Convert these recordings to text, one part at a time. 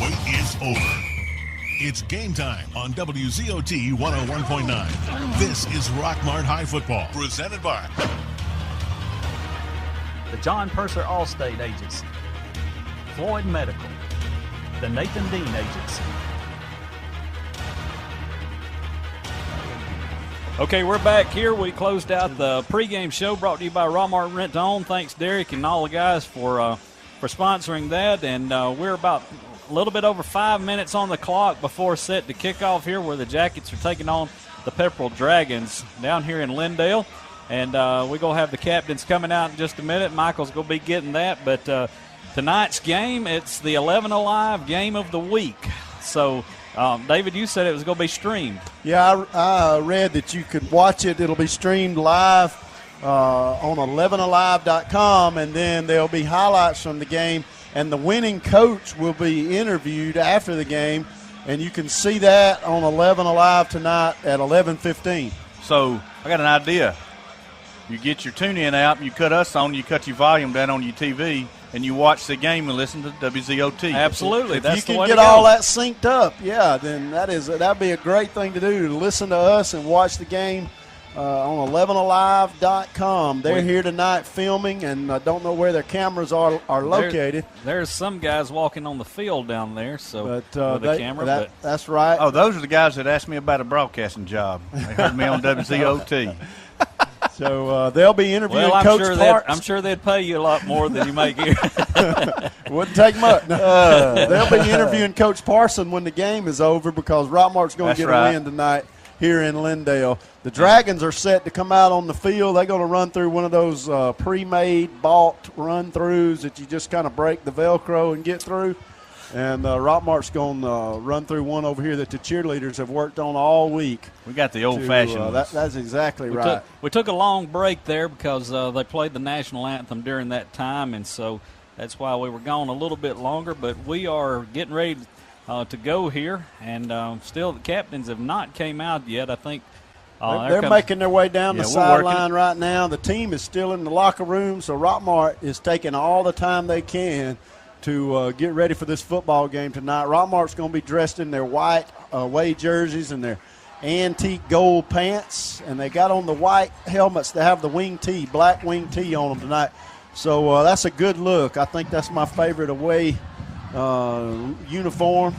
wait is over. It's game time on WZOT 101.9. This is Rockmart High Football, presented by the John Purser Allstate Agency, Floyd Medical, the Nathan Dean Agency. Okay, we're back here. We closed out the pregame show brought to you by Rockmart Rent to Own. Thanks, Derek, and all the guys for sponsoring that. And we're about a little bit over 5 minutes on the clock before set to kick off here, where the Jackets are taking on the Pepperell Dragons down here in Lindale. And we're going to have the captains coming out in just a minute. Michael's going to be getting that. But tonight's game, it's the 11 Alive game of the week. So, David, you said it was going to be streamed. Yeah, I read that you could watch it. It'll be streamed live on 11alive.com, and then there'll be highlights from the game, and the winning coach will be interviewed after the game, and you can see that on 11 Alive tonight at 11:15. So I got an idea. You get your tune-in out, and you cut us on, you cut your volume down on your TV, and you watch the game and listen to WZOT. Absolutely. If you can get all that synced up, yeah, then that'd be a great thing to do, to listen to us and watch the game on 11alive.com. They're here tonight filming, and I don't know where their cameras are located. There's some guys walking on the field down there, so with the camera. That's right. Oh, those are the guys that asked me about a broadcasting job. They heard me on WZOT. So they'll be interviewing Coach Parks. I'm sure they'd pay you a lot more than you make here. Wouldn't take much. They'll be interviewing Coach Parson when the game is over, because Rockmart's going to get a win tonight here in Lindale. The Dragons are set to come out on the field. They're going to run through one of those pre-made, bought run-throughs that you just kind of break the Velcro and get through. And Rockmart's going to run through one over here that the cheerleaders have worked on all week. We got the old-fashioned ones. That's exactly right. We took a long break there because they played the national anthem during that time, and so that's why we were gone a little bit longer. But we are getting ready to go here, and still the captains have not came out yet. I think they're making their way down the sideline right now. The team is still in the locker room, so Rockmart is taking all the time they can to get ready for this football game tonight. Rockmart's going to be dressed in their white away jerseys and their antique gold pants, and they got on the white helmets that have the wing tee, black wing tee on them tonight. So that's a good look. I think that's my favorite away uniform,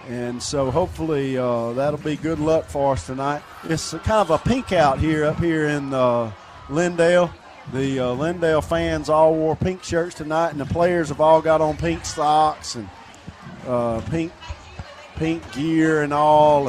and so hopefully that'll be good luck for us tonight. It's kind of a pink out here up here in Lindale. The Lindale fans all wore pink shirts tonight, and the players have all got on pink socks and pink gear and all,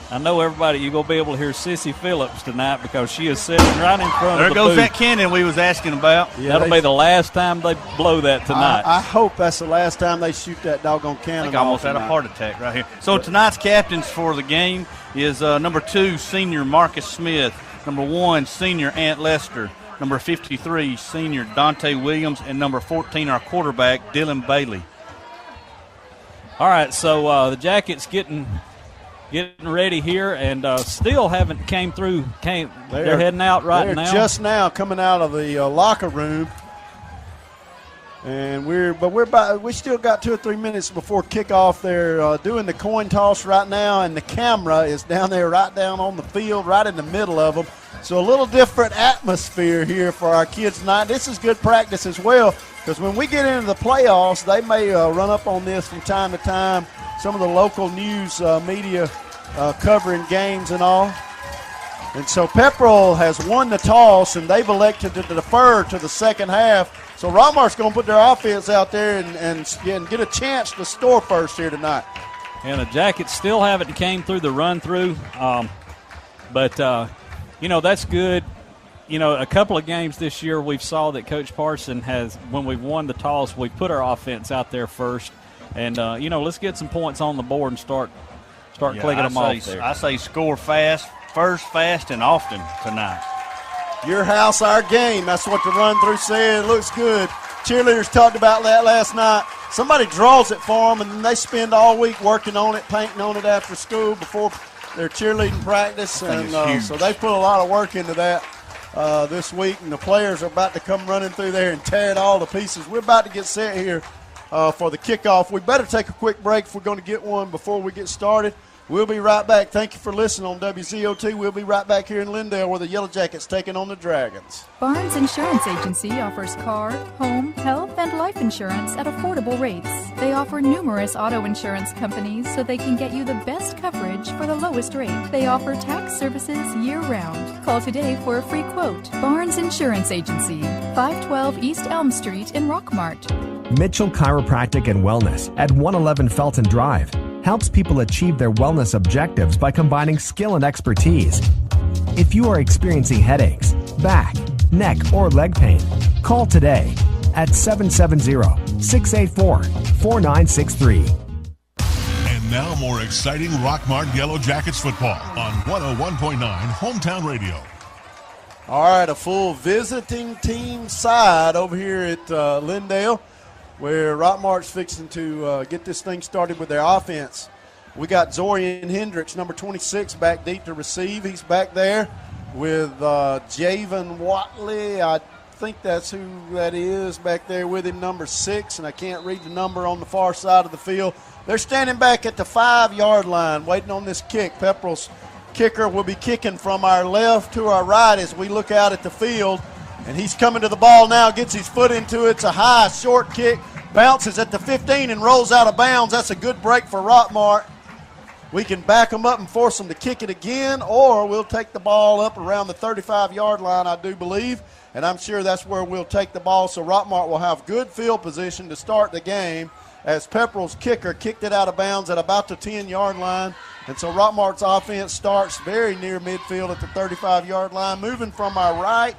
I know everybody, you're going to be able to hear Sissy Phillips tonight because she is sitting right in front of the goes booth. That cannon we was asking about. Yeah, that'll be the last time they blow that tonight. I hope that's the last time they shoot that doggone cannon. I think I almost had a heart attack right here. So tonight's captains for the game is number 2, senior Marcus Smith, number 1, senior Ant Lester, number 53, senior Dante Williams, and number 14, our quarterback, Dylan Bailey. All right, so the Jackets getting ready here, and still haven't came through. They're heading out right now. They're just now coming out of the locker room, and we still got 2 or 3 minutes before kickoff. They're doing the coin toss right now, and the camera is down there, right down on the field, right in the middle of them. So a little different atmosphere here for our kids tonight. This is good practice as well, because when we get into the playoffs, they may run up on this from time to time. Some of the local news media covering games and all. And so Pepperell has won the toss, and they've elected to defer to the second half. So Rockmart's going to put their offense out there and get a chance to score first here tonight. And the Jackets still haven't came through the run-through. But that's good. A couple of games this year we've saw that Coach Parson has, when we've won the toss, we put our offense out there first. And, let's get some points on the board and start clicking them off there. I say score fast, and often tonight. Your house, our game. That's what the run-through said. It looks good. Cheerleaders talked about that last night. Somebody draws it for them, and then they spend all week working on it, painting on it after school before their cheerleading practice. And so they put a lot of work into that. this week, and the players are about to come running through there and tear it all to pieces. We're about to get set here for the kickoff. We better take a quick break if we're going to get one before we get started. We'll be right back. Thank you for listening on WZOT. We'll be right back here in Lindale where the Yellow Jackets taking on the Dragons. Barnes Insurance Agency offers car, home, health, and life insurance at affordable rates. They offer numerous auto insurance companies so they can get you the best coverage for the lowest rate. They offer tax services year-round. Call today for a free quote. Barnes Insurance Agency, 512 East Elm Street in Rockmart. Mitchell Chiropractic and Wellness at 111 Felton Drive helps people achieve their wellness objectives by combining skill and expertise. If you are experiencing headaches, back, neck, or leg pain, call today at 770-684-4963. And now more exciting Rockmart Yellow Jackets football on 101.9 Hometown Radio. All right, a full visiting team side over here at Lindale, where Rockmart's fixing to get this thing started with their offense. We got Zorian Hendricks, number 26, back deep to receive. He's back there with Javen Watley. I think that's who that is back there with him, number 6, and I can't read the number on the far side of the field. They're standing back at the 5-yard line waiting on this kick. Pepperell's kicker will be kicking from our left to our right as we look out at the field. And he's coming to the ball now, gets his foot into it. It's a high, short kick, bounces at the 15 and rolls out of bounds. That's a good break for Rockmart. We can back them up and force them to kick it again, or we'll take the ball up around the 35-yard line, I do believe, and I'm sure that's where we'll take the ball. So Rockmart will have good field position to start the game as Pepperell's kicker kicked it out of bounds at about the 10-yard line. And so Rockmart's offense starts very near midfield at the 35-yard line, moving from our right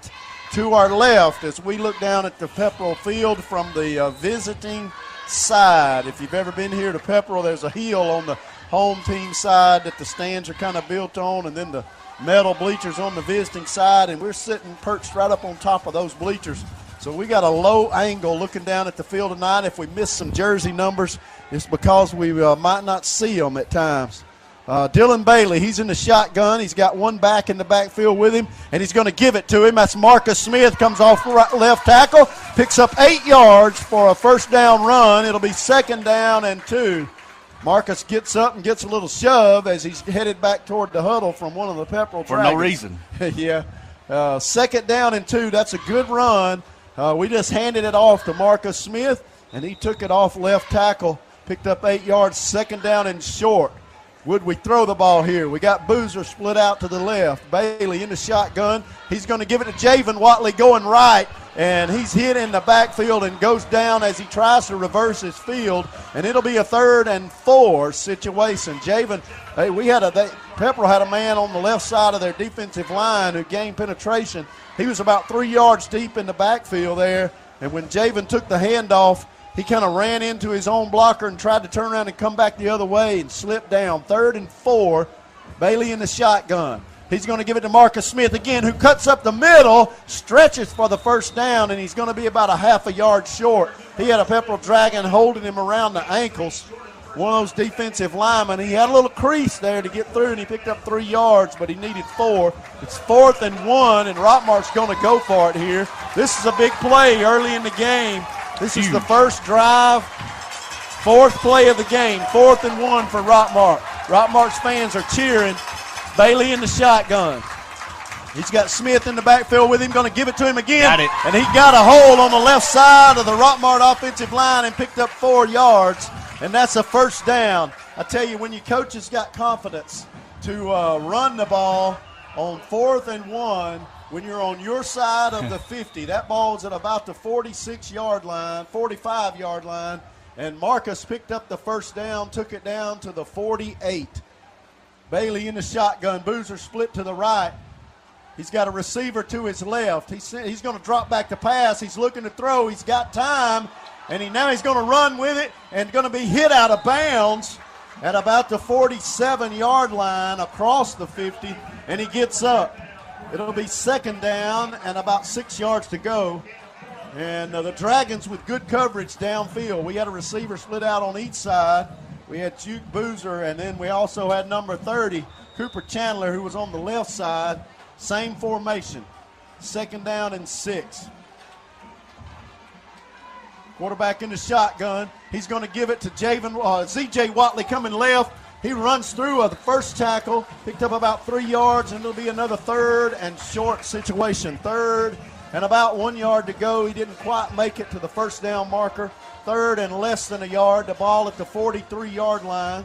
to our left as we look down at the Pepperell field from the visiting side. If you've ever been here to Pepperell, there's a hill on the home team side that the stands are kind of built on, and then the metal bleachers on the visiting side, and we're sitting perched right up on top of those bleachers. So we got a low angle looking down at the field tonight. If we miss some jersey numbers, it's because we might not see them at times. Dylan Bailey, he's in the shotgun. He's got one back in the backfield with him, and he's going to give it to him. That's Marcus Smith, comes off left tackle, picks up 8 yards for a first down run. It'll be 2nd down and 2. Marcus gets up and gets a little shove as he's headed back toward the huddle from one of the Pepperell For Dragons. no reason. Yeah. 2nd down and 2. That's a good run. We just handed it off to Marcus Smith, and he took it off left tackle, picked up 8 yards, 2nd down and short. Would we throw the ball here? We got Boozer split out to the left. Bailey in the shotgun. He's going to give it to Javen Watley going right, and he's hit in the backfield and goes down as he tries to reverse his field, and it'll be a 3rd and 4 situation. Javen, Pepperell had a man on the left side of their defensive line who gained penetration. He was about 3 yards deep in the backfield there, and when Javen took the handoff, he kind of ran into his own blocker and tried to turn around and come back the other way and slipped down. 3rd and 4, Bailey in the shotgun. He's going to give it to Marcus Smith again, who cuts up the middle, stretches for the first down, and he's going to be about a half a yard short. He had a Pepperell Dragon holding him around the ankles. One of those defensive linemen. He had a little crease there to get through, and he picked up 3 yards, but he needed 4. It's 4th and 1, and Rockmart's going to go for it here. This is a big play early in the game. This is the first drive, 4th play of the game, 4th and 1 for Rockmart. Rockmart's fans are cheering. Bailey in the shotgun. He's got Smith in the backfield with him, going to give it to him again. Got it. And he got a hold on the left side of the Rockmart offensive line and picked up 4 yards, and that's a first down. I tell you, when your coach has got confidence to run the ball on 4th and 1, when you're on your side of the 50, that ball's at about the 46-yard line, 45-yard line, and Marcus picked up the first down, took it down to the 48. Bailey in the shotgun. Boozer split to the right. He's got a receiver to his left. He's going to drop back to pass. He's looking to throw. He's got time, and now he's going to run with it and going to be hit out of bounds at about the 47-yard line across the 50, and he gets up. It'll be 2nd down and about 6 yards to go. And the Dragons with good coverage downfield. We had a receiver split out on each side. We had Juke Boozer, and then we also had number 30, Cooper Chandler, who was on the left side. Same formation. 2nd down and 6. Quarterback in the shotgun. He's going to give it to Z.J. Watley coming left. He runs through the first tackle, picked up about 3 yards, and it'll be another 3rd and short situation. 3rd and about 1 yard to go. He didn't quite make it to the first down marker. 3rd and less than a yard. The ball at the 43-yard line.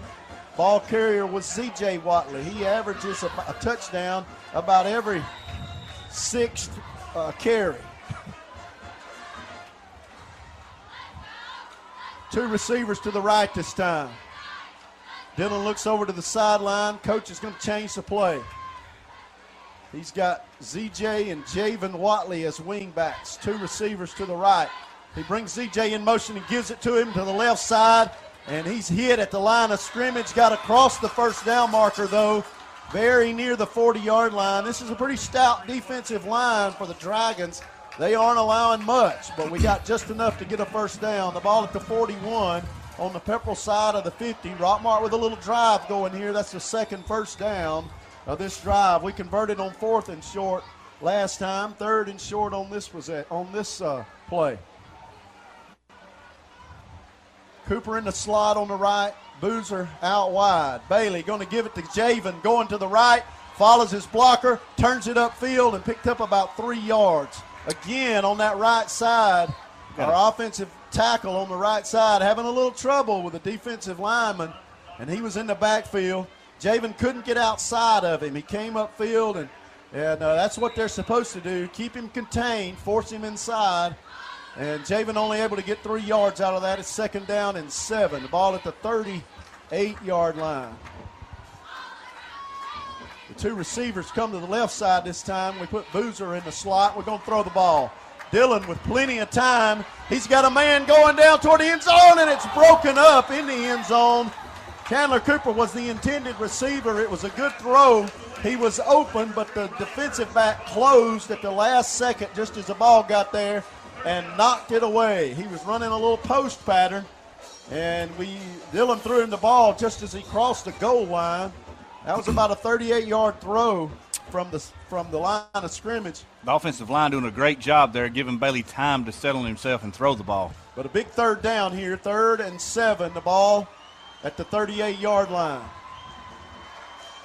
Ball carrier was Z.J. Watley. He averages a touchdown about every 6th carry. 2 receivers to the right this time. Dillon looks over to the sideline. Coach is going to change the play. He's got Z.J. and Javen Watley as wing backs. 2 receivers to the right. He brings Z.J. in motion and gives it to him to the left side, and he's hit at the line of scrimmage. Got across the first down marker, though, very near the 40-yard line. This is a pretty stout defensive line for the Dragons. They aren't allowing much, but we got just enough to get a first down. The ball at the 41 on the Pepperell side of the 50. Rockmart with a little drive going here. That's the 2nd first down of this drive. We converted on 4th and short last time. 3rd and short on this play. Cooper in the slot on the right. Boozer out wide. Bailey going to give it to Javen, going to the right, follows his blocker, turns it upfield, and picked up about 3 yards. Again, on that right side, our offensive tackle on the right side having a little trouble with the defensive lineman, and he was in the backfield. Javen couldn't get outside of him. He came upfield, and that's what they're supposed to do, keep him contained, force him inside. And Javen only able to get 3 yards out of that. It's 2nd down and 7. The ball at the 38-yard line. The 2 receivers come to the left side this time. We put Boozer in the slot. We're going to throw the ball. Dillon with plenty of time. He's got a man going down toward the end zone, and it's broken up in the end zone. Chandler Cooper was the intended receiver. It was a good throw. He was open, but the defensive back closed at the last second just as the ball got there and knocked it away. He was running a little post pattern, and Dillon threw him the ball just as he crossed the goal line. That was about a 38-yard throw from the line of scrimmage. The offensive line doing a great job there, giving Bailey time to settle himself and throw the ball. But a big 3rd down here, 3rd and 7, the ball at the 38-yard line.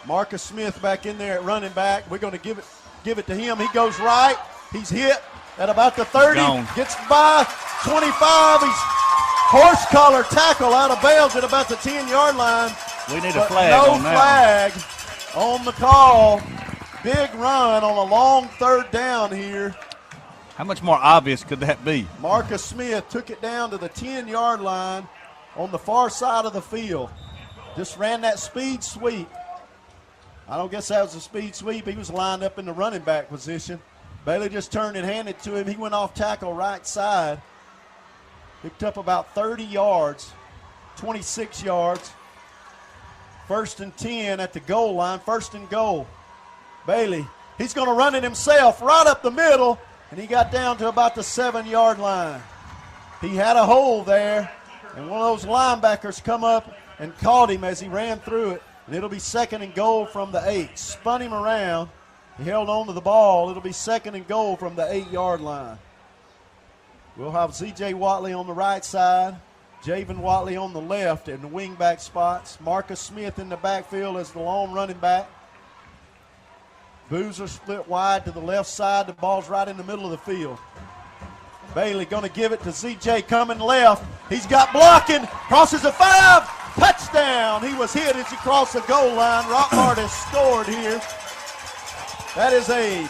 Marcus Smith back in there at running back. We're going to give it to him. He goes right. He's hit at about the 30, gets by 25. He's horse collar tackle out of bounds at about the 10-yard line. We need a flag on that. No flag on the call. Big run on a long 3rd down here. How much more obvious could that be? Marcus Smith took it down to the 10-yard line on the far side of the field. Just ran that speed sweep. I don't guess that was a speed sweep. He was lined up in the running back position. Bailey just turned and handed to him. He went off tackle right side. Picked up about 30 yards, 26 yards. 1st and 10 at the goal line, 1st and goal. Bailey, he's going to run it himself right up the middle, and he got down to about the 7-yard line. He had a hole there, and one of those linebackers come up and caught him as he ran through it, and it'll be 2nd and goal from the 8. Spun him around. He held on to the ball. It'll be 2nd and goal from the 8-yard line. We'll have Z.J. Watley on the right side, Javen Watley on the left in the wingback spots. Marcus Smith in the backfield as the lone running back. Boozer split wide to the left side. The ball's right in the middle of the field. Bailey going to give it to Z.J. coming left. He's got blocking. Crosses a 5. Touchdown. He was hit as he crossed the goal line. Rockmart has scored here. That is a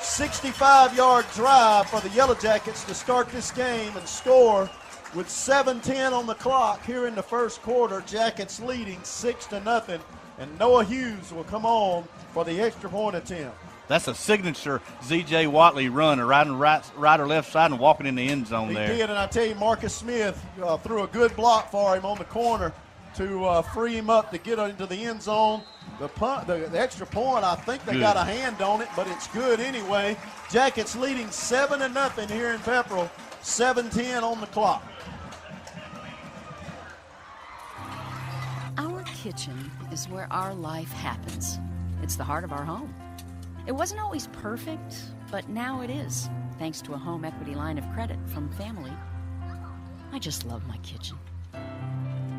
65-yard drive for the Yellow Jackets to start this game and score with 7:10 on the clock here in the first quarter. Jackets leading 6-0, and Noah Hughes will come on for the extra point attempt. That's a signature Z.J. Watley run, riding right or left side and walking in the end zone there. He did, and I tell you, Marcus Smith threw a good block for him on the corner to free him up to get into the end zone. The extra point, I think they got a hand on it, but it's good anyway. Jackets leading 7-0 here in Pepperell. 7:10 on the clock. Our kitchen is where our life happens. It's the heart of our home. It wasn't always perfect, but now it is, thanks to a home equity line of credit from family. I just love my kitchen.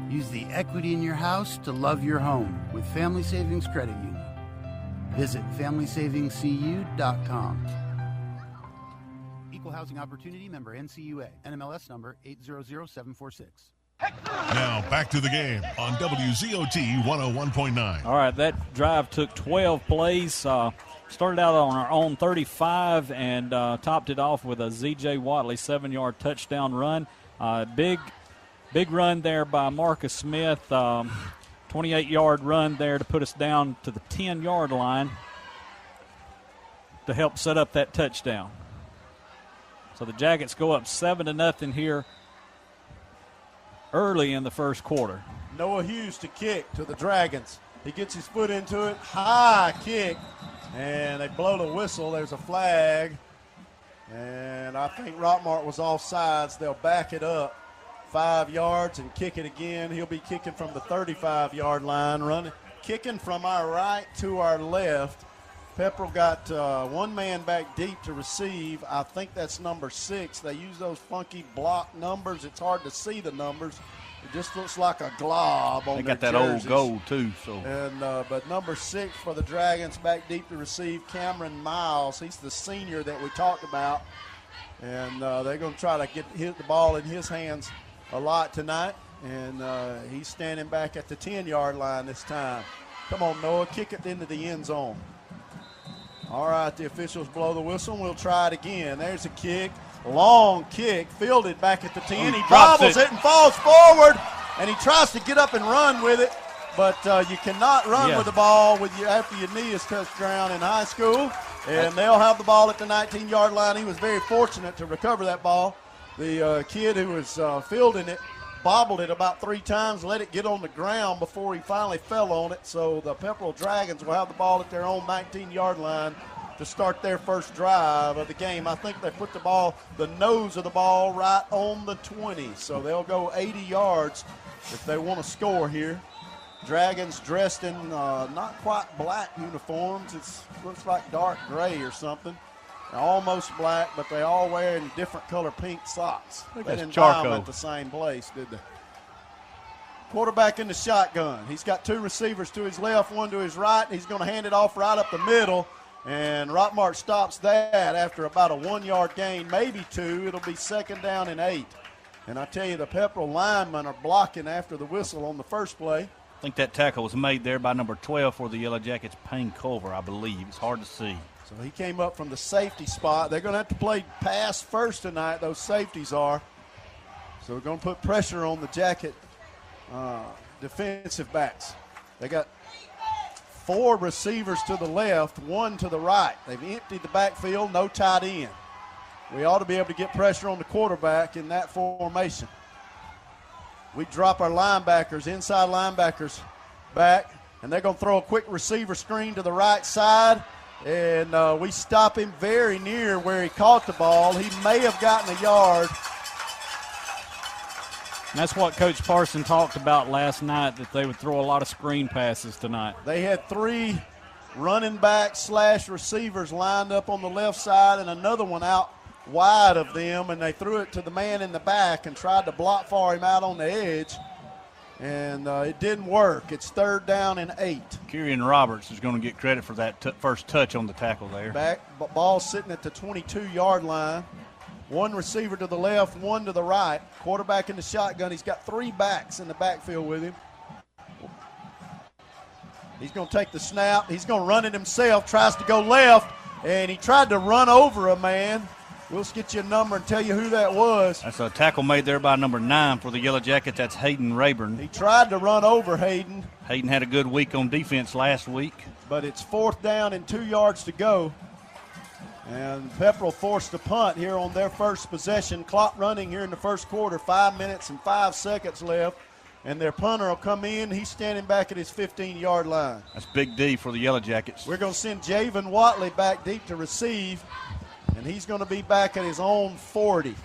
Use the equity in your house to love your home with Family Savings Credit Union. Visit FamilySavingsCU.com. Equal Housing Opportunity member NCUA. NMLS number 800746. Now back to the game on WZOT 101.9. All right, that drive took 12 plays. Started out on our own 35 and topped it off with a Z.J. Watley 7-yard touchdown run. Big run there by Marcus Smith. 28-yard run there to put us down to the 10-yard line to help set up that touchdown. So the Jackets go up 7-0 here early in the first quarter. Noah Hughes to kick to the Dragons. He gets his foot into it. High kick. And they blow the whistle. There's a flag. And I think Rockmart was offsides. They'll back it up 5 yards and kick it again. He'll be kicking from the 35-yard line, kicking from our right to our left. Pepperell got one man back deep to receive. I think that's number 6. They use those funky block numbers. It's hard to see the numbers. It just looks like a glob on They their got that jerseys. old gold, too. So. And but number 6 for the Dragons back deep to receive, Cameron Miles. He's the senior that we talked about. And they're going to try to hit the ball in his hands a lot tonight. And he's standing back at the 10-yard line this time. Come on, Noah, kick it into the end zone. All right, the officials blow the whistle, and we'll try it again. There's a kick, long kick, fielded back at the 10. He bobbles it and falls forward, and he tries to get up and run with it, but you cannot run with the ball after your knee is touched ground in high school, and they'll have the ball at the 19-yard line. He was very fortunate to recover that ball. The kid who was fielding it bobbled it about 3 times, let it get on the ground before he finally fell on it. So the Pepperell Dragons will have the ball at their own 19-yard line to start their first drive of the game. I think they put the nose of the ball right on the 20. So they'll go 80 yards if they want to score here. Dragons dressed in not quite black uniforms. It looks like dark gray or something. Almost black, but they all wearing different color pink socks. They didn't buy them at the same place, did they? Quarterback in the shotgun. He's got 2 receivers to his left, 1 to his right. He's going to hand it off right up the middle, and Rockmart stops that after about a 1-yard gain, maybe 2. It'll be 2nd down and 8. And I tell you, the Pepperell linemen are blocking after the whistle on the first play. I think that tackle was made there by number 12 for the Yellow Jackets, Payne Culver, I believe. It's hard to see. So he came up from the safety spot. They're going to have to play pass first tonight, those safeties are. So we're going to put pressure on the Jacket defensive backs. They got 4 receivers to the left, 1 to the right. They've emptied the backfield, no tight end. We ought to be able to get pressure on the quarterback in that formation. We drop our linebackers, inside linebackers back, and they're going to throw a quick receiver screen to the right side. And we stop him very near where he caught the ball. He may have gotten a yard. And that's what Coach Parson talked about last night, that they would throw a lot of screen passes tonight. They had 3 running backs / receivers lined up on the left side and another one out wide of them, and they threw it to the man in the back and tried to block for him out on the edge. And it didn't work. It's 3rd down and 8. Kieran Roberts is going to get credit for that first touch on the tackle there. Ball sitting at the 22-yard line. 1 receiver to the left, 1 to the right. Quarterback in the shotgun. He's got 3 backs in the backfield with him. He's going to take the snap. He's going to run it himself. Tries to go left, and he tried to run over a man. We'll get you a number and tell you who that was. That's a tackle made there by number 9 for the Yellow Jackets. That's Hayden Rayburn. He tried to run over Hayden. Hayden had a good week on defense last week. But it's 4th down and 2 yards to go. And Pepperell forced a punt here on their first possession. Clock running here in the first quarter, 5 minutes and 5 seconds left. And their punter will come in. He's standing back at his 15-yard line. That's Big D for the Yellow Jackets. We're going to send Javen Watley back deep to receive. And he's going to be back at his own 40.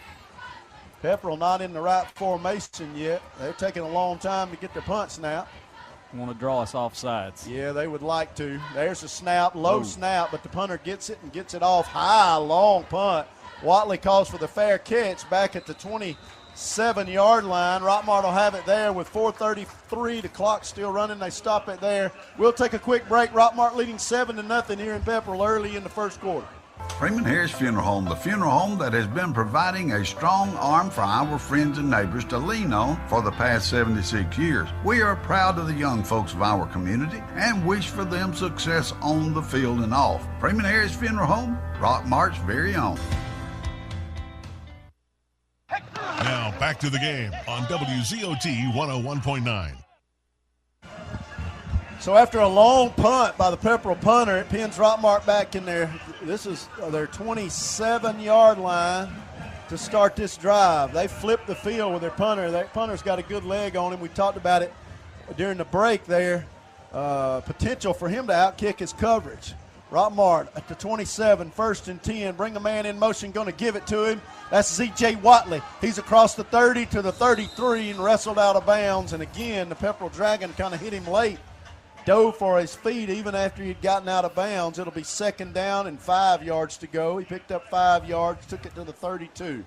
Pepperell not in the right formation yet. They're taking a long time to get their punt snap. want to draw us off sides. Yeah, they would like to. There's a snap, low snap, but the punter gets it and gets it off high, long punt. Watley calls for the fair catch back at the 27-yard line. Rockmart will have it there with 4:33. The clock's still running. They stop it there. We'll take a quick break. Rockmart leading 7-0 here in Pepperell early in the first quarter. Freeman Harris Funeral Home, the funeral home that has been providing a strong arm for our friends and neighbors to lean on for the past 76 years. We are proud of the young folks of our community and wish for them success on the field and off. Freeman Harris Funeral Home, Rockmart's very own. Now back to the game on WZOT 101.9. So after a long punt by the Pepperell punter, it pins Rockmart back in there. This is their 27-yard line to start this drive. They flipped the field with their punter. That punter's got a good leg on him. We talked about it during the break there. Potential for him to outkick his coverage. Rockmart at the 27, 1st and 10. Bring a man in motion, going to give it to him. That's Z.J. Watley. He's across the 30 to the 33 and wrestled out of bounds. And again, the Pepperell Dragon kind of hit him late. Dove for his feet even after he'd gotten out of bounds. It'll be 2nd down and 5 yards to go. He picked up 5 yards, took it to the 32.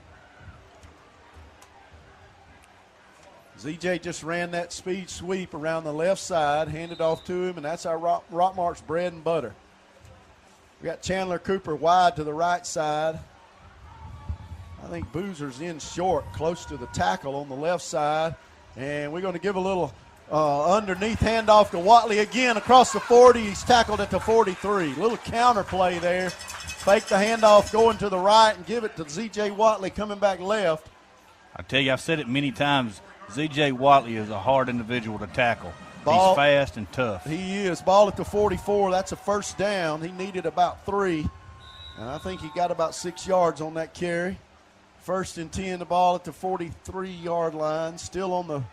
ZJ just ran that speed sweep around the left side, handed off to him, and that's our Rockmart's bread and butter. We got Chandler Cooper wide to the right side. I think Boozer's in short, close to the tackle on the left side. And we're going to give a little underneath handoff to Watley again across the 40. He's tackled at the 43. Little counter play there. Fake the handoff going to the right and give it to Z.J. Watley coming back left. I tell you, I've said it many times, Z.J. Watley is a hard individual to tackle. Ball, he's fast and tough. He is. Ball at the 44. That's a 1st down. He needed about 3. And I think he got about 6 yards on that carry. 1st and 10, the ball at the 43-yard line. Still on the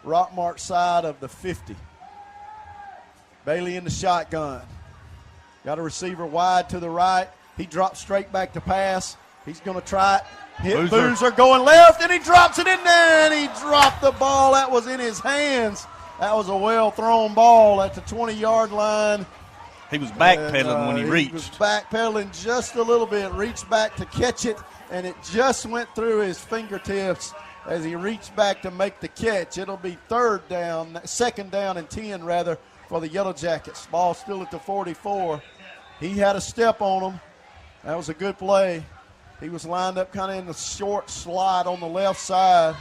Rockmart side of the 50. Bailey in the shotgun. Got a receiver wide to the right. He drops straight back to pass. He's going to try it. Hit Boozer going left, and he drops it in there, and he dropped the ball. That was in his hands. That was a well-thrown ball at the 20-yard line. He was backpedaling when he reached. He was backpedaling just a little bit, reached back to catch it, and it just went through his fingertips as he reached back to make the catch. It'll be 2nd down and 10 rather for the Yellow Jackets. Ball still at the 44. He had a step on him. That was a good play. He was lined up kind of in the short slot on the left side.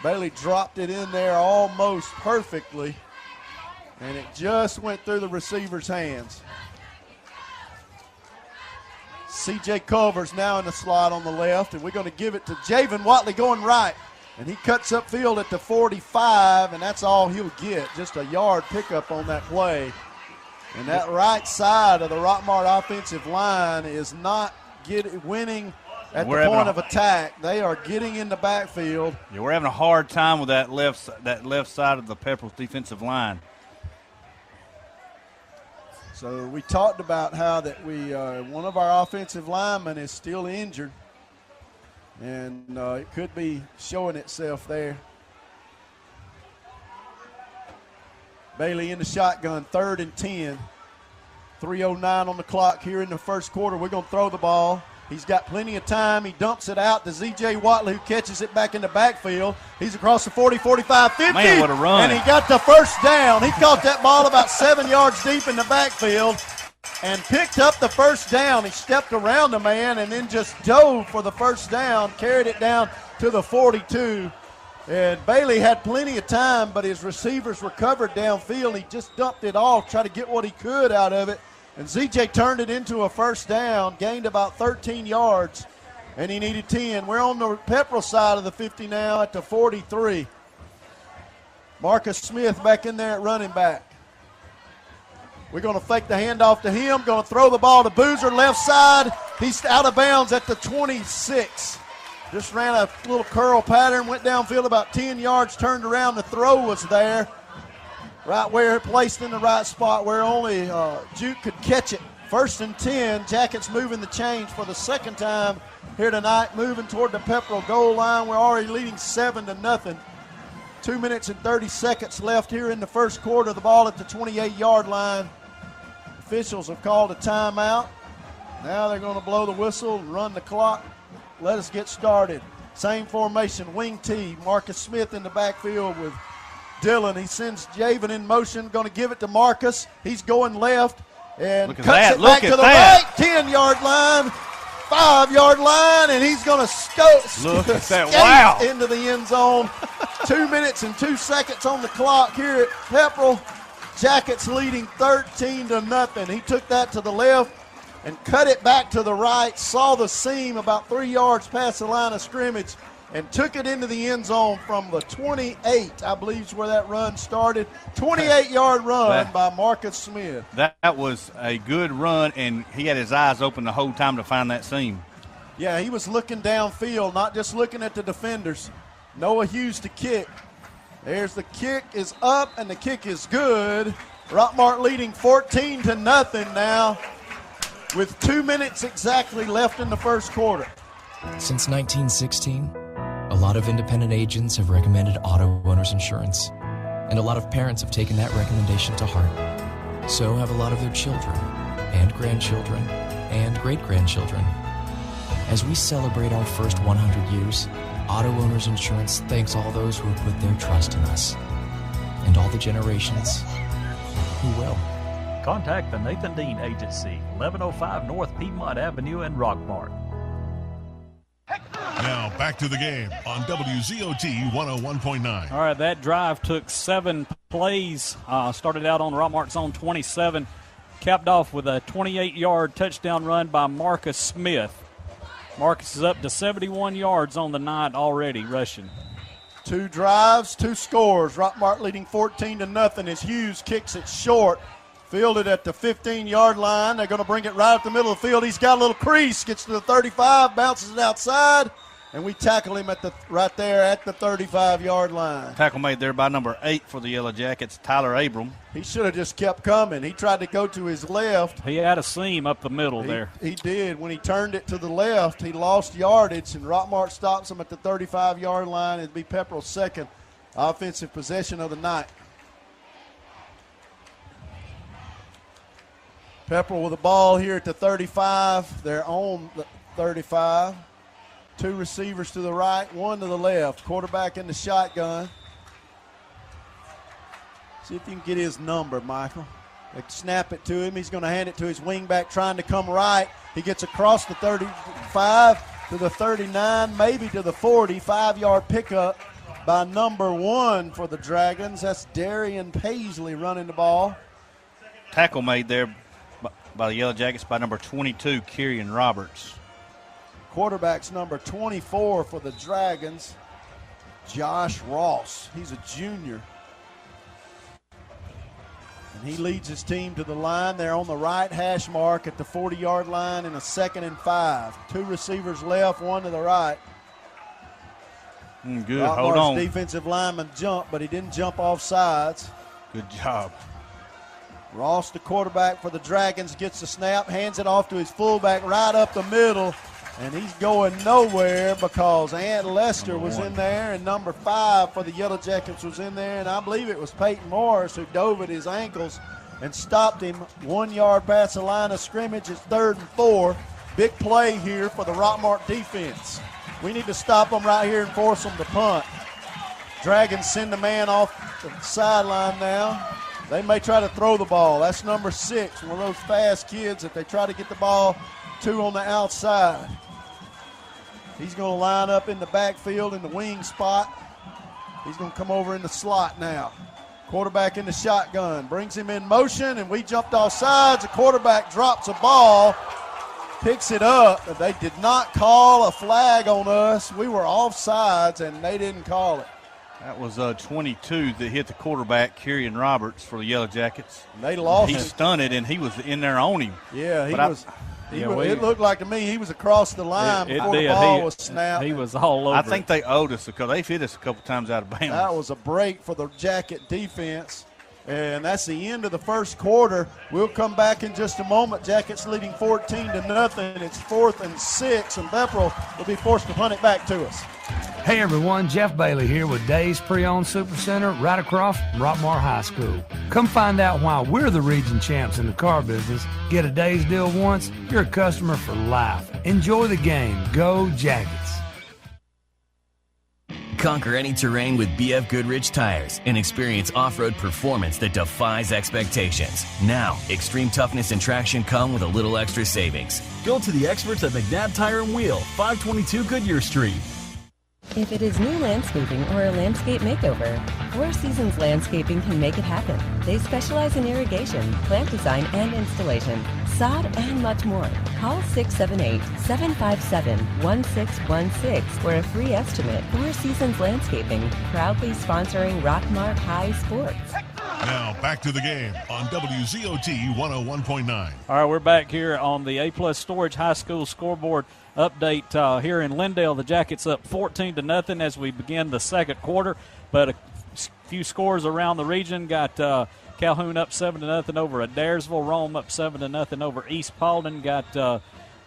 Bailey dropped it in there almost perfectly, and it just went through the receiver's hands. C.J. Culver's now in the slot on the left, and we're going to give it to Javen Watley going right. And he cuts upfield at the 45, and that's all he'll get, just a yard pickup on that play. And that right side of the Rockmart offensive line is not winning at the point of attack. They are getting in the backfield. Yeah, we're having a hard time with that left side of the Pepperell's defensive line. So we talked about how that one of our offensive linemen is still injured. And it could be showing itself there. Bailey in the shotgun, 3rd and 10. 3:09 on the clock here in the first quarter. We're going to throw the ball. He's got plenty of time. He dumps it out to Z.J. Watley, who catches it back in the backfield. He's across the 40, 45, 50. Man, what a run. And he got the 1st down. He caught that ball about 7 yards deep in the backfield and picked up the 1st down. He stepped around the man and then just dove for the 1st down, carried it down to the 42. And Bailey had plenty of time, but his receivers were covered downfield. He just dumped it off, tried to get what he could out of it. And ZJ turned it into a 1st down, gained about 13 yards, and he needed 10. We're on the Pepperell side of the 50 now at the 43. Marcus Smith back in there at running back. We're going to fake the handoff to him, going to throw the ball to Boozer, left side. He's out of bounds at the 26. Just ran a little curl pattern, went downfield about 10 yards, turned around, the throw was there. Right where it placed in the right spot where only Juke could catch it. 1st and 10, Jackets moving the chains for the 2nd time here tonight, moving toward the Pepperell goal line. We're already leading 7-0. 2 minutes and 30 seconds left here in the first quarter. The ball at the 28-yard line. Officials have called a timeout. Now they're going to blow the whistle and run the clock. Let us get started. Same formation, wing T. Marcus Smith in the backfield with Dillon. He sends Javen in motion, going to give it to Marcus. He's going left and cuts it back to the right, 10-yard line, 5-yard line, and he's going to skate into the end zone. 2 minutes and 2 seconds on the clock here at Pepperell. Jackets leading 13-0. He took that to the left and cut it back to the right, saw the seam about 3 yards past the line of scrimmage, and took it into the end zone from the 28, I believe is where that run started. 28-yard run by Marcus Smith. That was a good run, and he had his eyes open the whole time to find that seam. Yeah, he was looking downfield, not just looking at the defenders. Noah Hughes to kick. There's the kick is up, and the kick is good. Rockmart leading 14-0 now with 2 minutes exactly left in the first quarter. Since 1916, a lot of independent agents have recommended auto owners insurance, and a lot of parents have taken that recommendation to heart. So have a lot of their children, and grandchildren, and great-grandchildren. As we celebrate our first 100 years, Auto Owners Insurance thanks all those who have put their trust in us, and all the generations who will. Contact the Nathan Dean Agency, 1105 North Piedmont Avenue in Rockmart. Now back to the game on WZOT 101.9. All right, that drive took 7 plays. Started out on Rockmart's own 27, capped off with a 28-yard touchdown run by Marcus Smith. Marcus is up to 71 yards on the night already rushing. 2 drives, 2 scores. Rockmart leading 14-0 as Hughes kicks it short. Fielded at the 15-yard line. They're going to bring it right up the middle of the field. He's got a little crease, gets to the 35, bounces it outside, and we tackle him at right there at the 35-yard line. Tackle made there by number 8 for the Yellow Jackets, Tyler Abram. He should have just kept coming. He tried to go to his left. He had a seam up the middle there. He did. When he turned it to the left, he lost yardage, and Rockmart stops him at the 35-yard line. It'd be Pepperell's second offensive possession of the night. Pepperell with the ball here at the 35. They're on the 35. 2 receivers to the right, 1 to the left. Quarterback in the shotgun. See if you can get his number, Michael. They snap it to him. He's going to hand it to his wingback trying to come right. He gets across the 35 to the 39, maybe to the 40. 5-yard pickup by number 1 for the Dragons. That's Darian Paisley running the ball. Tackle made there by the Yellow Jackets by number 22, Kieran Roberts. Quarterback's number 24 for the Dragons, Josh Ross. He's a junior. And he leads his team to the line. They're on the right hash mark at the 40-yard line in a 2nd and 5. 2 receivers left, 1 to the right. Good, hold on. Defensive lineman jumped, but he didn't jump off sides. Good job. Ross, the quarterback for the Dragons, gets the snap, hands it off to his fullback right up the middle, and he's going nowhere because Ant Lester was in there, and number 5 for the Yellow Jackets was in there, and I believe it was Peyton Morris who dove at his ankles and stopped him 1 yard past the line of scrimmage. It's 3rd and 4. Big play here for the Rockmart defense. We need to stop them right here and force them to punt. Dragons send the man off the sideline now. They may try to throw the ball. That's number 6, one of those fast kids that they try to get the ball to on the outside. He's going to line up in the backfield in the wing spot. He's going to come over in the slot now. Quarterback in the shotgun, brings him in motion, and we jumped off sides. The quarterback drops a ball, picks it up. They did not call a flag on us. We were off sides, and they didn't call it. That was 22 that hit the quarterback, Kieran Roberts, for the Yellow Jackets. They lost him. He stunned it, and he was in there on him. Yeah, it looked like to me he was across the line before the ball was snapped. He was all over. I think they owed us because they've hit us a couple times out of bounds. That was a break for the Jacket defense, and that's the end of the first quarter. We'll come back in just a moment. Jackets leading 14-0. It's 4th and 6, and Pepperell will be forced to punt it back to us. Hey everyone, Jeff Bailey here with Days Pre-Owned Super Center right across from Rockmart High School. Come find out why we're the region champs in the car business. Get a Days deal once, you're a customer for life. Enjoy the game. Go Jackets. Conquer any terrain with BF Goodrich tires and experience off-road performance that defies expectations. Now, extreme toughness and traction come with a little extra savings. Go to the experts at McNabb Tire and Wheel, 522 Goodyear Street. If it is new landscaping or a landscape makeover, Four Seasons Landscaping can make it happen. They specialize in irrigation, plant design and installation, sod, and much more. Call 678-757-1616 for a free estimate. Four Seasons Landscaping, proudly sponsoring Rockmart High Sports. Now back to the game on WZOT 101.9. All right, we're back here on the A-Plus Storage High School scoreboard update here in Lindale. The Jackets up 14-0 as we begin the second quarter, but a few scores around the region. Got Calhoun up 7-0 over Adairsville. Rome up 7-0 over East Paulding. Got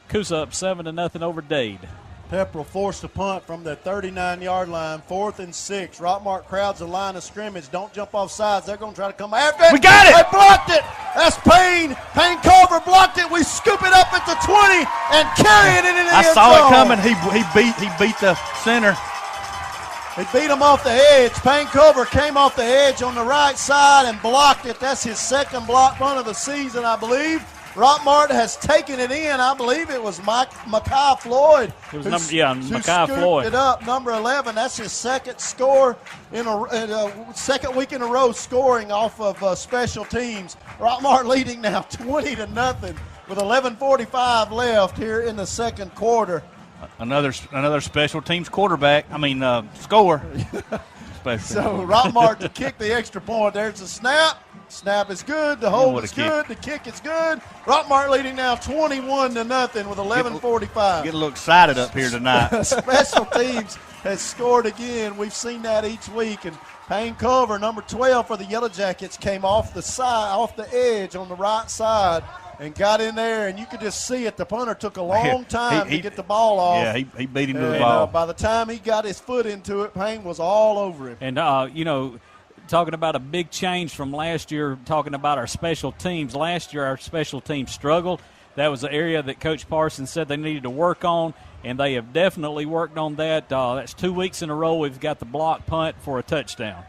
Coosa up 7-0 over Dade. Pepperell forced a punt from the 39-yard line, 4th and 6. Rockmart crowds the line of scrimmage. Don't jump off sides. They're going to try to come after it. We got it! They blocked it. That's Payne. Payne Culver blocked it. We scoop it up at the 20 and carry it into the end zone. I saw it coming. He beat the center. He beat him off the edge. Payne Culver came off the edge on the right side and blocked it. That's his second block run of the season, I believe. Rockmart has taken it in. I believe it was Mekhi Floyd. It was Mekhi Floyd. It up, number 11. That's his second score in a second week in a row scoring off of special teams. Rockmart leading now 20-0 with 11:45 left here in the second quarter. Another special teams quarterback. Score. So Rockmart to kick the extra point. There's a snap. Snap is good. The hold is good. The kick is good. Rockmart leading now 21-0 with 11:45. Get a little excited up here tonight. Special teams has scored again. We've seen that each week. And Payne Culver, number 12 for the Yellow Jackets, came off the side, off the edge on the right side, and got in there. And you could just see it. The punter took a long time to get the ball off. Yeah, he beat him to the ball. By the time he got his foot into it, Payne was all over him. And talking about a big change from last year, talking about our special teams. Last year, our special teams struggled. That was the area that Coach Parsons said they needed to work on, and they have definitely worked on that. That's 2 weeks in a row we've got the block punt for a touchdown.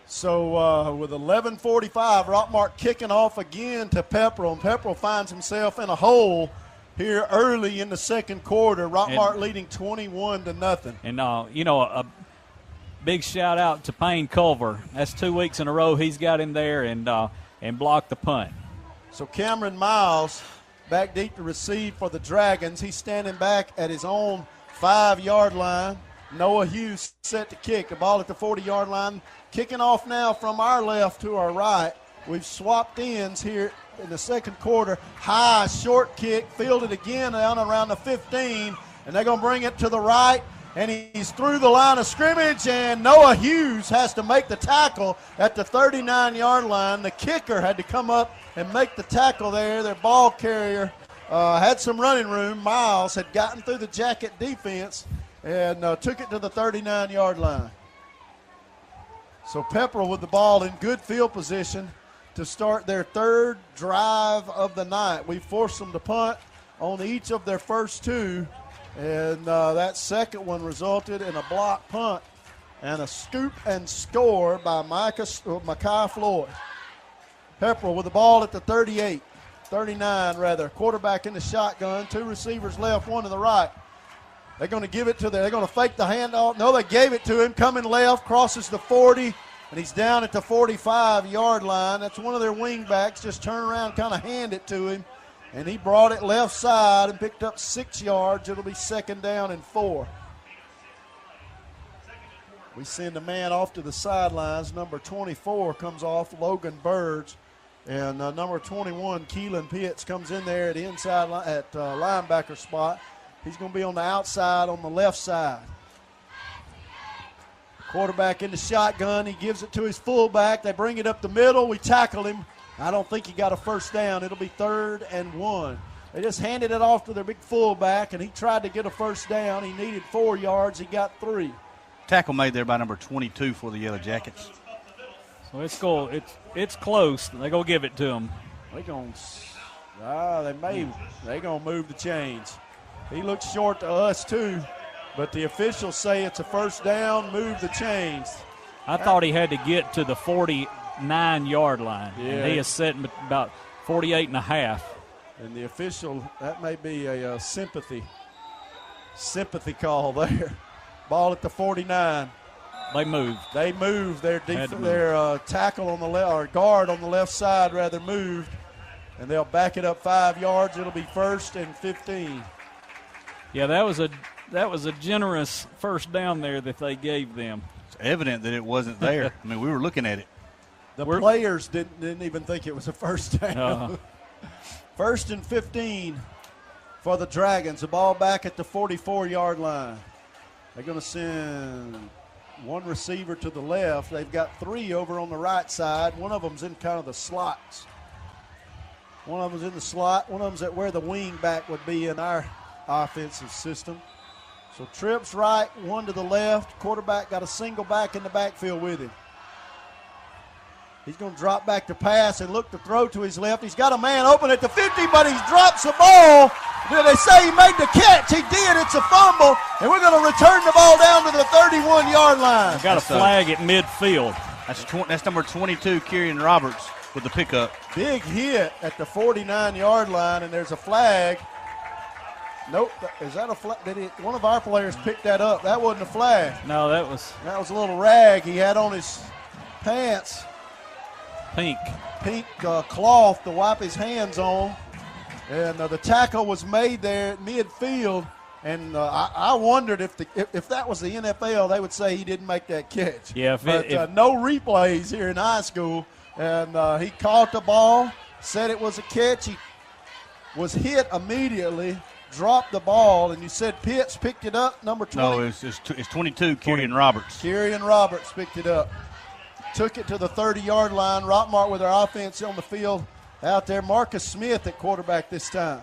So with 11:45, Rockmart kicking off again to Pepperell, and Pepperell finds himself in a hole here early in the second quarter. Rockmart leading 21-0. And, a big shout out to Payne Culver. That's 2 weeks in a row he's got in there and blocked the punt. So Cameron Miles back deep to receive for the Dragons. He's standing back at his own 5-yard line. Noah Hughes set to kick. The ball at the 40-yard line. Kicking off now from our left to our right. We've swapped ends here in the second quarter. High, short kick, fielded again down around the 15, and they're going to bring it to the right. And he's through the line of scrimmage, and Noah Hughes has to make the tackle at the 39-yard line. The kicker had to come up and make the tackle there. Their ball carrier had some running room. Miles had gotten through the Jacket defense and took it to the 39-yard line. So Pepperell with the ball in good field position to start their third drive of the night. We forced them to punt on each of their first two. And that second one resulted in a block punt and a scoop and score by Mekhi Floyd. Pepperell with the ball at the 39 rather. Quarterback in the shotgun. 2 receivers left, 1 to the right. They're going to give it to they're going to fake the handoff. No, they gave it to him. Coming left, crosses the 40, and he's down at the 45-yard line. That's one of their wing backs. Just turn around, kind of hand it to him. And he brought it left side and picked up 6 yards. It'll be 2nd down and 4. We send a man off to the sidelines. Number 24 comes off, Logan Burge. And number 21, Keelan Pitts, comes in there at inside linebacker spot. He's going to be on the outside on the left side. Quarterback in the shotgun. He gives it to his fullback. They bring it up the middle. We tackle him. I don't think he got a first down. It'll be 3rd and 1. They just handed it off to their big fullback, and he tried to get a first down. He needed 4 yards. He got 3. Tackle made there by number 22 for the Yellow Jackets. So it's close. They're going to give it to them. They gonna move the chains. He looks short to us too, but the officials say it's a first down. Move the chains. I thought he had to get to the 49-yard line. Yeah. And he is sitting about 48 and a half. And the official, that may be a sympathy call there. Ball at the 49. They moved. They moved. Their tackle on the left, or guard on the left side rather, moved. And they'll back it up 5 yards. It'll be 1st and 15. Yeah, that was a generous first down there that they gave them. It's evident that it wasn't there. I mean, we were looking at it. The players didn't even think it was a first down. Uh-huh. 1st and 15 for the Dragons. The ball back at the 44-yard line. They're going to send one receiver to the left. They've got 3 over on the right side. One of them's in kind of the slots. One of them's in the slot. One of them's at where the wing back would be in our offensive system. So trips right, one to the left. Quarterback got a single back in the backfield with him. He's going to drop back to pass and look to throw to his left. He's got a man open at the 50, but he drops the ball. They say he made the catch. He did. It's a fumble, and we're going to return the ball down to the 31-yard line. Got a flag at midfield. That's number 22, Kieran Roberts, with the pickup. Big hit at the 49-yard line, and there's a flag. Nope. Is that a flag? One of our players picked that up. That wasn't a flag. No, that was a little rag he had on his pants. Pink Cloth to wipe his hands on. And the tackle was made there at midfield. And I wondered if that was the NFL, they would say he didn't make that catch. Yeah, no replays here in high school. And he caught the ball, said it was a catch. He was hit immediately, dropped the ball, and you said Pitts picked it up, number 20. No, it's 22, Kieran Roberts. Kieran Roberts picked it up. Took it to the 30-yard line. Rockmart with our offense on the field out there. Marcus Smith at quarterback this time.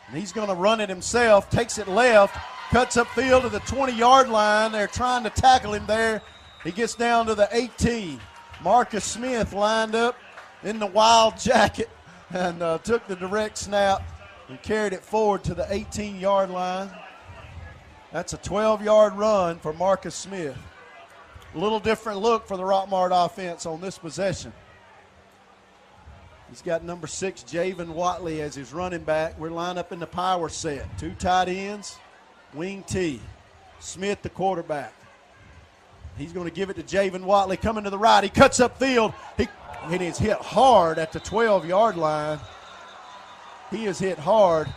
And he's going to run it himself. Takes it left. Cuts up field to the 20-yard line. They're trying to tackle him there. He gets down to the 18. Marcus Smith lined up in the wild jacket and took the direct snap and carried it forward to the 18-yard line. That's a 12-yard run for Marcus Smith. A little different look for the Rockmart offense on this possession. He's got number 6, Javen Watley, as his running back. We're lined up in the power set. 2 tight ends, wing T. Smith, the quarterback. He's going to give it to Javen Watley coming to the right. He cuts up field. He is hit hard at the 12-yard line. He is hit hard.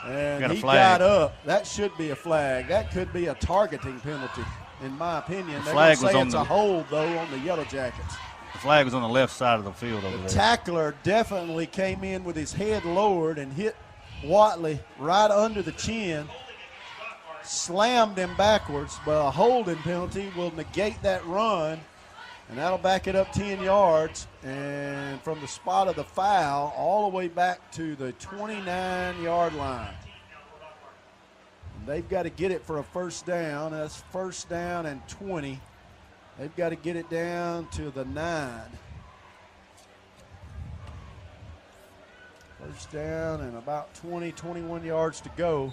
And he got up. That should be a flag. That could be a targeting penalty, in my opinion. They're going to say it's a hold, though, on the Yellow Jackets. The flag was on the left side of the field over there. The tackler definitely came in with his head lowered and hit Watley right under the chin, slammed him backwards, but a holding penalty will negate that run, and that'll back it up 10 yards. And from the spot of the foul all the way back to the 29-yard line. And they've got to get it for a first down. That's first down and 20. They've got to get it down to the 9. First down and about 20, 21 yards to go.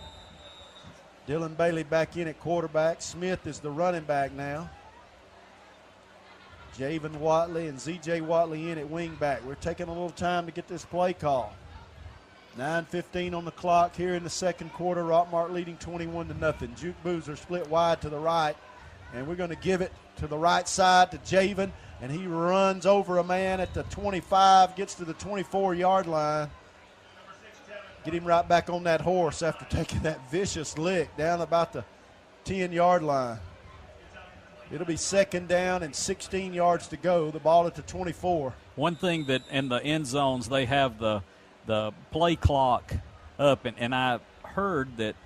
Dylan Bailey back in at quarterback. Smith is the running back now. Javen Watley and Z.J. Watley in at wing back. We're taking a little time to get this play call. 9:15 on the clock here in the second quarter. Rockmart leading 21-0. Juke Boozer split wide to the right, and we're going to give it to the right side to Javen, and he runs over a man at the 25, gets to the 24-yard line. Get him right back on that horse after taking that vicious lick down about the 10-yard line. It'll be second down and 16 yards to go. The ball at the 24. One thing that in the end zones they have the play clock up, and I heard that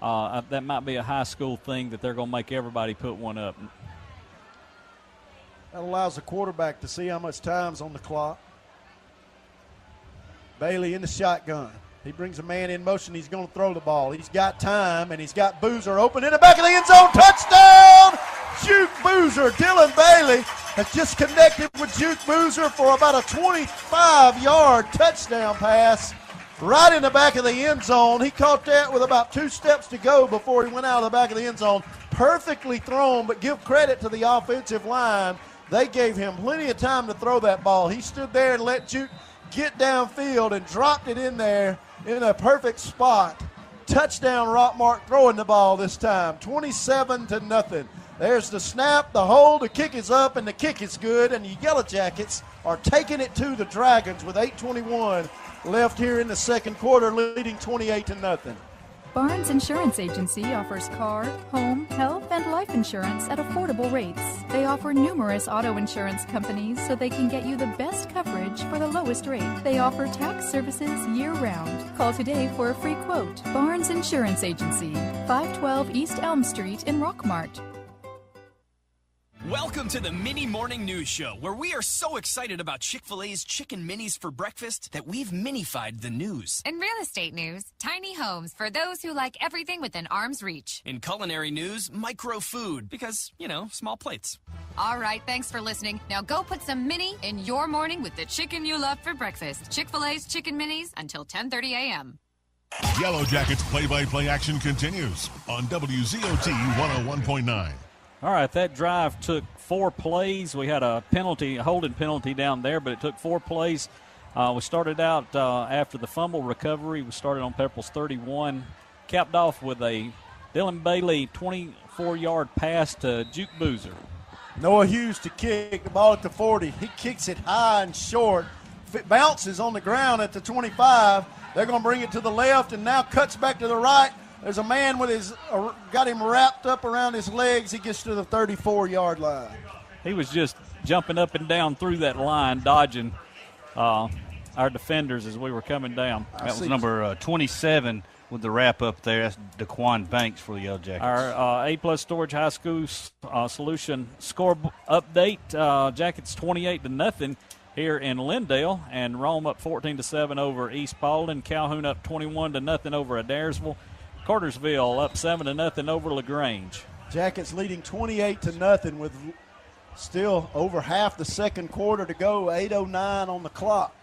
that might be a high school thing that they're going to make everybody put one up. That allows the quarterback to see how much time's on the clock. Bailey in the shotgun. He brings a man in motion. He's going to throw the ball. He's got time, and he's got Boozer open in the back of the end zone. Touchdown! Juke Boozer. Dylan Bailey has just connected with Juke Boozer for about a 25-yard touchdown pass right in the back of the end zone. He caught that with about 2 steps to go before he went out of the back of the end zone. Perfectly thrown, but give credit to the offensive line. They gave him plenty of time to throw that ball. He stood there and let Juke get downfield and dropped it in there in a perfect spot. Touchdown, Rockmart throwing the ball this time, 27-0. There's the snap, the hold, the kick is up, and the kick is good, and the Yellow Jackets are taking it to the Dragons with 8:21 left here in the second quarter, leading 28-0. Barnes Insurance Agency offers car, home, health, and life insurance at affordable rates. They offer numerous auto insurance companies so they can get you the best coverage for the lowest rate. They offer tax services year-round. Call today for a free quote. Barnes Insurance Agency, 512 East Elm Street in Rockmart. Welcome to the Mini Morning News Show, where we are so excited about Chick-fil-A's Chicken Minis for breakfast that we've minified the news. In real estate news, tiny homes for those who like everything within arm's reach. In culinary news, micro food, because, small plates. All right, thanks for listening. Now go put some mini in your morning with the chicken you love for breakfast. Chick-fil-A's Chicken Minis until 10:30 a.m. Yellow Jackets play-by-play action continues on WZOT 101.9. All right, that drive took 4 plays. We had a holding penalty down there, but it took 4 plays. We started out after the fumble recovery. We started on Pepperell's 31, capped off with a Dylan Bailey 24-yard pass to Juke Boozer. Noah Hughes to kick the ball at the 40. He kicks it high and short. If it bounces on the ground at the 25, they're going to bring it to the left and now cuts back to the right. There's a man with got him wrapped up around his legs. He gets to the 34-yard line. He was just jumping up and down through that line, dodging our defenders as we were coming down. That was number 27 with the wrap up there. That's Daquan Banks for the Yellow Jackets. Our A-plus Storage High School Solution score update. Jackets 28-0 here in Lindale, and Rome up 14-7 over East Paulding. Calhoun up 21-0 over Adairsville. Cartersville up 7-0 over LaGrange. Jackets leading 28-0 with still over half the second quarter to go, 8:09 on the clock.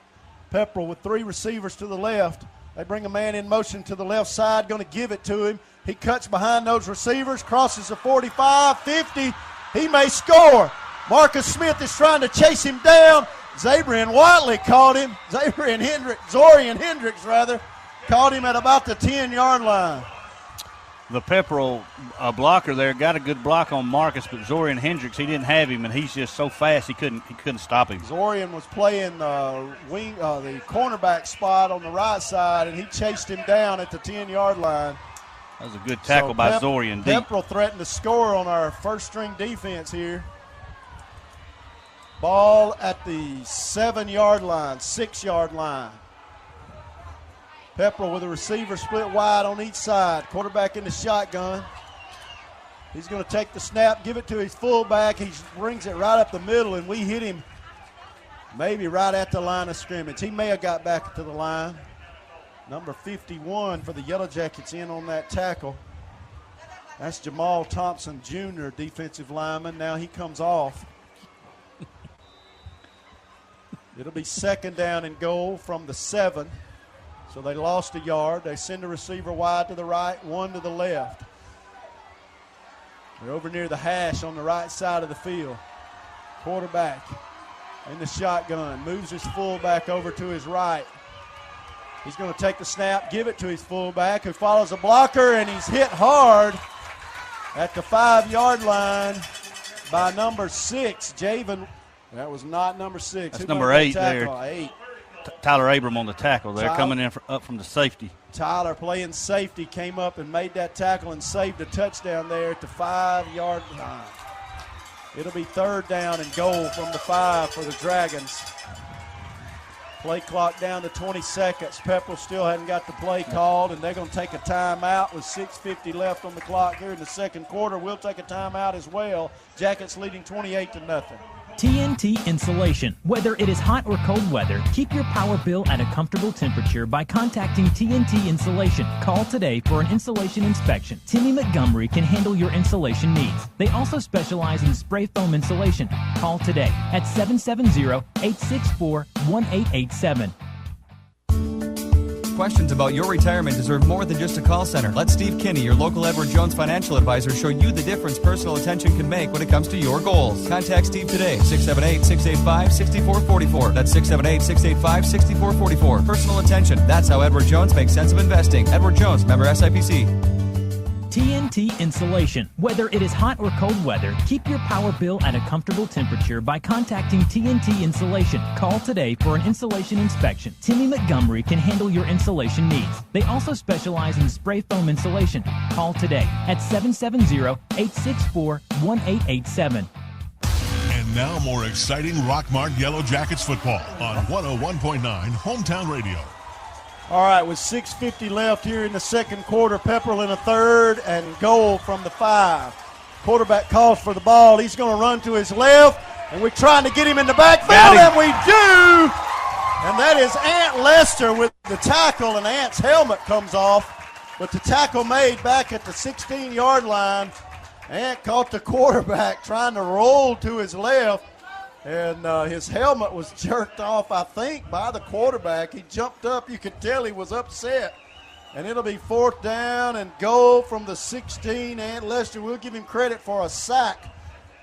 Pepperell with 3 receivers to the left. They bring a man in motion to the left side, going to give it to him. He cuts behind those receivers, crosses the 45, 50. He may score. Marcus Smith is trying to chase him down. Zorian Whiteley caught him. Zorian Hendricks, caught him at about the 10-yard line. The Pepperell blocker there got a good block on Marcus, but Zorian Hendricks, he didn't have him, and he's just so fast he couldn't stop him. Zorian was playing the cornerback spot on the right side, and he chased him down at the 10-yard line. That was a good tackle by Zorian. Pepperell threatened to score on our first-string defense here. Ball at the 7-yard line, 6-yard line. Pepperell with a receiver split wide on each side. Quarterback in the shotgun. He's going to take the snap, give it to his fullback. He brings it right up the middle, and we hit him maybe right at the line of scrimmage. He may have got back to the line. Number 51 for the Yellow Jackets in on that tackle. That's Jamal Thompson Jr., defensive lineman. Now he comes off. It'll be 2nd down and goal from the 7. So they lost a yard. They send a receiver wide to the right, 1 to the left. They're over near the hash on the right side of the field. Quarterback in the shotgun, moves his fullback over to his right. He's going to take the snap, give it to his fullback, who follows a blocker, and he's hit hard at the 5-yard line by number 6, Javen. That was not number 6. That's number 8 there. 8. Tyler Abram on the tackle there, coming in up from the safety. Tyler playing safety came up and made that tackle and saved a touchdown there at the 5-yard line. It'll be 3rd down and goal from the 5 for the Dragons. Play clock down to 20 seconds. Pepperell still hadn't got the play called, and they're going to take a timeout with 6:50 left on the clock here in the second quarter. We'll take a timeout as well. Jackets leading 28-0. TNT Insulation. Whether it is hot or cold weather, keep your power bill at a comfortable temperature by contacting TNT Insulation. Call today for an insulation inspection. Timmy Montgomery can handle your insulation needs. They also specialize in spray foam insulation. Call today at 770-864-1887. Questions about your retirement deserve more than just a call center. Let Steve Kinney, your local Edward Jones financial advisor, show you the difference personal attention can make when it comes to your goals. Contact Steve today, 678-685-6444. That's 678-685-6444. Personal attention. That's how Edward Jones makes sense of investing. Edward Jones, member SIPC. TNT Insulation. Whether it is hot or cold weather, keep your power bill at a comfortable temperature by contacting TNT Insulation. Call today for an insulation inspection. Timmy Montgomery can handle your insulation needs. They also specialize in spray foam insulation. Call today at 770-864-1887. And now more exciting Rockmart Yellow Jackets football on 101.9 Hometown Radio. All right, with 6:50 left here in the second quarter, Pepperell in a third and goal from the 5. Quarterback calls for the ball. He's going to run to his left, and we're trying to get him in the backfield, and we do. And that is Ant Lester with the tackle, and Ant's helmet comes off. But the tackle made back at the 16-yard line. Ant caught the quarterback trying to roll to his left. And his helmet was jerked off, I think, by the quarterback. He jumped up. You could tell he was upset. And it'll be 4th down and goal from the 16. Ant Lester, we'll give him credit for a sack.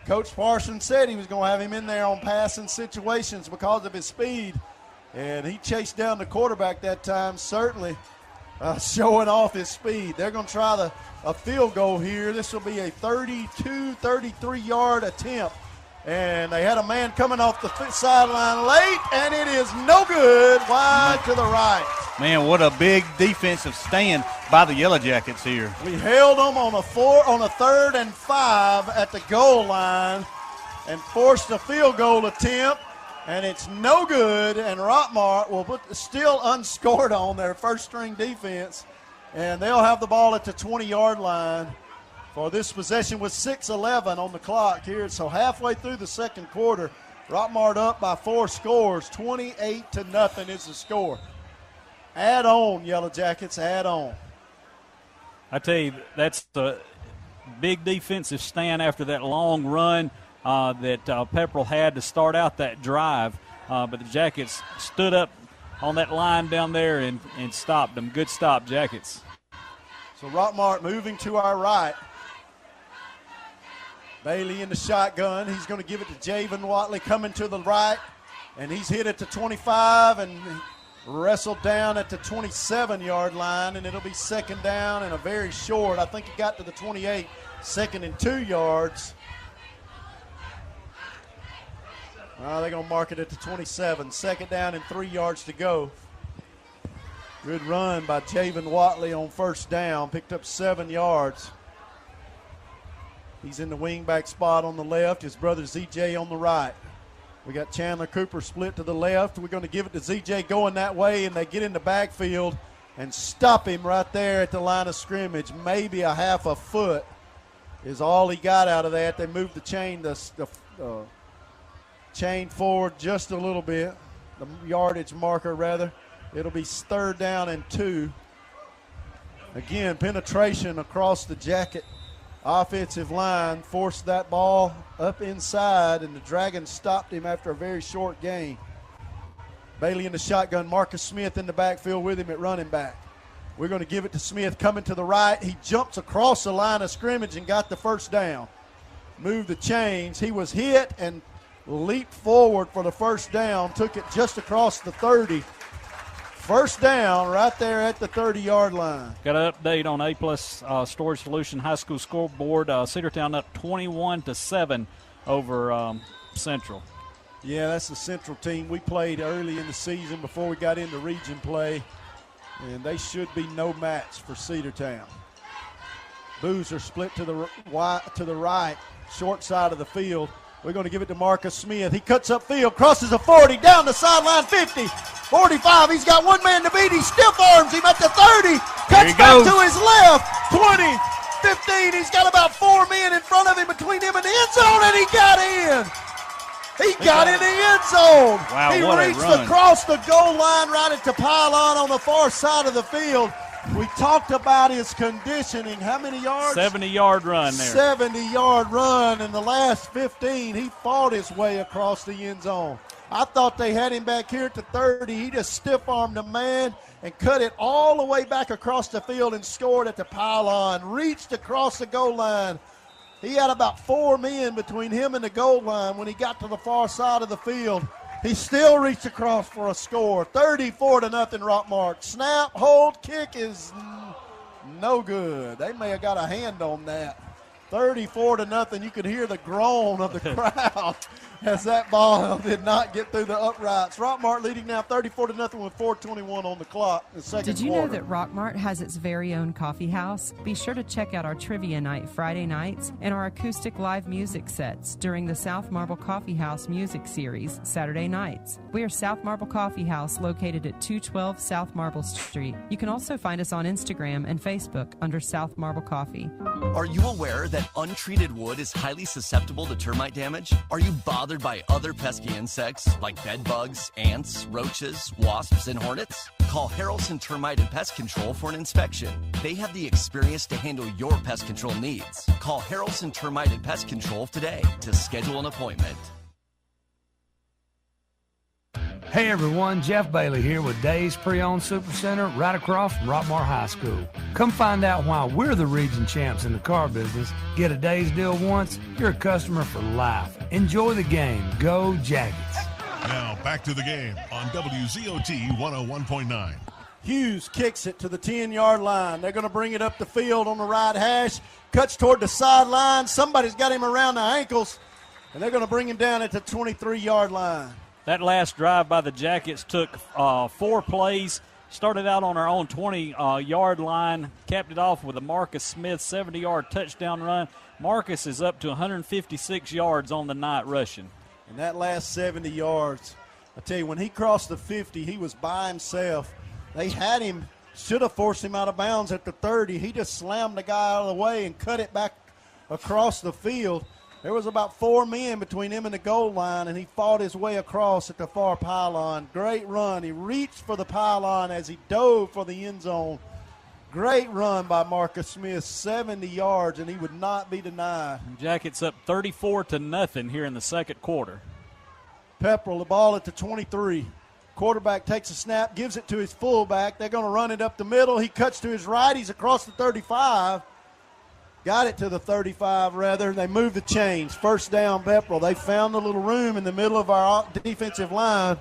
Coach Parsons said he was going to have him in there on passing situations because of his speed. And he chased down the quarterback that time, certainly showing off his speed. They're going to try a field goal here. This will be a 32, 33-yard attempt. And they had a man coming off the sideline late, and it is no good, wide to the right. Man, what a big defensive stand by the Yellow Jackets here. We held them on a 3rd and 5 at the goal line and forced a field goal attempt, and it's no good. And Rockmart will put still unscored on their first-string defense, and they'll have the ball at the 20-yard line. For this possession with 6:11 on the clock here. So halfway through the second quarter, Rockmart up by 4 scores. 28-0 is the score. Add on, Yellow Jackets, add on. I tell you, that's a big defensive stand after that long run that Pepperell had to start out that drive. But the Jackets stood up on that line down there and stopped them. Good stop, Jackets. So Rockmart moving to our right. Bailey in the shotgun. He's going to give it to Javen Watley coming to the right. And he's hit at the 25 and wrestled down at the 27-yard line. And it'll be 2nd down and a very short. I think he got to the 28, 2nd and 2 yards. They're going to mark it at the 27. 2nd down and 3 yards to go. Good run by Javen Watley on 1st down. Picked up 7 yards. He's in the wingback spot on the left. His brother ZJ on the right. We got Chandler Cooper split to the left. We're going to give it to ZJ going that way, and they get in the backfield and stop him right there at the line of scrimmage. Maybe a half a foot is all he got out of that. They moved the chain, chain forward just a little bit, the yardage marker rather. It'll be 3rd down and 2. Again, penetration across the Jacket offensive line forced that ball up inside, and the Dragons stopped him after a very short gain. Bailey in the shotgun, Marcus Smith in the backfield with him at running back. We're going to give it to Smith coming to the right. He jumps across the line of scrimmage and got the 1st down. Moved the chains. He was hit and leaped forward for the 1st down, took it just across the 30. 1st down right there at the 30-yard line. Got an update on A-Plus Storage Solution High School scoreboard. Cedartown up 21-7 over Central. Yeah, that's the Central team. We played early in the season before we got into region play, and they should be no match for Cedartown. Boozer split to the right, short side of the field. We're going to give it to Marcus Smith. He cuts up field, crosses a 40, down the sideline, 50, 45. He's got one man to beat. He stiff arms him at the 30. Cuts back to his left, 20, 15. He's got about 4 men in front of him, between him and the end zone, and he got in. He got in the end zone. Wow, he what a reached run. across the goal line right at the pylon on the far side of the field. We talked about his conditioning. How many yards? 70-yard run there. 70-yard run. In the last 15, he fought his way across the end zone. I thought they had him back here at the 30. He just stiff-armed a man and cut it all the way back across the field and scored at the pylon. Reached across the goal line. He had about 4 men between him and the goal line when he got to the far side of the field. He still reached across for a score. 34-0 Rockmart. Snap, hold, kick is no good. They may have got a hand on that. 34-0. You could hear the groan of the crowd as that ball did not get through the uprights. Rockmart leading now 34-0 with 4:21 on the clock in the second Did you quarter. know that Rockmart has its very own coffee house? Be sure to check out our trivia night Friday nights and our acoustic live music sets during the South Marble Coffee House music series Saturday nights. We are South Marble Coffee House located at 212 South Marble Street. You can also find us on Instagram and Facebook under South Marble Coffee. Are you aware that untreated wood is highly susceptible to termite damage? Are you bothered by other pesky insects like bed bugs, ants, roaches, wasps, and hornets? Call Harrelson Termite and Pest Control for an inspection. They have the experience to handle your pest control needs. Call Harrelson Termite and Pest Control today to schedule an appointment. Hey everyone, Jeff Bailey here with Days Pre-Owned Supercenter right across from Rockmart High School. Come find out why we're the region champs in the car business. Get a Days deal once, you're a customer for life. Enjoy the game. Go Jackets. Now back to the game on WZOT 101.9. Hughes kicks it to the 10-yard line. They're going to bring it up the field on the right hash. Cuts toward the sideline. Somebody's got him around the ankles, and they're going to bring him down at the 23-yard line. That last drive by the Jackets took 4 plays. Started out on our own 20-yard line. Capped it off with a Marcus Smith 70-yard touchdown run. Marcus is up to 156 yards on the night rushing. And that last 70 yards, I tell you, when he crossed the 50, he was by himself. They had him, should have forced him out of bounds at the 30. He just slammed the guy out of the way and cut it back across the field. There was about 4 men between him and the goal line, and he fought his way across at the far pylon. Great run. He reached for the pylon as he dove for the end zone. Great run by Marcus Smith, 70 yards, and he would not be denied. Jackets up 34-0 here in the second quarter. Pepperell, the ball at the 23. Quarterback takes a snap, gives it to his fullback. They're going to run it up the middle. He cuts to his right. He's across the 35. Got it to the 35, rather. They move the chains. First down, Pepperell. They found a little room in the middle of our defensive line.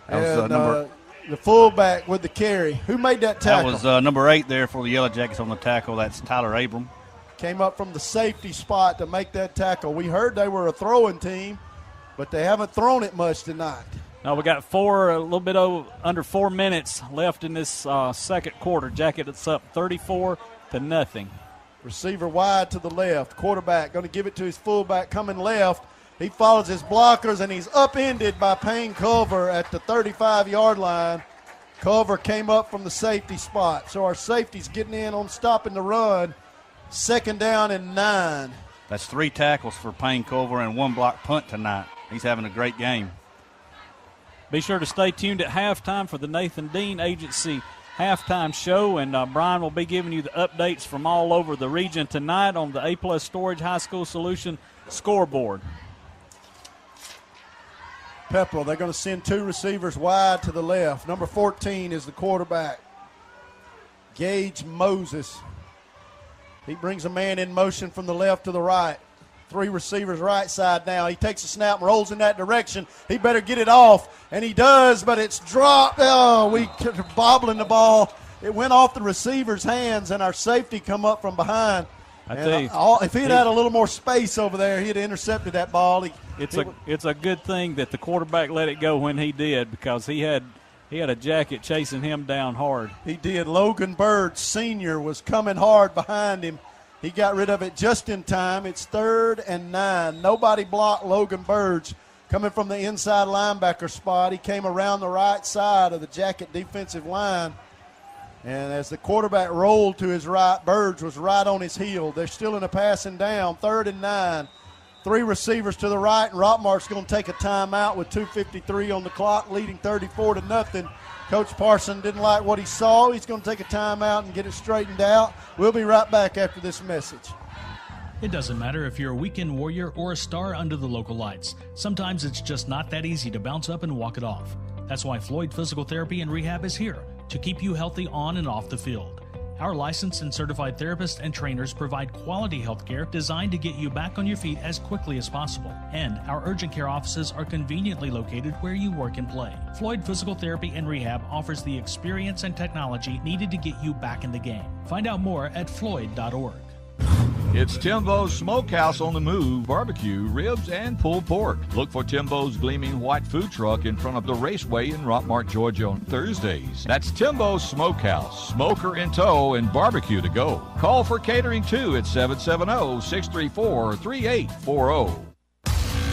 That was the fullback with the carry. Who made that tackle? That was number 8 there for the Yellow Jackets on the tackle. That's Tyler Abram. Came up from the safety spot to make that tackle. We heard they were a throwing team, but they haven't thrown it much tonight. Now we got a little bit under 4 minutes left in this second quarter. Jackets up 34-0. Receiver wide to the left. Quarterback going to give it to his fullback coming left. He follows his blockers, and he's upended by Payne Culver at the 35-yard line. Culver came up from the safety spot. So our safety's getting in on stopping the run. Second down and 9. That's 3 tackles for Payne Culver and 1 block punt tonight. He's having a great game. Be sure to stay tuned at halftime for the Nathan Dean Agency halftime show, and Brian will be giving you the updates from all over the region tonight on the A+ Storage High School Solution scoreboard. Pepperell, they're going to send 2 receivers wide to the left. Number 14 is the quarterback, Gage Moses. He brings a man in motion from the left to the right. 3 receivers right side now. He takes a snap, rolls in that direction. He better get it off, and he does, but it's dropped. Oh, we bobbling the ball. It went off the receiver's hands, and our safety come up from behind. I tell you, if he had a little more space over there, he'd have intercepted that ball. It's a good thing that the quarterback let it go when he did, because he had a Jacket chasing him down hard. He did. Logan Bird Sr. was coming hard behind him. He got rid of it just in time. It's 3rd and 9. Nobody blocked Logan Burge coming from the inside linebacker spot. He came around the right side of the Jacket defensive line. And as the quarterback rolled to his right, Burge was right on his heel. They're still in a passing down. 3rd and 9. 3 receivers to the right, and Rockmart's going to take a timeout with 2:53 on the clock, leading 34-0. Coach Parson didn't like what he saw. He's going to take a timeout and get it straightened out. We'll be right back after this message. It doesn't matter if you're a weekend warrior or a star under the local lights. Sometimes it's just not that easy to bounce up and walk it off. That's why Floyd Physical Therapy and Rehab is here to keep you healthy on and off the field. Our licensed and certified therapists and trainers provide quality health care designed to get you back on your feet as quickly as possible. And our urgent care offices are conveniently located where you work and play. Floyd Physical Therapy and Rehab offers the experience and technology needed to get you back in the game. Find out more at floyd.org. It's Timbo's Smokehouse on the Move, barbecue, ribs, and pulled pork. Look for Timbo's gleaming white food truck in front of the Raceway in Rockmart, Georgia on Thursdays. That's Timbo's Smokehouse, smoker in tow and barbecue to go. Call for catering too at 770-634-3840.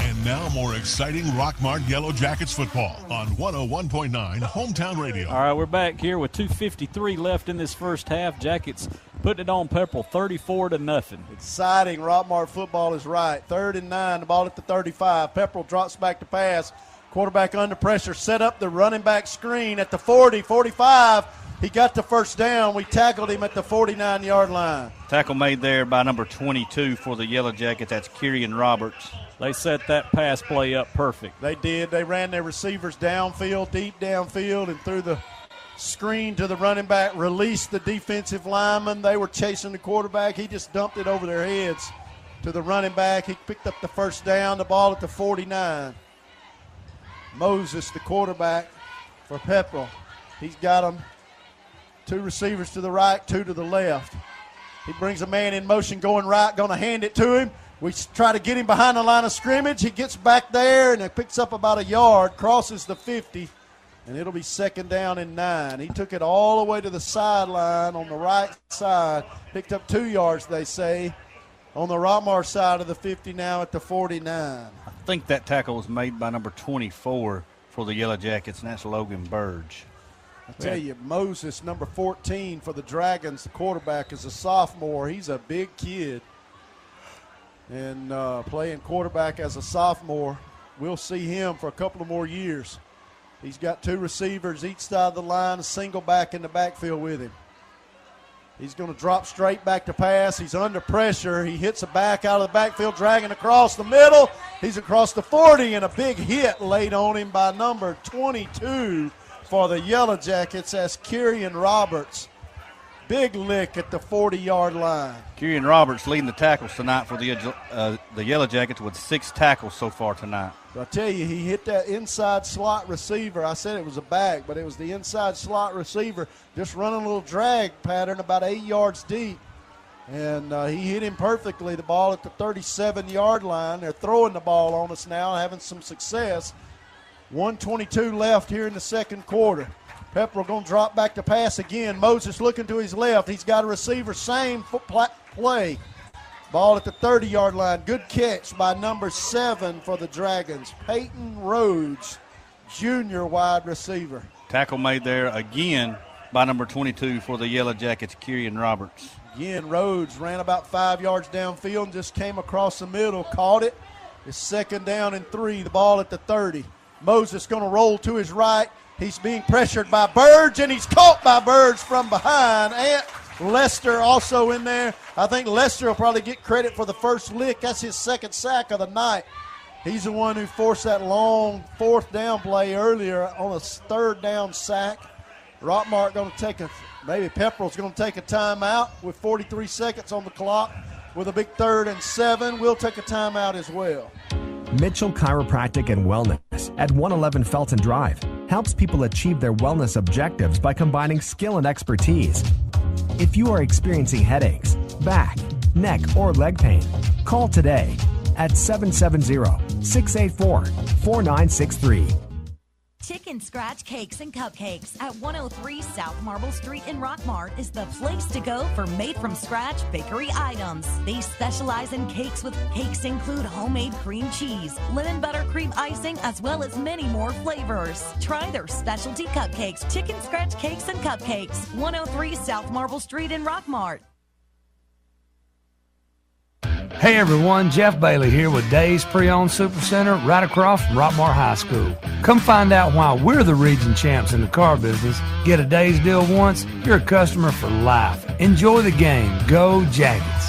And now more exciting Rockmart Yellow Jackets football on 101.9 Hometown Radio. All right, we're back here with 2:53 left in this first half. Jackets putting it on Pepperell 34-0. Exciting. Rockmart football is right. 3rd and 9, the ball at the 35. Pepperell drops back to pass. Quarterback under pressure, set up the running back screen at the 40, 45. He got the first down. We tackled him at the 49-yard line. Tackle made there by number 22 for the Yellow Jackets. That's Kieran Roberts. They set that pass play up perfect. They did. They ran their receivers downfield, deep downfield, and threw the screen to the running back, released the defensive lineman. They were chasing the quarterback. He just dumped it over their heads to the running back. He picked up the first down, the ball at the 49. Moses, the quarterback for Pepperell. He's got them 2 receivers to the right, 2 to the left. He brings a man in motion going right, going to hand it to him. We try to get him behind the line of scrimmage. He gets back there, and it picks up about a yard, crosses the 50, and it'll be 2nd down and 9. He took it all the way to the sideline on the right side, picked up 2 yards, they say, on the Rockmart side of the 50 now at the 49. I think that tackle was made by number 24 for the Yellow Jackets, and that's Logan Burge. I tell you, Moses, number 14 for the Dragons, the quarterback, is a sophomore. He's a big kid. And playing quarterback as a sophomore, we'll see him for a couple of more years. He's got 2 receivers each side of the line, a single back in the backfield with him. He's going to drop straight back to pass. He's under pressure. He hits a back out of the backfield, dragging across the middle. He's across the 40, and a big hit laid on him by number 22 for the Yellow Jackets. That's Kieran Roberts. Big lick at the 40-yard line. Kieran Roberts leading the tackles tonight for the Yellow Jackets with 6 tackles so far tonight. But I tell you, he hit that inside slot receiver. I said it was a back, but it was the inside slot receiver just running a little drag pattern about 8 yards deep. And he hit him perfectly, the ball at the 37-yard line. They're throwing the ball on us now, having some success. 1:22 left here in the second quarter. Pepperell going to drop back to pass again. Moses looking to his left. He's got a receiver, same play. Ball at the 30-yard line. Good catch by number 7 for the Dragons, Peyton Rhodes, junior wide receiver. Tackle made there again by number 22 for the Yellow Jackets, Kieran Roberts. Again, Rhodes ran about 5 yards downfield and just came across the middle, caught it. It's 2nd down and 3, the ball at the 30. Moses going to roll to his right. He's being pressured by Burge, and he's caught by Burge from behind. And Lester also in there. I think Lester will probably get credit for the first lick. That's his 2nd sack of the night. He's the one who forced that long 4th down play earlier on a 3rd down sack. Rockmart going to take maybe Pepperell's going to take a timeout with 43 seconds on the clock with a big 3rd and 7. We'll take a timeout as well. Mitchell Chiropractic and Wellness at 111 Felton Drive helps people achieve their wellness objectives by combining skill and expertise. If you are experiencing headaches, back, neck, or leg pain, call today at 770-684-4963. Chicken Scratch Cakes and Cupcakes at 103 South Marble Street in Rockmart is the place to go for made-from-scratch bakery items. They specialize in cakes cakes include homemade cream cheese, lemon buttercream icing, as well as many more flavors. Try their specialty cupcakes, Chicken Scratch Cakes and Cupcakes, 103 South Marble Street in Rockmart. Hey everyone, Jeff Bailey here with Days Pre-Owned Supercenter right across from Rockmart High School. Come find out why we're the region champs in the car business. Get a Days deal once, you're a customer for life. Enjoy the game. Go Jackets.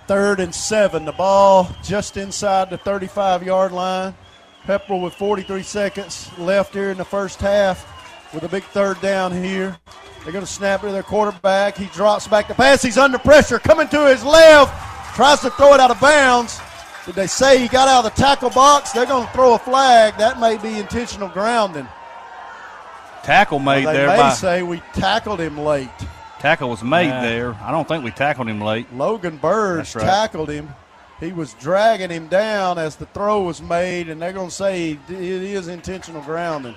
3rd and 7. The ball just inside the 35-yard line. Pepperell with 43 seconds left here in the first half with a big 3rd down here. They're going to snap it to their quarterback. He drops back the pass. He's under pressure. Coming to his left. Tries to throw it out of bounds. Did they say he got out of the tackle box? They're going to throw a flag. That may be intentional grounding. Tackle made there. They may say we tackled him late. Tackle was made there. I don't think we tackled him late. Logan Burge tackled him. He was dragging him down as the throw was made, and they're going to say it is intentional grounding.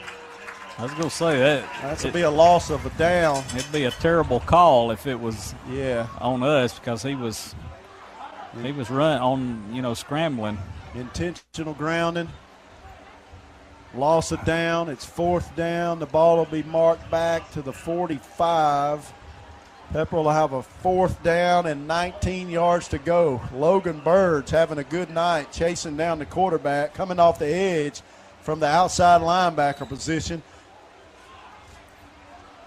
I was going to say that. That's going to be a loss of a down. It'd be a terrible call if it was on us because he was running on, scrambling. Intentional grounding. Loss of down. It's 4th down. The ball will be marked back to the 45. Pepperell will have a 4th down and 19 yards to go. Logan Burge having a good night, chasing down the quarterback, coming off the edge from the outside linebacker position.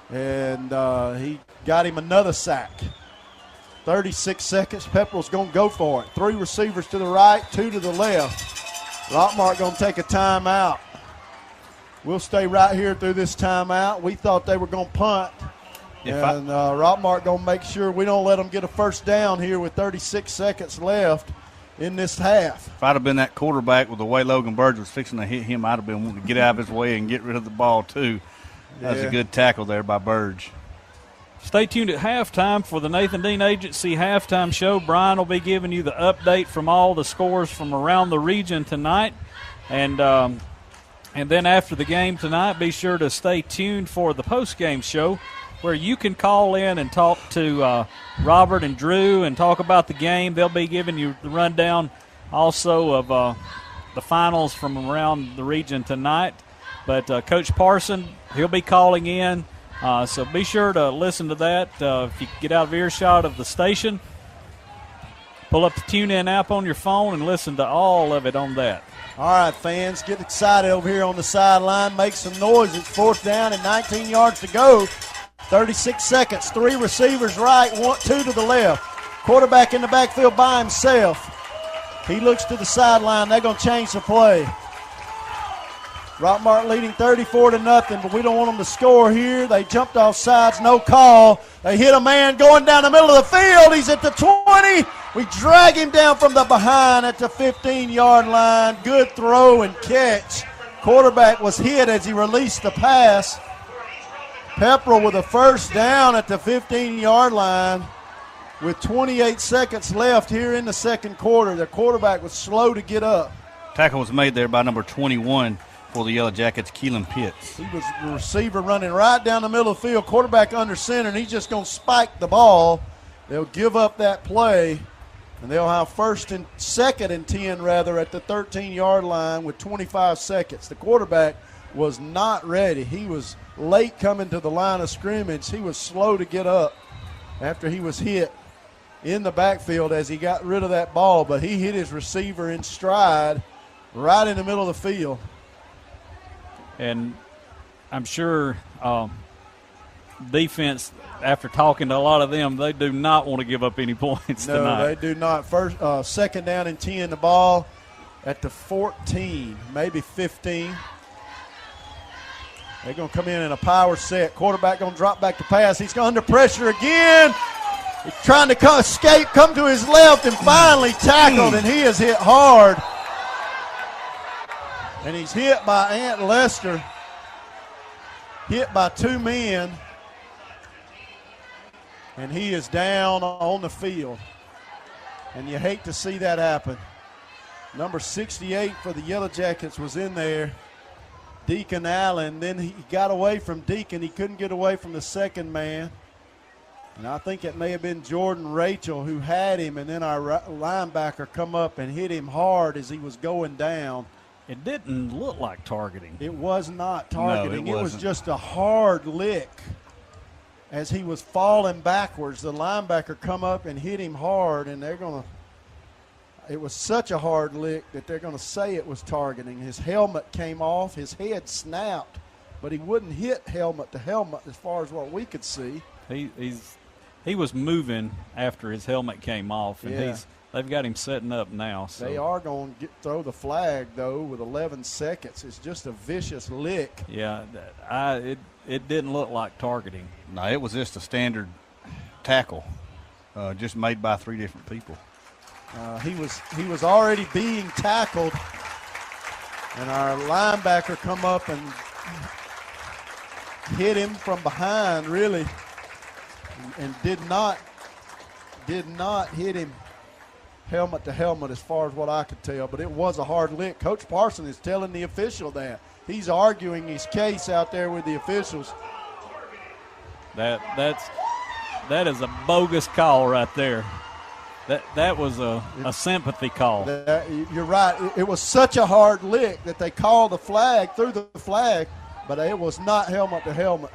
And he got him another sack. 36 seconds. Pepperell's going to go for it. 3 receivers to the right, 2 to the left. Rockmart going to take a timeout. We'll stay right here through this timeout. We thought they were going to punt. And Rockmart going to make sure we don't let them get a first down here with 36 seconds left in this half. If I'd have been that quarterback with the way Logan Burge was fixing to hit him, I'd have been wanting to get out of his way and get rid of the ball too. That was a good tackle there by Burge. Stay tuned at halftime for the Nathan Dean Agency halftime show. Brian will be giving you the update from all the scores from around the region tonight. And then after the game tonight, be sure to stay tuned for the post-game show where you can call in and talk to Robert and Drew and talk about the game. They'll be giving you the rundown also of the finals from around the region tonight. But Coach Parson, he'll be calling in. So be sure to listen to that. If you get out of earshot of the station, pull up the TuneIn app on your phone and listen to all of it on that. All right, fans, get excited over here on the sideline. Make some noise. It's 4th down and 19 yards to go. 36 seconds. 3 receivers right, 2 to the left. Quarterback in the backfield by himself. He looks to the sideline. They're going to change the play. Rockmart leading 34-0, but we don't want them to score here. They jumped off sides, no call. They hit a man going down the middle of the field. He's at the 20. We drag him down from the behind at the 15-yard line. Good throw and catch. Quarterback was hit as he released the pass. Pepperell with a first down at the 15-yard line with 28 seconds left here in the second quarter. The quarterback was slow to get up. Tackle was made there by number 21 for the Yellow Jackets, Keelan Pitts. He was the receiver running right down the middle of the field, quarterback under center, and he's just going to spike the ball. They'll give up that play, and they'll have 2nd and 10 at the 13-yard line with 25 seconds. The quarterback was not ready. He was late coming to the line of scrimmage. He was slow to get up after he was hit in the backfield as he got rid of that ball, but he hit his receiver in stride right in the middle of the field. And I'm sure defense, after talking to a lot of them, they do not want to give up any points tonight. No, they do not. 2nd down and 10, the ball at the 14, maybe 15. They're going to come in a power set. Quarterback going to drop back to pass. He's under pressure again. He's trying to escape, come to his left, and finally tackled, and he is hit hard. And he's hit by Ant Lester, hit by 2 men, and he is down on the field. And you hate to see that happen. Number 68 for the Yellow Jackets was in there, Deacon Allen. Then he got away from Deacon. He couldn't get away from the second man. And I think it may have been Jordan Rachel who had him, and then our linebacker come up and hit him hard as he was going down. It didn't look like targeting. It was not targeting. No, it was just a hard lick as he was falling backwards. The linebacker come up and hit him hard, and they're going to it was such a hard lick that they're going to say it was targeting. His helmet came off. His head snapped, but he wouldn't hit helmet to helmet as far as what we could see. He was moving after his helmet came off, and they've got him setting up now. So. They are going to throw the flag, though, with 11 seconds. It's just a vicious lick. Yeah, it didn't look like targeting. No, it was just a standard tackle, just made by 3 different people. He was already being tackled, and our linebacker come up and hit him from behind, really, and did not hit him helmet to helmet as far as what I could tell, but it was a hard lick. Coach Parson is telling the official that. He's arguing his case out there with the officials. That is a bogus call right there. That was a sympathy call. You're right. It was such a hard lick that they called the flag, threw the flag, but it was not helmet to helmet.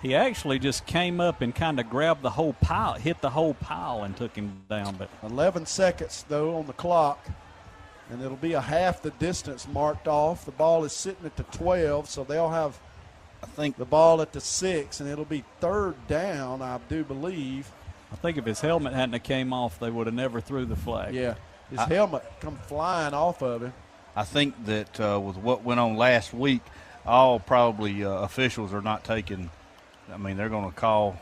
He actually just came up and kind of grabbed the whole pile, hit the whole pile, and took him down. But 11 seconds, though, on the clock, and it'll be a half the distance marked off. The ball is sitting at the 12, so they'll have, I think, the ball at the 6, and it'll be 3rd down, I do believe. I think if his helmet hadn't have came off, they would have never threw the flag. Yeah, his helmet come flying off of him. I think that with what went on last week, all probably officials are not taking – I mean, they're going to call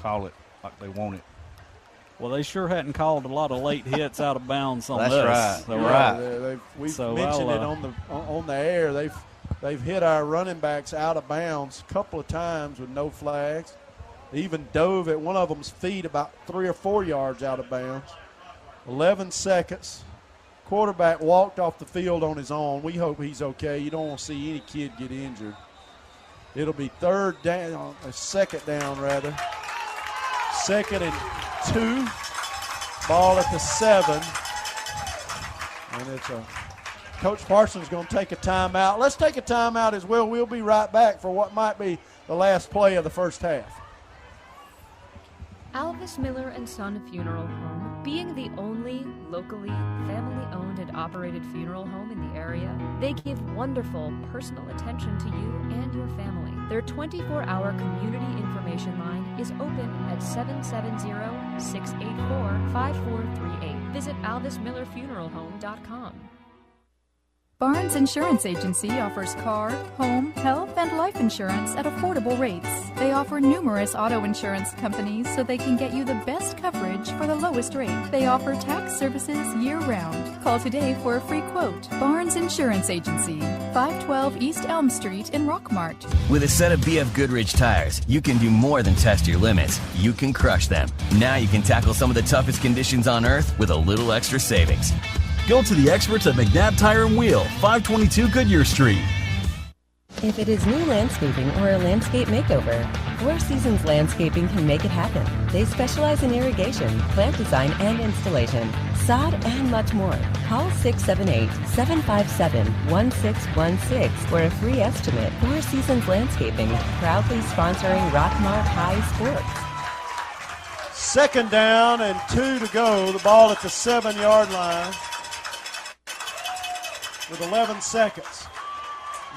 it like they want it. Well, they sure hadn't called a lot of late hits out of bounds on That's us. right. So, right. We've mentioned it on the air. They've hit our running backs out of bounds a couple of times with no flags. They even dove at one of them's feet about 3 or 4 yards out of bounds. 11 seconds. Quarterback walked off the field on his own. We hope he's okay. You don't want to see any kid get injured. It'll be 3rd down, 2nd down rather. 2nd and 2. Ball at the 7. And it's Coach Parsons going to take a timeout. Let's take a timeout as well. We'll be right back for what might be the last play of the first half. Alvis Miller and Son Funeral Home, being the only locally family-owned and operated funeral home in the area, they give wonderful personal attention to you and your family. Their 24-hour community information line is open at 770-684-5438. Visit alvismillerfuneralhome.com. Barnes Insurance Agency offers car, home, health, and life insurance at affordable rates. They offer numerous auto insurance companies so they can get you the best coverage for the lowest rate. They offer tax services year-round. Call today for a free quote. Barnes Insurance Agency, 512 East Elm Street in Rockmart. With a set of BF Goodrich tires, you can do more than test your limits. You can crush them. Now you can tackle some of the toughest conditions on Earth with a little extra savings. Go to the experts at McNabb Tire and Wheel, 522 Goodyear Street. If it is new landscaping or a landscape makeover, Four Seasons Landscaping can make it happen. They specialize in irrigation, plant design and installation, sod, and much more. Call 678-757-1616 for a free estimate. Four Seasons Landscaping, proudly sponsoring Rockmart High Sports. 2nd down and 2 to go. The ball at the 7-yard line with 11 seconds.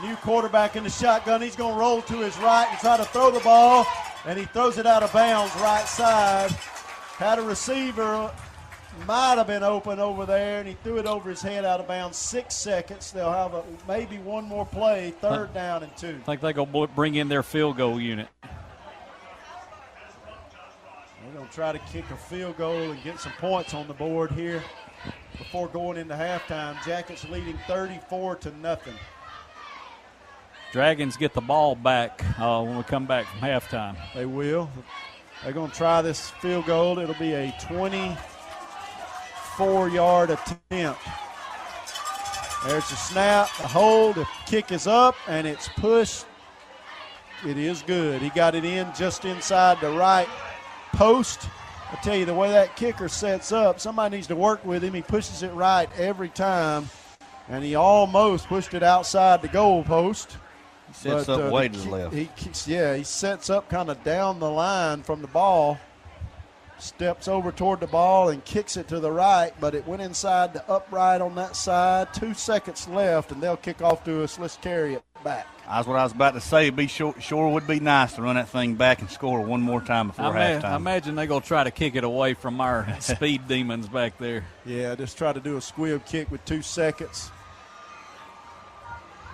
New quarterback in the shotgun. He's going to roll to his right and try to throw the ball, and he throws it out of bounds right side. Had a receiver, might have been open over there, and he threw it over his head out of bounds. 6 seconds. They'll have maybe one more play. 3rd down and 2. I think they're going to bring in their field goal unit. We're going to try to kick a field goal and get some points on the board here before going into halftime. Jackets leading 34-0. Dragons get the ball back when we come back from halftime. They will. They're going to try this field goal. It'll be a 24-yard attempt. There's the snap, the hold, the kick is up, and it's pushed. It is good. He got it in just inside the right post. I tell you, the way that kicker sets up, somebody needs to work with him. He pushes it right every time, and he almost pushed it outside the goal post. He sets up way to the left. He sets up kind of down the line from the ball. steps over toward the ball and kicks it to the right, but it went inside the upright on that side. 2 seconds left, and they'll kick off to us. Let's carry it back. That's what I was about to say. Sure would be nice to run that thing back and score one more time before halftime. I imagine they're going to try to kick it away from our speed demons back there. Yeah, just try to do a squib kick with 2 seconds.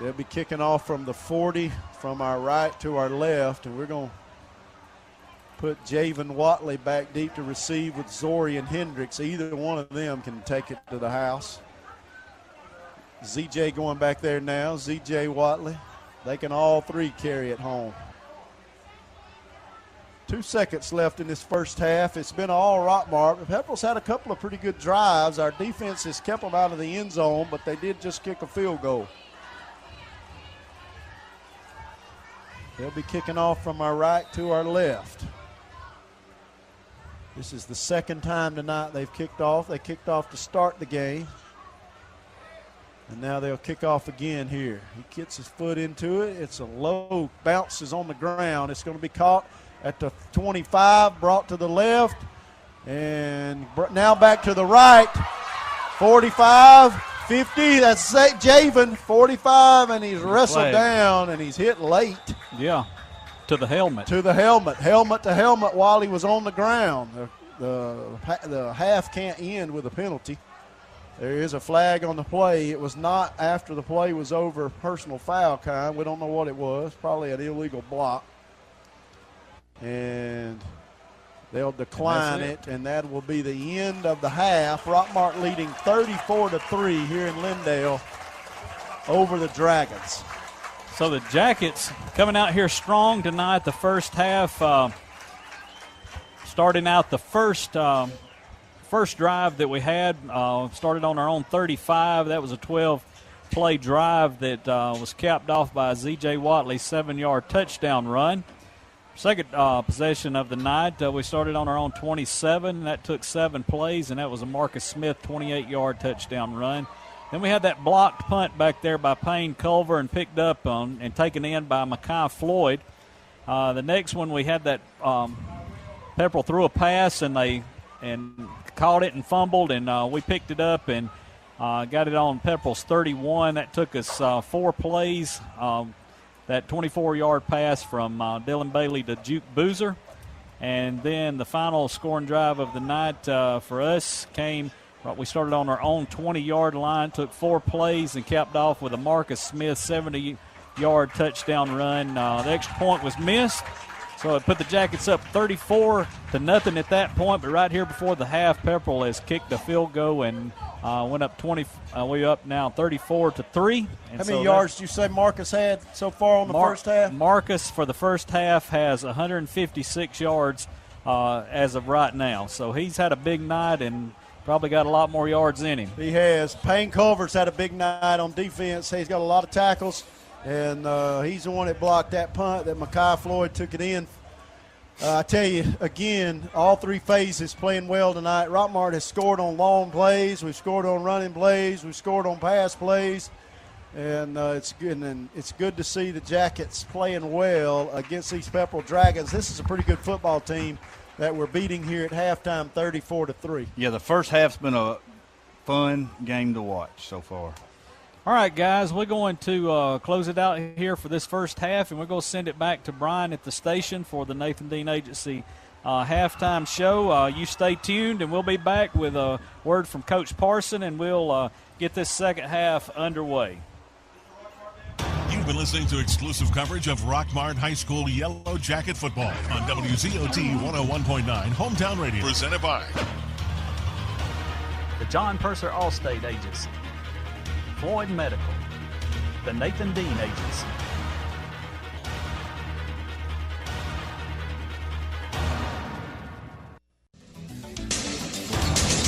They'll be kicking off from the 40 from our right to our left, and we're going to put Javen Watley back deep to receive with Zorian Hendricks. Either one of them can take it to the house. ZJ going back there now. ZJ Watley. They can all three carry it home. 2 seconds left in this first half. It's been all Rockmart. Pepperell's had a couple of pretty good drives. Our defense has kept them out of the end zone, but they did just kick a field goal. They'll be kicking off from our right to our left. This is the second time tonight they've kicked off. They kicked off to start the game. And now they'll kick off again here. He gets his foot into it. It's a low, bounces on the ground. It's going to be caught at the 25, brought to the left, and now back to the right. 45, 50, that's Javen, 45, and he's wrestled down, and he's hit late. Yeah, to the helmet. To the helmet, helmet to helmet while he was on the ground. The half can't end with a penalty. There is a flag on the play. It was not after the play was over, personal foul kind. We don't know what it was, probably an illegal block. And they'll decline it, and that will be the end of the half. Rockmart leading 34-3 here in Lindale over the Dragons. So the Jackets coming out here strong tonight. The first half, starting out the first drive that we had, started on our own 35. That was a 12-play drive that was capped off by Z.J. Watley's 7-yard touchdown run. Second possession of the night, we started on our own 27. That took 7 plays, and that was a Marcus Smith 28-yard touchdown run. Then we had that blocked punt back there by Payne Culver and picked up and taken in by Mekhi Floyd. The next one, we had that Pepperell threw a pass, and they caught it and fumbled, and we picked it up and got it on Pepperell's 31. That took us 4 plays. That 24-yard pass from Dylan Bailey to Juke Boozer. And then the final scoring drive of the night for us came, we started on our own 20-yard line, took 4 plays, and capped off with a Marcus Smith 70-yard touchdown run. The extra point was missed, so it put the Jackets up 34-0 at that point. But right here before the half, Pepperell has kicked a field goal and went up 20. We're up now 34-3. How many yards do you say Marcus had so far on the first half? Marcus for the first half has 156 yards as of right now. So he's had a big night and probably got a lot more yards in him. He has. Payne Culver's had a big night on defense. He's got a lot of tackles, and he's the one that blocked that punt that Mekhi Floyd took it in. I tell you, again, all 3 phases playing well tonight. Rockmart has scored on long plays. We've scored on running plays. We've scored on pass plays. And it's good. And it's good to see the Jackets playing well against these Pepperell Dragons. This is a pretty good football team that we're beating here at halftime 34-3. Yeah, the first half's been a fun game to watch so far. All right, guys, we're going to close it out here for this first half, and we're going to send it back to Brian at the station for the Nathan Dean Agency halftime show. You stay tuned, and we'll be back with a word from Coach Parson, and we'll get this second half underway. You've been listening to exclusive coverage of Rockmart High School Yellow Jacket football on WZOT 101.9 Hometown Radio. Presented by the John Purser Allstate Agency, Floyd Medical, the Nathan Dean Agency.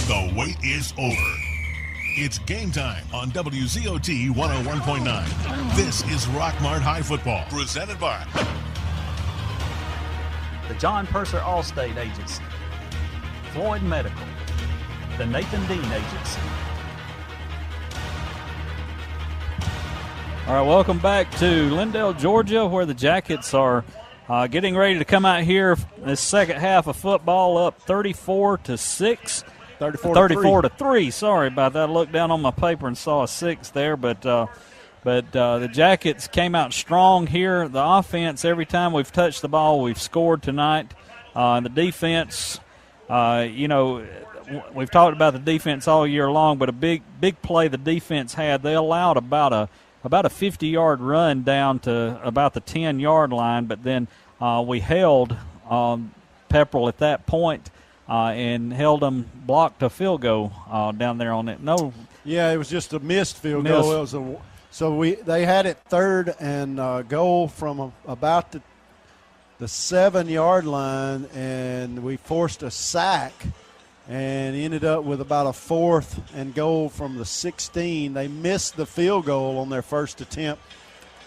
The wait is over. It's game time on WZOT 101.9. This is Rockmart High Football, presented by the John Purser Allstate Agency, Floyd Medical, the Nathan Dean Agency. All right, welcome back to Lindale, Georgia, where the Jackets are getting ready to come out here this second half of football, up 34-6. 34 to 3. Sorry about that. I looked down on my paper and saw a 6 there, but the Jackets came out strong here. The offense, every time we've touched the ball, we've scored tonight. The defense, we've talked about the defense all year long, but a big play the defense had. They allowed about a 50-yard run down to about the 10-yard line, but then we held Pepperell at that point and held them, blocked a field goal down there on it. Yeah, it was just a missed field goal. They had it 3rd and goal from about the 7-yard line, and we forced a sack and ended up with about a 4th and goal from the 16. They missed the field goal on their first attempt.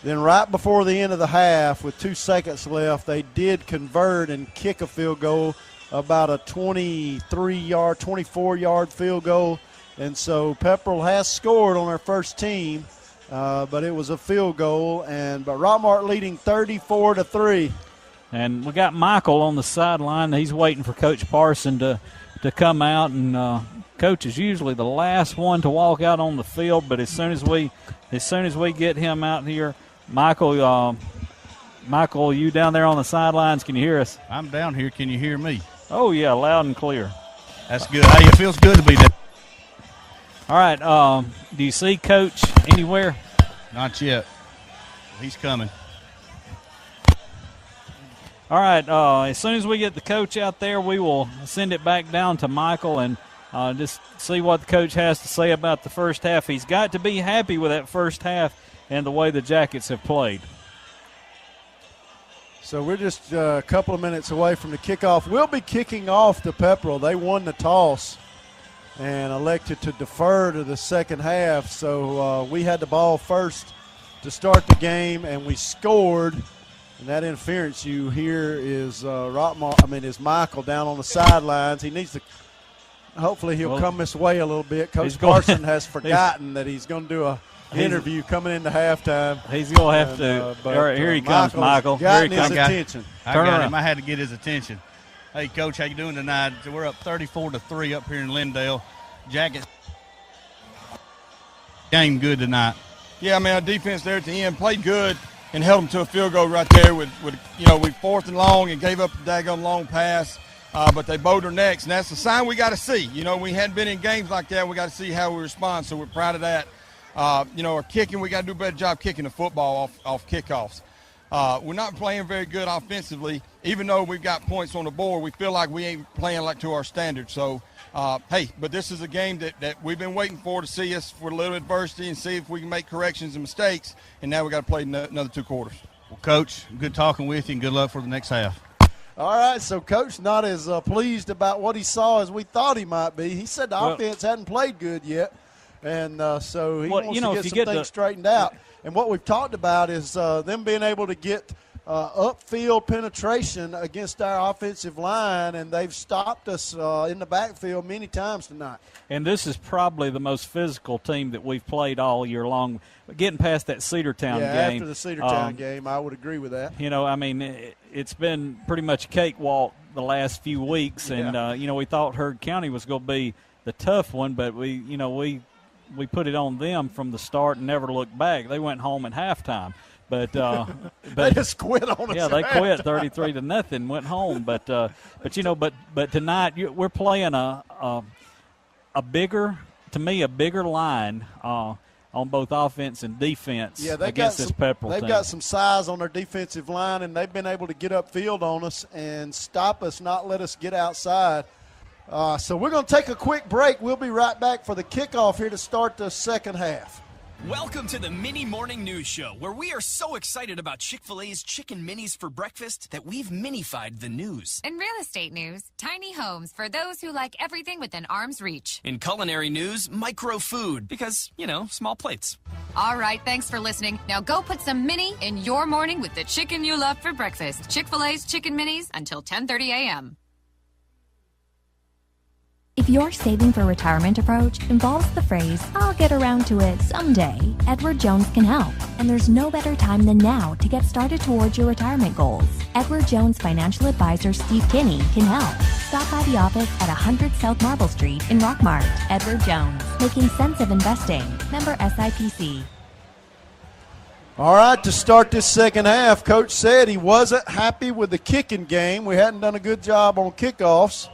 Then right before the end of the half, with 2 seconds left, they did convert and kick a field goal, about a 24-yard field goal. And so Pepperell has scored on their first team, but it was a field goal. But Rockmart leading 34-3. And we got Michael on the sideline. He's waiting for Coach Parson to come out, and Coach is usually the last one to walk out on the field. But as soon as we get him out here, Michael, you down there on the sidelines, can you hear us? I'm down here. Can you hear me? Oh yeah, loud and clear. That's good. Hey, it feels good to be there. All right. Do you see Coach anywhere? Not yet. He's coming. All right, as soon as we get the coach out there, we will send it back down to Michael and just see what the coach has to say about the first half. He's got to be happy with that first half and the way the Jackets have played. So we're just a couple of minutes away from the kickoff. We'll be kicking off the Pepperell. They won the toss and elected to defer to the second half. So we had the ball first to start the game, and we scored. And that interference you hear is is Michael down on the sidelines. He needs to – hopefully he'll come this way a little bit. Coach Carson has forgotten that he's going to do a interview coming into halftime. He's going to have to. All right, here he comes, Michael. Here he comes. Attention. I got him. I had to get his attention. Hey, Coach, how you doing tonight? So we're up 34-3 up here in Lindale. Jackets game good tonight. Yeah, our defense there at the end played good and held them to a field goal right there with we 4th and long and gave up a daggone long pass. But they bowed their necks, and that's a sign we got to see. We hadn't been in games like that. We got to see how we respond, so we're proud of that. Our kicking, we got to do a better job kicking the football off kickoffs. We're not playing very good offensively. Even though we've got points on the board, we feel like we ain't playing like to our standards. So, but this is a game that we've been waiting for to see us for a little adversity and see if we can make corrections and mistakes, and now we got to play another 2 quarters. Well, Coach, good talking with you, and good luck for the next half. All right, so Coach not as pleased about what he saw as we thought he might be. He said the offense hadn't played good yet, and so he wants to get some things straightened out. And what we've talked about is them being able to get upfield penetration against our offensive line, and they've stopped us in the backfield many times tonight. And this is probably the most physical team that we've played all year long. Getting past that Cedartown game. After the Cedartown game, I would agree with that. It's been pretty much a cakewalk the last few weeks, and we thought Heard County was going to be the tough one, but we put it on them from the start and never looked back. They went home at halftime. But they just quit on us. Yeah, they quit 33-0, went home. But tonight we're playing a bigger line on both offense and defense against this Pepperell team. They've got some size on their defensive line, and they've been able to get upfield on us and stop us, not let us get outside. So we're going to take a quick break. We'll be right back for the kickoff here to start the second half. Welcome to the Mini Morning News Show, where we are so excited about Chick-fil-A's Chicken Minis for breakfast that we've minified the news. In real estate news, tiny homes for those who like everything within arm's reach. In culinary news, micro food, because, small plates. All right, thanks for listening. Now go put some mini in your morning with the chicken you love for breakfast. Chick-fil-A's Chicken Minis until 10:30 a.m. If If your saving for retirement approach involves the phrase, "I'll get around to it someday," Edward Jones can help. And there's no better time than now to get started towards your retirement goals. Edward Jones financial advisor Steve Kinney can help. Stop by the office at 100 South Marble Street in Rockmart. Edward Jones, making sense of investing. Member SIPC. All right, to start this second half, Coach said he wasn't happy with the kicking game. We hadn't done a good job on kickoffs.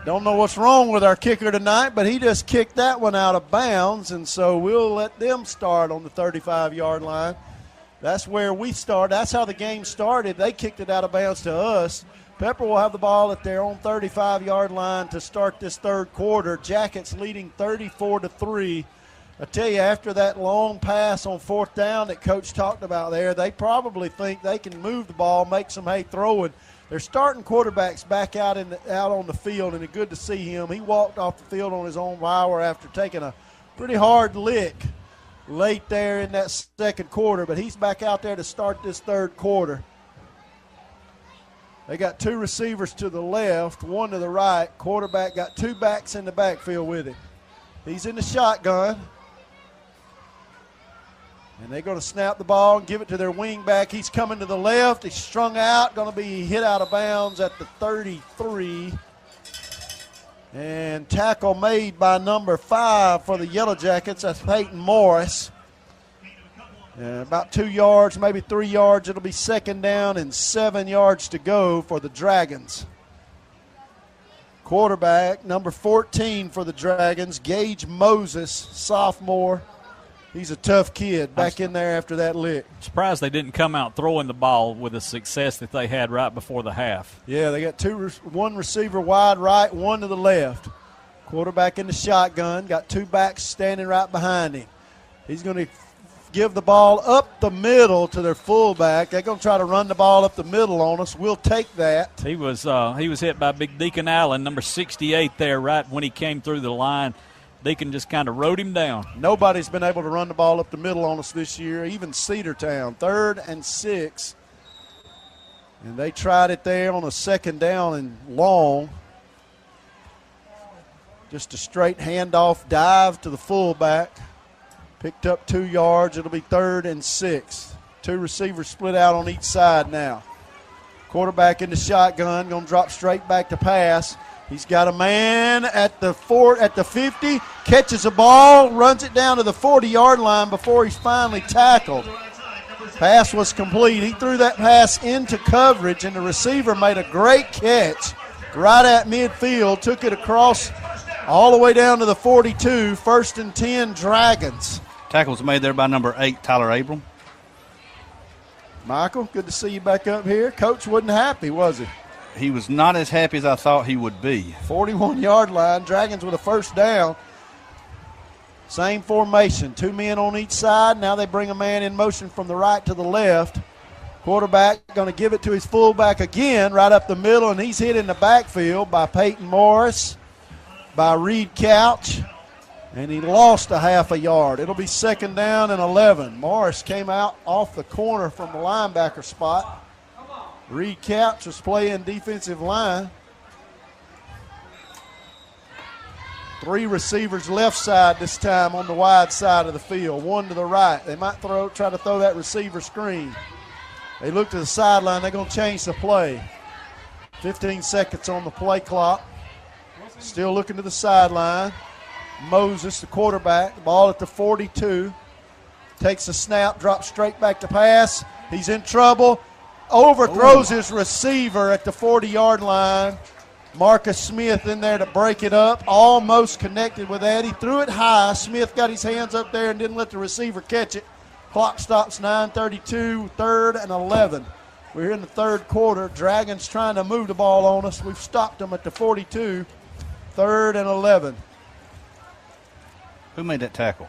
Don't know what's wrong with our kicker tonight, but he just kicked that one out of bounds, and so we'll let them start on the 35-yard line. That's where we start. That's how the game started. They kicked it out of bounds to us. Pepper will have the ball at their own 35-yard line to start this third quarter. Jackets leading 34-3. I tell you, after that long pass on fourth down that Coach talked about there, they probably think they can move the ball, make some hay throwing. They're starting quarterbacks back out on the field, and it's good to see him. He walked off the field on his own power after taking a pretty hard lick late there in that second quarter, but he's back out there to start this third quarter. They got two receivers to the left, one to the right. Quarterback got two backs in the backfield with him. He's in the shotgun. And they're going to snap the ball and give it to their wing back. He's coming to the left. He's strung out, going to be hit out of bounds at the 33. And tackle made by number 5 for the Yellow Jackets. That's Peyton Morris. About 2 yards, maybe 3 yards. It'll be second down and 7 yards to go for the Dragons. Quarterback, number 14 for the Dragons, Gage Moses, sophomore. He's a tough kid back in there after that lick. Surprised they didn't come out throwing the ball with the success that they had right before the half. Yeah, they got one receiver wide right, one to the left. Quarterback in the shotgun, got two backs standing right behind him. He's going to give the ball up the middle to their fullback. They're going to try to run the ball up the middle on us. We'll take that. He was hit by Big Deacon Allen, number 68 there, right when he came through the line. Deacon just kind of rode him down. Nobody's been able to run the ball up the middle on us this year, even Cedartown. 3rd and 6. And they tried it there on a second down and long. Just a straight handoff dive to the fullback. Picked up 2 yards. It'll be 3rd and 6. Two receivers split out on each side now. Quarterback in the shotgun, going to drop straight back to pass. He's got a man at the 50, catches the ball, runs it down to the 40-yard line before he's finally tackled. Pass was complete. He threw that pass into coverage, and the receiver made a great catch right at midfield, took it across all the way down to the 42, 1st and 10 Dragons. Tackle was made there by number 8, Tyler Abram. Michael, good to see you back up here. Coach wasn't happy, was he? He was not as happy as I thought he would be. 41-yard line, Dragons with a first down. Same formation, 2 men on each side. Now they bring a man in motion from the right to the left. Quarterback going to give it to his fullback again, right up the middle, and he's hit in the backfield by Peyton Morris, by Reed Couch, and he lost a half a yard. It'll be second down and 11. Morris came out off the corner from the linebacker spot. Reed Couch was playing defensive line. 3 receivers left side this time on the wide side of the field, 1 to the right. They might try to throw that receiver screen. They look to the sideline. They're going to change the play. 15 seconds on the play clock. Still looking to the sideline. Moses, the quarterback, the ball at the 42. Takes a snap, drops straight back to pass. He's in trouble. Overthrows his receiver at the 40-yard line. Marcus Smith in there to break it up. Almost connected with that. He threw it high. Smith got his hands up there and didn't let the receiver catch it. Clock stops 9:32, 3rd and 11. We're in the third quarter. Dragons trying to move the ball on us. We've stopped them at the 42, 3rd and 11. Who made that tackle?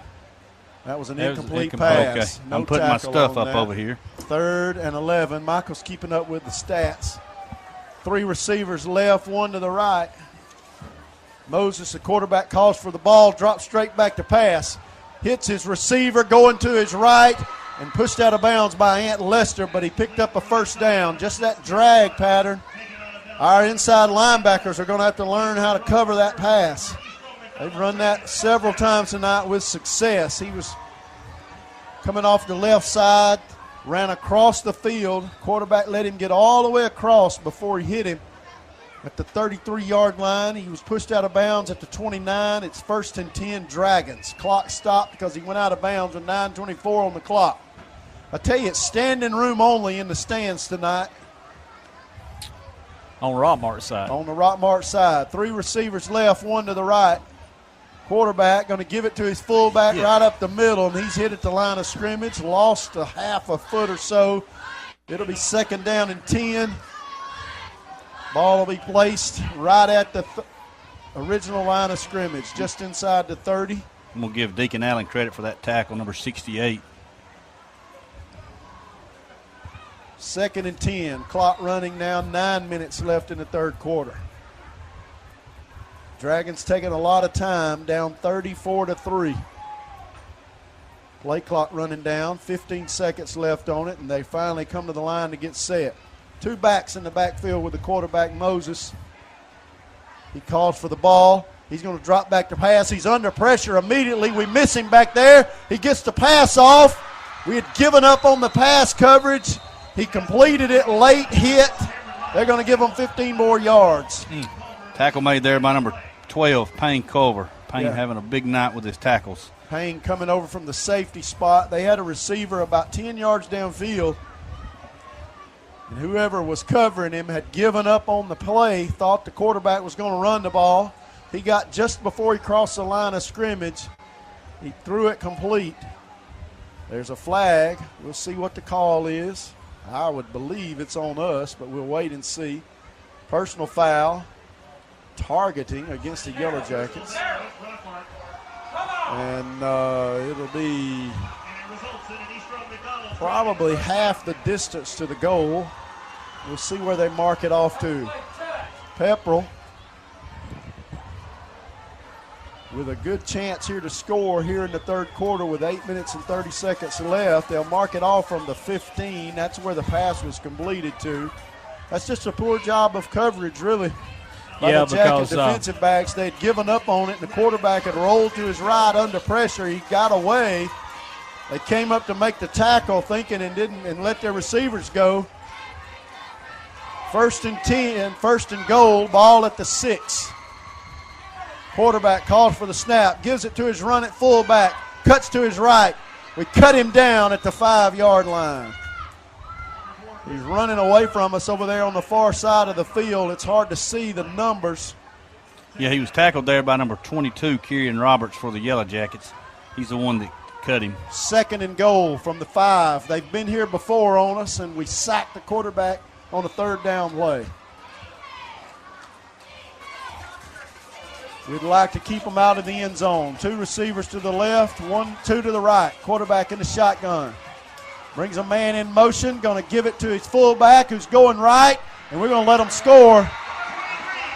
That was an incomplete pass. Okay. I'm putting my stuff up over here. 3rd and 11. Michael's keeping up with the stats. 3 receivers left, 1 to the right. Moses, the quarterback, calls for the ball, drops straight back to pass. Hits his receiver going to his right and pushed out of bounds by Ant Lester, but he picked up a first down. Just that drag pattern Our inside linebackers are going to have to learn how to cover that pass. They've run that several times tonight with success. He was coming off the left side, ran across the field. Quarterback let him get all the way across before he hit him at the 33-yard line. He was pushed out of bounds at the 29. It's 1st and 10 Dragons. Clock stopped because he went out of bounds with 9:24 on the clock. I tell you, it's standing room only in the stands tonight. On Rockmart's side. On the Rockmart side. 3 receivers left, 1 to the right. Quarterback going to give it to his fullback right up the middle, and he's hit at the line of scrimmage, lost a half a foot or so. It'll be 2nd down and 10. Ball will be placed right at the original line of scrimmage, just inside the 30. I'm going to give Deacon Allen credit for that tackle, number 68. 2nd and 10. Clock running now, 9 minutes left in the third quarter. Dragons taking a lot of time, down 34-3. Play clock running down, 15 seconds left on it, and they finally come to the line to get set. 2 backs in the backfield with the quarterback, Moses. He calls for the ball. He's going to drop back to pass. He's under pressure immediately. We miss him back there. He gets the pass off. We had given up on the pass coverage. He completed it late, hit. They're going to give him 15 more yards. Tackle made there by number 12, Payne Culver. Payne having a big night with his tackles. Payne coming over from the safety spot. They had a receiver about 10 yards downfield, and whoever was covering him had given up on the play, thought the quarterback was going to run the ball. He got just before he crossed the line of scrimmage. He threw it complete. There's a flag. We'll see what the call is. I would believe it's on us, but we'll wait and see. Personal foul. Targeting against the Yellow Jackets. And it'll be probably half the distance to the goal. We'll see where they mark it off to. Pepperell with a good chance here to score here in the third quarter with 8 minutes and 30 seconds left. They'll mark it off from the 15. That's where the pass was completed to. That's just a poor job of coverage, really. By the Jacket defensive backs. They'd given up on it, and the quarterback had rolled to his right under pressure. He got away. They came up to make the tackle, thinking and let their receivers go. 1st and 10, 1st and goal, ball at the 6. Quarterback calls for the snap, gives it to his run at fullback, cuts to his right. We cut him down at the 5-yard line. He's running away from us over there on the far side of the field. It's hard to see the numbers. Yeah, he was tackled there by number 22, Kieran Roberts, for the Yellow Jackets. He's the one that cut him. 2nd and goal from the 5. They've been here before on us, and we sacked the quarterback on a 3rd down play. We'd like to keep them out of the end zone. 2 receivers to the left, 2 to the right. Quarterback in the shotgun. Brings a man in motion, going to give it to his fullback who's going right, and we're going to let them score.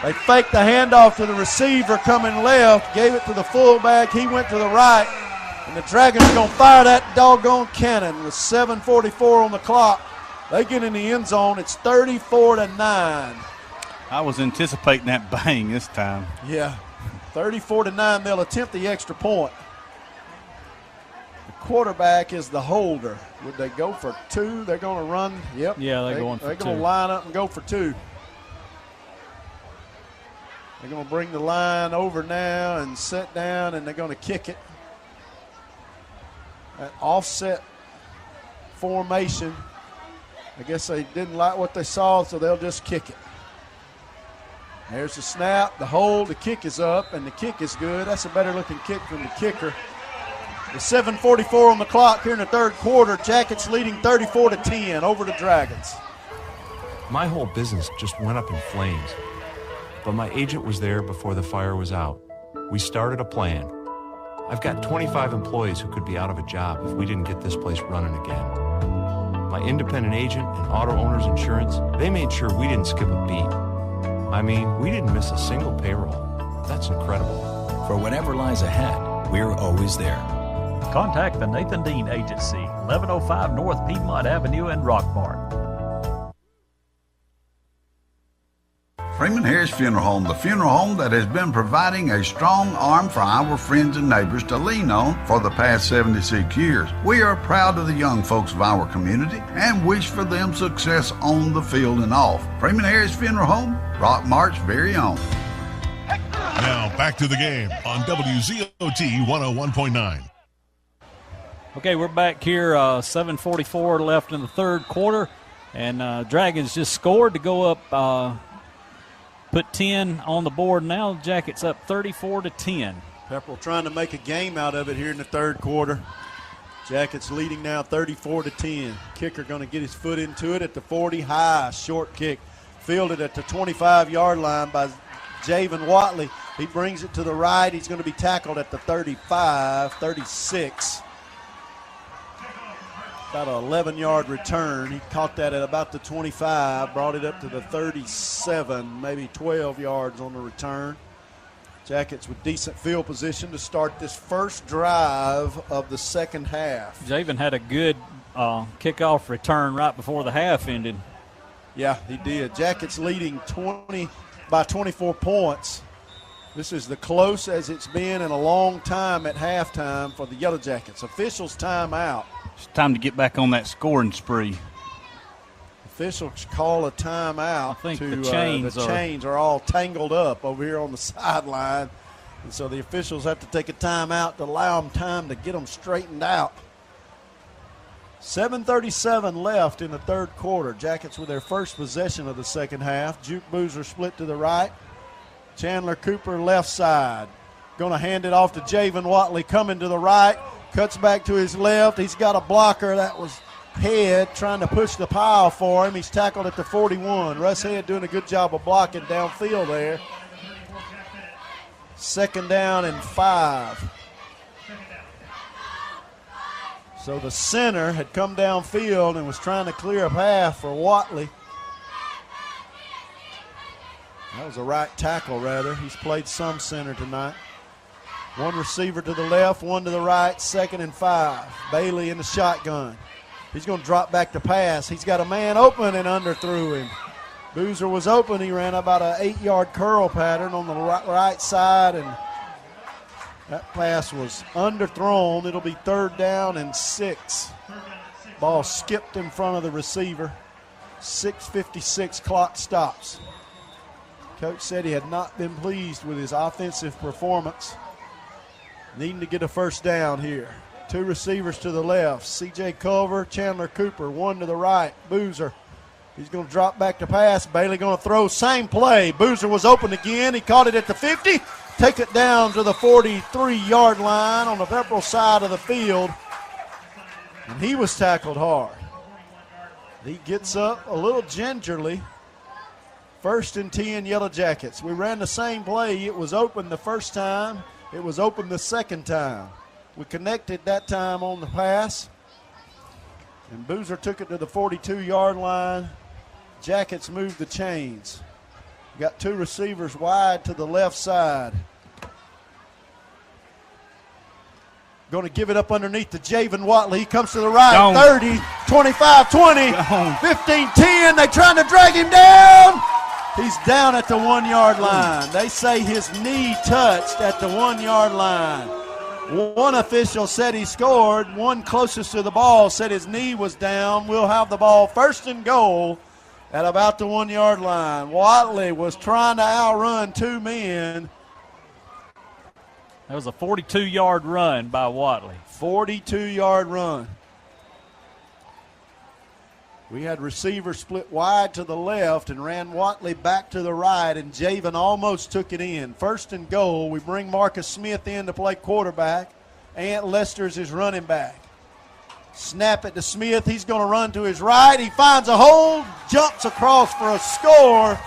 They faked the handoff to the receiver coming left, gave it to the fullback. He went to the right, and the Dragons are going to fire that doggone cannon with 7:44 on the clock. They get in the end zone. It's 34-9. I was anticipating that bang this time. Yeah, 34-9. They'll attempt the extra point. Quarterback is the holder. Would they go for 2? They're going to run. Yep. Yeah, they're going for 2. They're going to line up and go for 2. They're going to bring the line over now and set down, and they're going to kick it. That offset formation. I guess they didn't like what they saw, so they'll just kick it. There's the snap, the hold, the kick is up, and the kick is good. That's a better-looking kick from the kicker. With 7:44 on the clock here in the third quarter, Jackets leading 34-10 over the Dragons. My whole business just went up in flames, but my agent was there before the fire was out. We started a plan. I've got 25 employees who could be out of a job if we didn't get this place running again. My independent agent and auto owners insurance, they made sure we didn't skip a beat. I mean, we didn't miss a single payroll. That's incredible. For whatever lies ahead, we're always there. Contact the Nathan Dean Agency, 1105 North Piedmont Avenue in Rockmart. Freeman Harris Funeral Home, the funeral home that has been providing a strong arm for our friends and neighbors to lean on for the past 76 years. We are proud of the young folks of our community and wish for them success on the field and off. Freeman Harris Funeral Home, Rockmart's very own. Now back to the game on WZOT 101.9. Okay, we're back here, 7:44 left in the third quarter, and Dragons just scored to go up, put 10 on the board now. Jackets up 34-10. Pepperell trying to make a game out of it here in the third quarter. Jackets leading now 34-10. Kicker going to get his foot into it at the 40, high, short kick. Fielded at the 25-yard line by Javen Watley. He brings it to the right. He's going to be tackled at the 35, 36. About an 11-yard return. He caught that at about the 25, brought it up to the 37, maybe 12 yards on the return. Jackets with decent field position to start this first drive of the second half. Javen had a good kickoff return right before the half ended. Yeah, he did. Jackets leading 20 by 24 points. This is the close as it's been in a long time at halftime for the Yellow Jackets. Officials timeout. It's time to get back on that scoring spree. Officials call a timeout. I think the chains are all tangled up over here on the sideline. And so the officials have to take a timeout to allow them time to get them straightened out. 7:37 left in the third quarter. Jackets with their first possession of the second half. Juke Boozer split to the right. Chandler Cooper left side. Going to hand it off to Javen Watley coming to the right. Cuts back to his left. He's got a blocker. That was Head trying to push the pile for him. He's tackled at the 41. Russ Head doing a good job of blocking downfield there. Second down and 5. So the center had come downfield and was trying to clear a path for Watley. That was a right tackle, rather. He's played some center tonight. One receiver to the left, one to the right, 2nd and 5. Bailey in the shotgun. He's going to drop back to pass. He's got a man open and underthrew him. Boozer was open. He ran about an 8-yard curl pattern on the right side, and that pass was underthrown. It'll be 3rd down and 6. Ball skipped in front of the receiver. 6:56 clock stops. Coach said he had not been pleased with his offensive performance. Needing to get a first down here. 2 receivers to the left. C.J. Culver, Chandler Cooper, 1 to the right. Boozer. He's going to drop back to pass. Bailey going to throw. Same play. Boozer was open again. He caught it at the 50. Take it down to the 43-yard line on the Pepperell side of the field. And he was tackled hard. He gets up a little gingerly. 1st and 10 Yellow Jackets. We ran the same play. It was open the first time. It was open the second time. We connected that time on the pass. And Boozer took it to the 42-yard line. Jackets moved the chains. Got 2 receivers wide to the left side. Going to give it up underneath to Javen Watley. He comes to the right. Gone. 30, 25, 20, 15, 10. They're trying to drag him down. He's down at the 1-yard line. They say his knee touched at the 1-yard line. One official said he scored. One closest to the ball said his knee was down. We'll have the ball 1st and goal at about the 1-yard line. Watley was trying to outrun 2 men. That was a 42-yard run by Watley. 42-yard run. We had receivers split wide to the left and ran Watley back to the right, and Javen almost took it in. 1st and goal. We bring Marcus Smith in to play quarterback. Ant Lester's his running back. Snap it to Smith. He's going to run to his right. He finds a hole, jumps across for a score.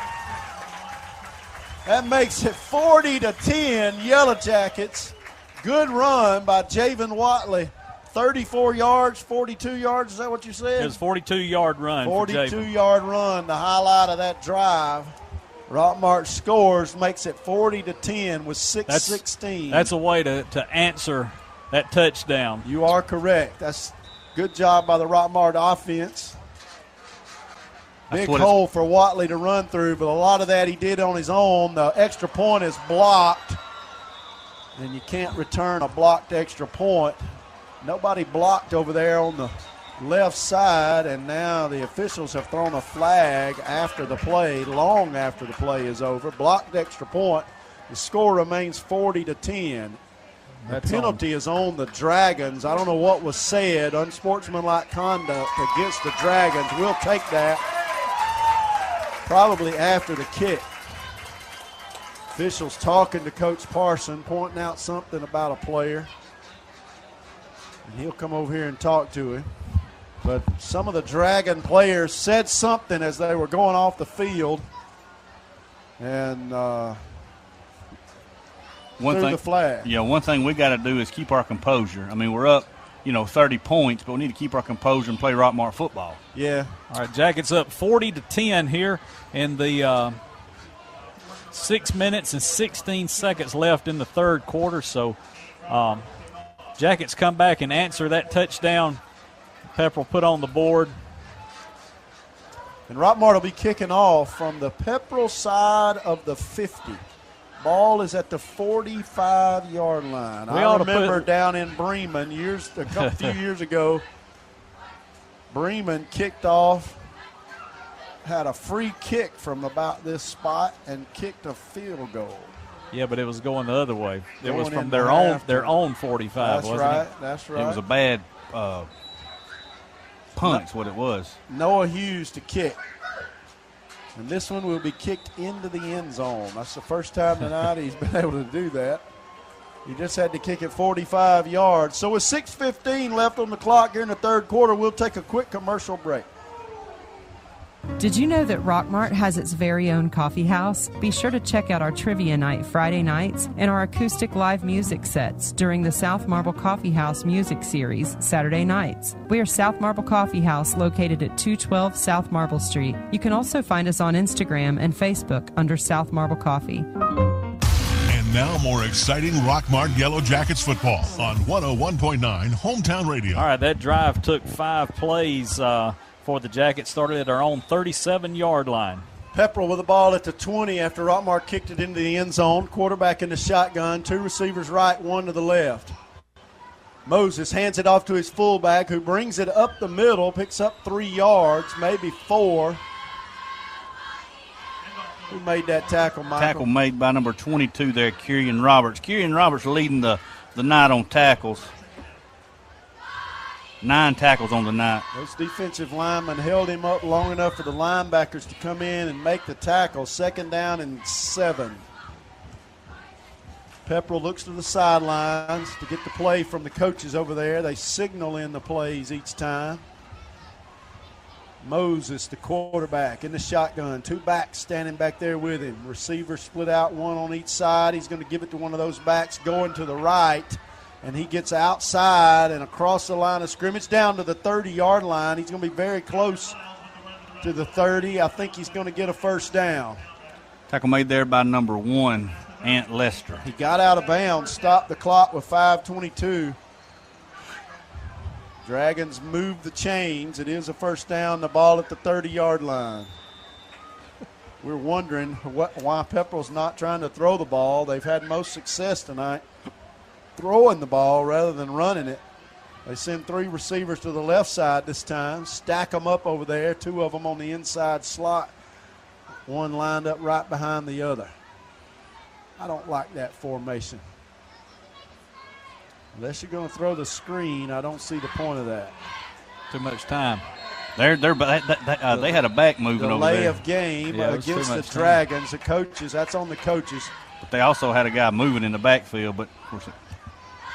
That makes it 40-10 Yellow Jackets. Good run by Javen Watley. 34 yards, 42 yards, is that what you said? It was a 42-yard run 42-yard run, the highlight of that drive. Rockmart scores, makes it 40-10 with 6:16. That's a way to answer that touchdown. You are correct. That's good job by the Rockmart offense. Big hole for Watley to run through, but a lot of that he did on his own. The extra point is blocked, and you can't return a blocked extra point. Nobody blocked over there on the left side, and now the officials have thrown a flag after the play, long after the play is over. Blocked extra point. The score remains 40-10. The penalty is on the Dragons. I don't know what was said. Unsportsmanlike conduct against the Dragons. We'll take that probably after the kick. Officials talking to Coach Parson, pointing out something about a player. And he'll come over here and talk to him. But some of the Dragon players said something as they were going off the field. And the flag. Yeah, one thing we got to do is keep our composure. I mean, we're up, 30 points, but we need to keep our composure and play Rockmart football. Yeah. All right, Jackets up 40-10 here in the 6 minutes and 16 seconds left in the third quarter. So Jackets come back and answer that touchdown Pepperell put on the board. And Rockmart will be kicking off from the Pepperell side of the 50. Ball is at the 45-yard line. I remember down in Bremen a few years ago, Bremen kicked off, had a free kick from about this spot, and kicked a field goal. Yeah, but it was going the other way. It was from their own 45, wasn't it? That's right. It was a bad punt's what it was. Noah Hughes to kick. And this one will be kicked into the end zone. That's the first time tonight he's been able to do that. He just had to kick it 45 yards. So with 6:15 left on the clock here in the third quarter, we'll take a quick commercial break. Did you know that Rockmart has its very own coffee house? Be sure to check out our trivia night Friday nights and our acoustic live music sets during the South Marble Coffee House music series Saturday nights. We are South Marble Coffee House located at 212 South Marble Street. You can also find us on Instagram and Facebook under South Marble Coffee. And now more exciting Rockmart Yellow Jackets football on 101.9 Hometown Radio. All right, that drive took 5 plays for the Jackets, started at our own 37-yard line. Pepperell with the ball at the 20 after Rockmart kicked it into the end zone. Quarterback in the shotgun, 2 receivers right, 1 to the left. Moses hands it off to his fullback, who brings it up the middle, picks up 3 yards, maybe 4. Who made that tackle, Michael? Tackle made by number 22 there, Kieran Roberts. Kieran Roberts leading the night on tackles. 9 tackles on the night. Those defensive linemen held him up long enough for the linebackers to come in and make the tackle. 2nd down and 7. Pepperell looks to the sidelines to get the play from the coaches over there. They signal in the plays each time. Moses, the quarterback, in the shotgun. 2 backs standing back there with him. Receivers split out, 1 on each side. He's going to give it to one of those backs going to the right. And he gets outside and across the line of scrimmage down to the 30-yard line. He's going to be very close to the 30. I think he's going to get a first down. Tackle made there by number 1, Ant Lester. He got out of bounds, stopped the clock with 5:22. Dragons move the chains. It is a first down, the ball at the 30-yard line. We're wondering why Pepperell's not trying to throw the ball. They've had most success tonight throwing the ball rather than running it. They send 3 receivers to the left side this time, stack them up over there, 2 of them on the inside slot, 1 lined up right behind the other. I don't like that formation. Unless you're going to throw the screen, I don't see the point of that. Too much time. They had a back moving over there. Delay of game against the Dragons. The coaches, that's on the coaches. But they also had a guy moving in the backfield, but of course.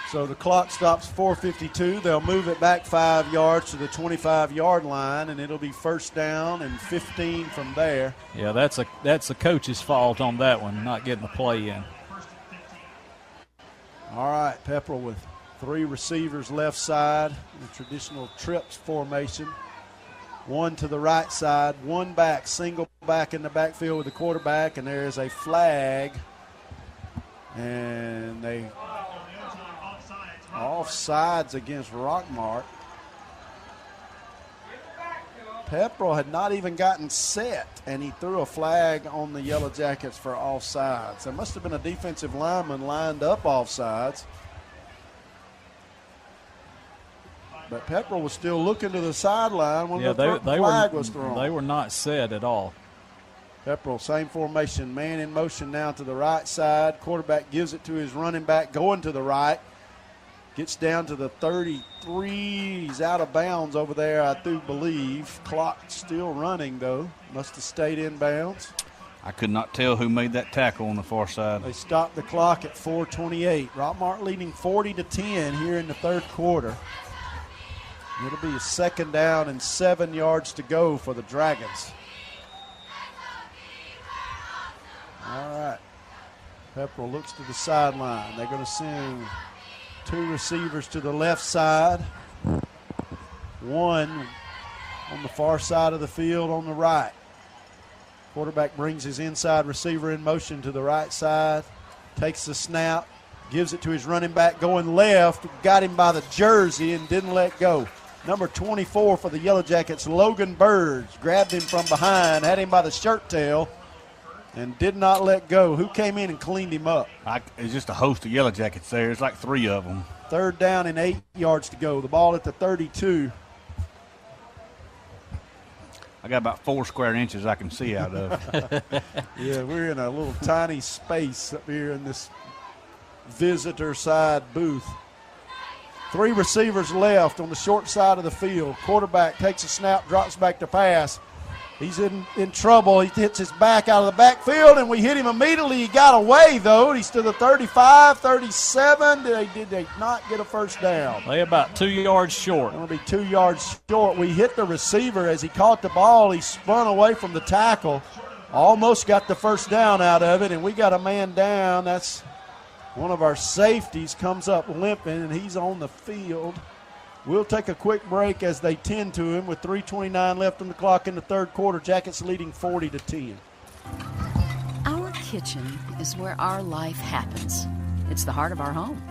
So the clock stops 4:52. They'll move it back 5 yards to the 25-yard line, and it'll be first down and 15 from there. Yeah, that's the coach's fault on that one, not getting the play in. All right, Pepperell with 3 receivers left side, the traditional trips formation. 1 to the right side, 1 back, single back in the backfield with the quarterback, and there is a flag. And they offsides against Rockmart. Pepperell had not even gotten set, and he threw a flag on the Yellow Jackets for offsides. There must have been a defensive lineman lined up offsides. But Pepperell was still looking to the sideline when the flag was thrown. They were not set at all. Pepperell, same formation, man in motion now to the right side. Quarterback gives it to his running back going to the right. Gets down to the 33. He's out of bounds over there, I do believe. Clock still running, though. Must have stayed in bounds. I could not tell who made that tackle on the far side. They stopped the clock at 4:28. Rockmart leading 40-10 here in the third quarter. It'll be a 2nd down and 7 yards to go for the Dragons. All right. Pepperell looks to the sideline. They're going to send 2 receivers to the left side. 1 on the far side of the field on the right. Quarterback brings his inside receiver in motion to the right side. Takes the snap. Gives it to his running back going left. Got him by the jersey and didn't let go. Number 24 for the Yellow Jackets, Logan Burge, grabbed him from behind, had him by the shirt tail, and did not let go. Who came in and cleaned him up? It's just a host of Yellow Jackets there. It's like 3 of them. 3rd down and 8 yards to go. The ball at the 32. I got about 4 square inches I can see out of. Yeah, we're in a little tiny space up here in this visitor side booth. 3 receivers left on the short side of the field. Quarterback takes a snap, drops back to pass. He's in trouble. He hits his back out of the backfield, and we hit him immediately. He got away, though. He's to the 35, 37. Did they not get a first down? They about 2 yards short. It'll be 2 yards short. We hit the receiver as he caught the ball. He spun away from the tackle. Almost got the first down out of it, and we got a man down. That's one of our safeties comes up limping, and he's on the field. We'll take a quick break as they tend to him with 3:29 left on the clock in the third quarter. Jackets leading 40-10. Our kitchen is where our life happens. It's the heart of our home.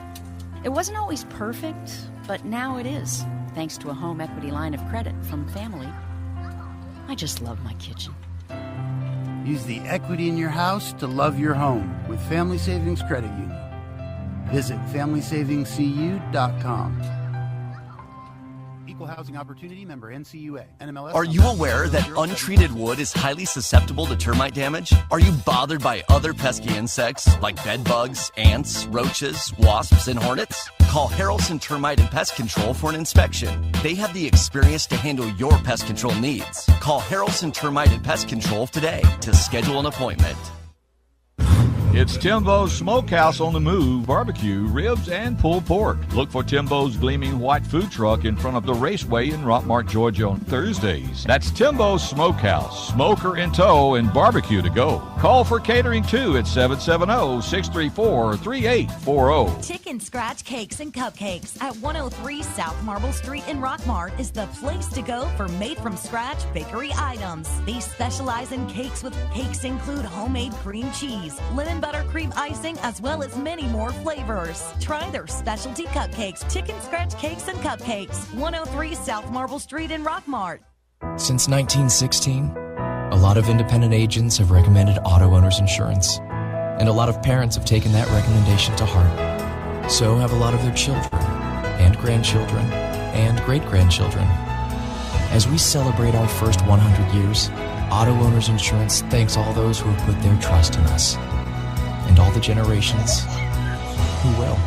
It wasn't always perfect, but now it is, thanks to a home equity line of credit from family. I just love my kitchen. Use the equity in your house to love your home with Family Savings Credit Union. Visit FamilySavingsCU.com. Equal Housing Opportunity member NCUA. NMLS. Are you aware that untreated wood is highly susceptible to termite damage? Are you bothered by other pesky insects like bed bugs, ants, roaches, wasps, and hornets? Call Harrelson Termite and Pest Control for an inspection. They have the experience to handle your pest control needs. Call Harrelson Termite and Pest Control today to schedule an appointment. It's Timbo's Smokehouse on the Move, barbecue, ribs, and pulled pork. Look for Timbo's gleaming white food truck in front of the Raceway in Rockmart, Georgia on Thursdays. That's Timbo's Smokehouse, smoker in tow and barbecue to go. Call for catering too at 770-634-3840. Chicken Scratch Cakes and Cupcakes at 103 South Marble Street in Rockmart is the place to go for made-from-scratch bakery items. They specialize in cakes with cakes include homemade cream cheese, lemon buttercream icing, as well as many more flavors. Try their specialty cupcakes, Chicken Scratch Cakes and Cupcakes, 103 South Marble Street in Rockmart. Since 1916, a lot of independent agents have recommended auto owner's insurance, and a lot of parents have taken that recommendation to heart. So have a lot of their children, and grandchildren, and great-grandchildren. As we celebrate our first 100 years, Auto Owners Insurance thanks all those who have put their trust in us, and all the generations who will.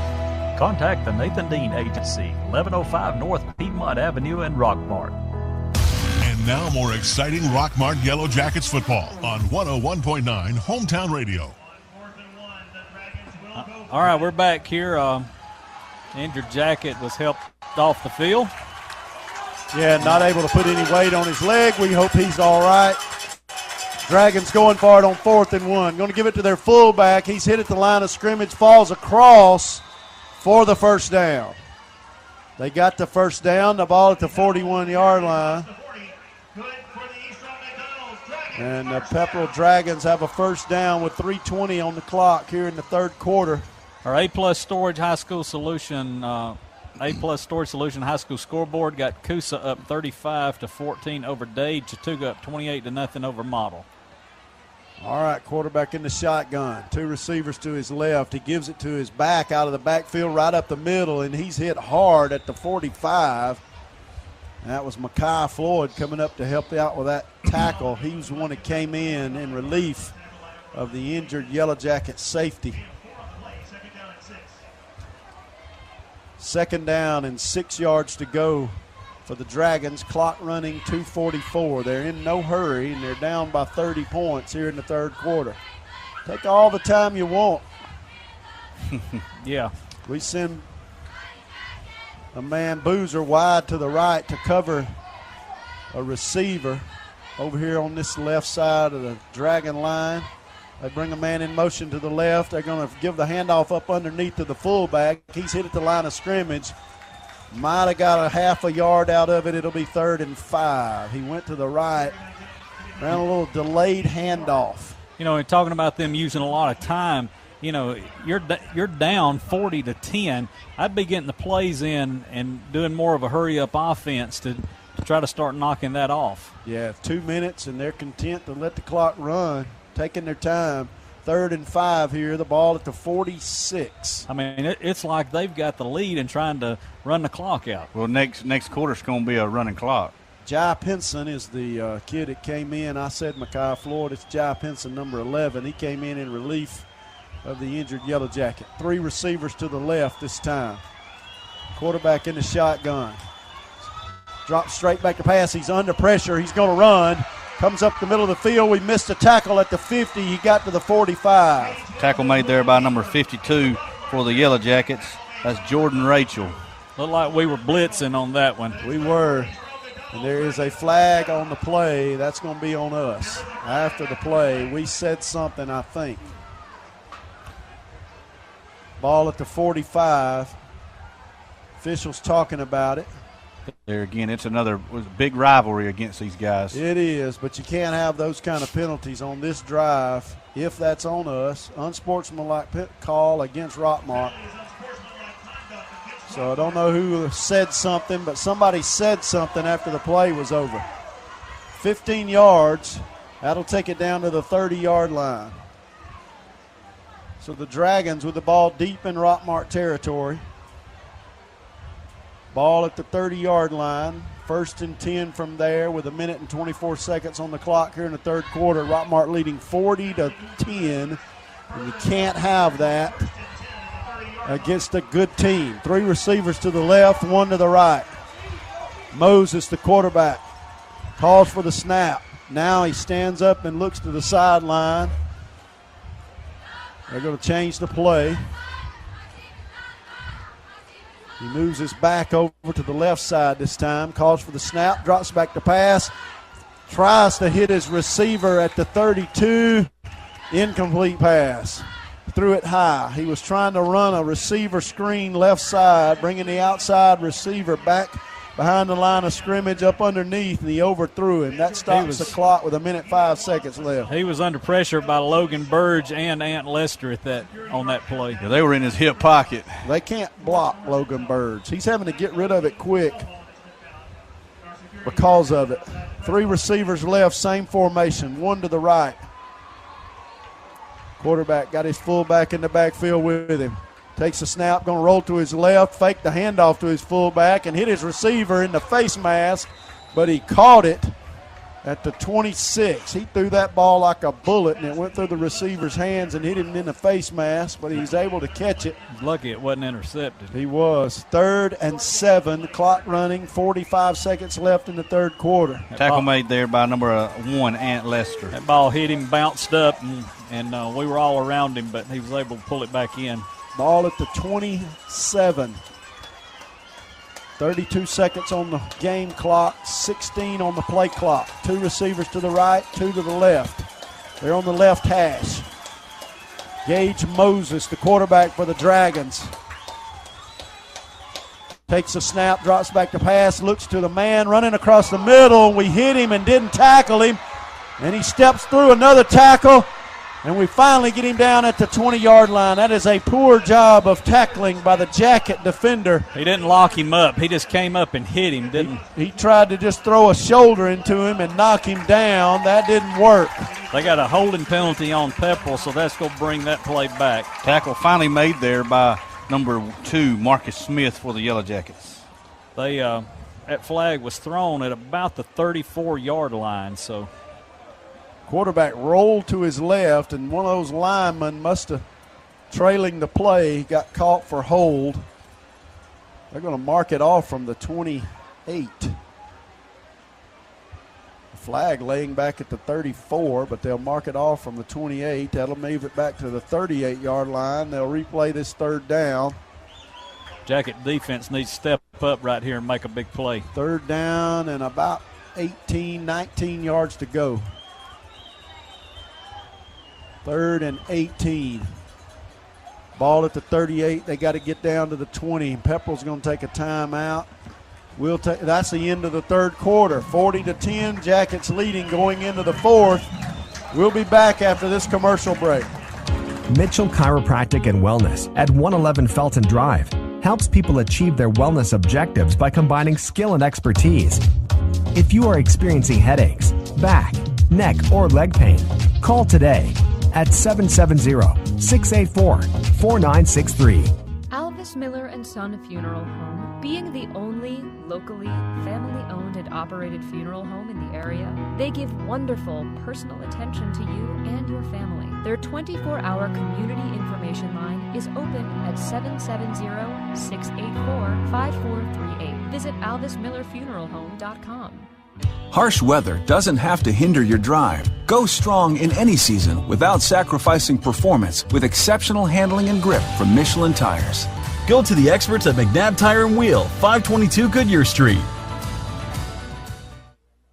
Contact the Nathan Dean Agency, 1105 North Piedmont Avenue in Rockmart. And now more exciting Rockmart Yellow Jackets football on 101.9 Hometown Radio. All right, we're back here. Injured Jacket was helped off the field. Yeah, not able to put any weight on his leg. We hope he's all right. Dragons going for it on 4th and 1. Going to give it to their fullback. He's hit at the line of scrimmage, falls across for the first down. They got the first down, the ball at the 41-yard line. And the Pepperell Dragons have a first down with 3:20 on the clock here in the third quarter. Our A-Plus Storage High School Solution A+ Storage Solution High School scoreboard got Coosa up 35-14 over Dade. Chattooga up 28-0 over Model. All right, quarterback in the shotgun. 2 receivers to his left. He gives it to his back out of the backfield right up the middle, and he's hit hard at the 45. And that was Mekhi Floyd coming up to help out with that tackle. He was the one that came in relief of the injured Yellow Jacket safety. 2nd down and 6 yards to go for the Dragons. Clock running 2:44. They're in no hurry, and they're down by 30 points here in the 3rd quarter. Take all the time you want. Yeah. We send a man, Boozer, wide to the right to cover a receiver over here on this left side of the Dragon line. They bring a man in motion to the left. They're going to give the handoff up underneath to the fullback. He's hit at the line of scrimmage. Might have got a half a yard out of it. It'll be 3rd and 5. He went to the right. Ran a little delayed handoff. You know, and talking about them using a lot of time, you know, you're down 40-10. I'd be getting the plays in and doing more of a hurry-up offense to try to start knocking that off. Yeah, 2 minutes, and they're content to let the clock run, taking their time. 3rd and 5 here, the ball at the 46. I mean, it's like they've got the lead and trying to run the clock out. Well, next quarter's going to be a running clock. Jai Pinson is the kid that came in. I said Mekhi Floyd. It's Jai Pinson, number 11. He came in relief of the injured Yellow Jacket. 3 receivers to the left this time. Quarterback in the shotgun. Drops straight back to pass. He's under pressure. He's going to run. Comes up the middle of the field. We missed a tackle at the 50. He got to the 45. Tackle made there by number 52 for the Yellow Jackets. That's Jordan Rachel. Looked like we were blitzing on that one. We were. And there is a flag on the play. That's going to be on us. After the play, we said something, I think. Ball at the 45. Officials talking about it. There again, it's another big rivalry against these guys. It is, but you can't have those kind of penalties on this drive if that's on us. Unsportsmanlike call against Rockmart. So I don't know who said something, but somebody said something after the play was over. 15 yards. That'll take it down to the 30-yard line. So the Dragons with the ball deep in Rockmart territory. Ball at the 30-yard line. 1st and 10 from there with 1 minute and 24 seconds on the clock here in the 3rd quarter. Rockmart leading 40-10, and you can't have that against a good team. 3 receivers to the left, 1 to the right. Moses, the quarterback, calls for the snap. Now he stands up and looks to the sideline. They're going to change the play. He moves his back over to the left side this time, calls for the snap, drops back to pass, tries to hit his receiver at the 32, incomplete pass. Threw it high. He was trying to run a receiver screen left side, bringing the outside receiver back behind the line of scrimmage up underneath, and he overthrew him. That stops the clock with 1 minute 5 seconds left. He was under pressure by Logan Burge and Ant Lester on that play. Yeah, they were in his hip pocket. They can't block Logan Burge. He's having to get rid of it quick because of it. 3 receivers left, same formation, 1 to the right. Quarterback got his fullback in the backfield with him. Takes a snap, going to roll to his left, fake the handoff to his fullback, and hit his receiver in the face mask, but he caught it at the 26. He threw that ball like a bullet, and it went through the receiver's hands and hit him in the face mask, but he's able to catch it. He's lucky it wasn't intercepted. He was. 3rd and 7, clock running, 45 seconds left in the 3rd quarter. Tackle made there by number 1, Ant Lester. That ball hit him, bounced up, and we were all around him, but he was able to pull it back in. Ball at the 27. 32 seconds on the game clock, 16 on the play clock. 2 receivers to the right, 2 to the left. They're on the left hash. Gage Moses, the quarterback for the Dragons. Takes a snap, drops back to pass, looks to the man running across the middle. We hit him and didn't tackle him. And he steps through another tackle. And we finally get him down at the 20-yard line. That is a poor job of tackling by the Jacket defender. He didn't lock him up. He just came up and hit him, didn't he? He tried to just throw a shoulder into him and knock him down. That didn't work. They got a holding penalty on Pepperell, so that's going to bring that play back. Tackle finally made there by number 2, Marcus Smith, for the Yellow Jackets. That flag was thrown at about the 34-yard line, so. Quarterback rolled to his left, and one of those linemen must have, trailing the play, got caught for hold. They're going to mark it off from the 28. The flag laying back at the 34, but they'll mark it off from the 28. That'll move it back to the 38-yard line. They'll replay this third down. Jacket defense needs to step up right here and make a big play. Third down and about 18, 19 yards to go. 3rd and 18. Ball at the 38. They got to get down to the 20. Pepperell's going to take a timeout. That's the end of the third quarter. 40-10. Jackets leading going into the fourth. We'll be back after this commercial break. Mitchell Chiropractic and Wellness at 111 Felton Drive helps people achieve their wellness objectives by combining skill and expertise. If you are experiencing headaches, back, neck, or leg pain, call today at 770-684-4963. Alvis Miller & Son Funeral Home, being the only locally family-owned and operated funeral home in the area, they give wonderful personal attention to you and your family. Their 24-hour community information line is open at 770-684-5438. Visit alvismillerfuneralhome.com. Harsh weather doesn't have to hinder your drive. Go strong in any season without sacrificing performance with exceptional handling and grip from Michelin tires. Go to the experts at McNabb Tire and Wheel, 522 Goodyear Street.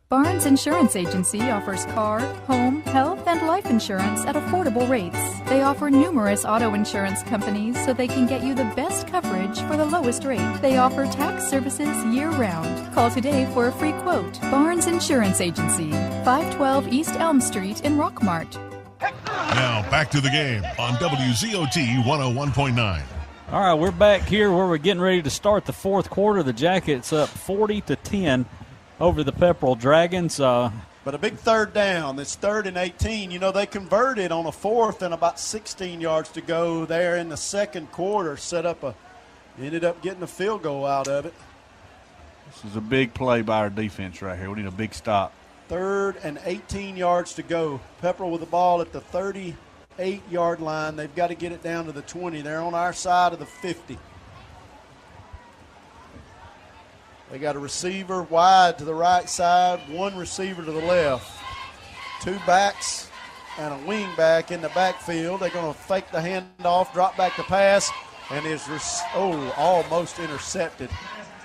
Barnes Insurance Agency offers car, home, health, and life insurance at affordable rates. They offer numerous auto insurance companies so they can get you the best coverage for the lowest rate. They offer tax services year-round. Call today for a free quote. Barnes Insurance Agency, 512 East Elm Street in Rockmart. Now back to the game on WZOT 101.9. All right, we're back here where we're getting ready to start the fourth quarter. The Jackets up 40-10 over the Pepperell Dragons. But a big third down. It's 3rd and 18. You know, they converted on a fourth and about 16 yards to go there in the second quarter. Ended up getting a field goal out of it. This is a big play by our defense right here. We need a big stop. 3rd and 18 yards to go. Pepperell with the ball at the 38-yard line. They've got to get it down to the 20. They're on our side of the 50. They got a receiver wide to the right side, one receiver to the left. 2 backs and a wing back in the backfield. They're going to fake the handoff, drop back the pass, and is almost intercepted.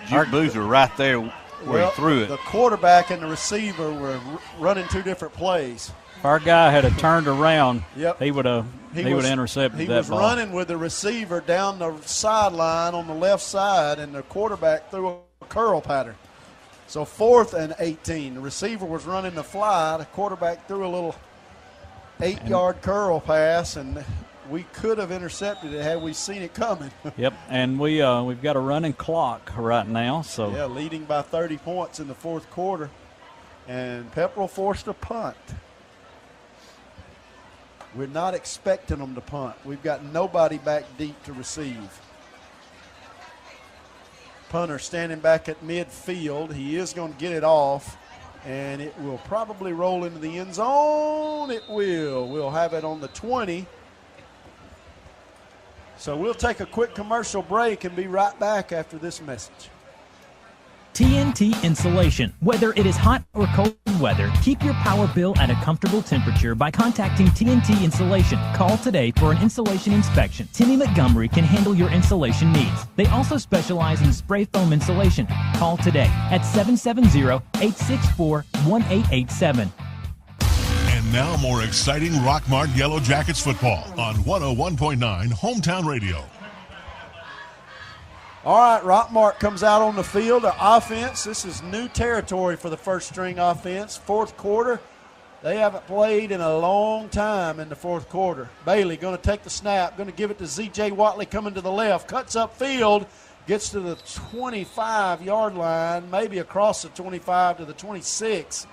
Juke Boozer right there where he threw it. The quarterback and the receiver were running 2 different plays. If our guy had turned around, yep, he would have intercepted that ball. He was running with the receiver down the sideline on the left side, and the quarterback threw a curl pattern. So 4th and 18. The receiver was running the fly. The quarterback threw a little 8-yard curl pass, and we could have intercepted it had we seen it coming. Yep, and we've got a running clock right now. So yeah, leading by 30 points in the fourth quarter, and Pepperell forced a punt. We're not expecting them to punt. We've got nobody back deep to receive. Punter standing back at midfield. He is going to get it off, and it will probably roll into the end zone. It will. We'll have it on the 20. So we'll take a quick commercial break and be right back after this message. TNT Insulation. Whether it is hot or cold weather, keep your power bill at a comfortable temperature by contacting TNT Insulation. Call today for an insulation inspection. Timmy Montgomery can handle your insulation needs. They also specialize in spray foam insulation. Call today at 770-864-1887. And now more exciting Rockmart Yellow Jackets football on 101.9 Hometown Radio. All right, Rockmart comes out on the field. The offense, this is new territory for the first string offense. Fourth quarter, They haven't played in a long time in the fourth quarter. Bailey going to take the snap, going to give it to Z.J. Watley coming to the left, cuts upfield, gets to the 25-yard line, maybe across the 25 to the 26,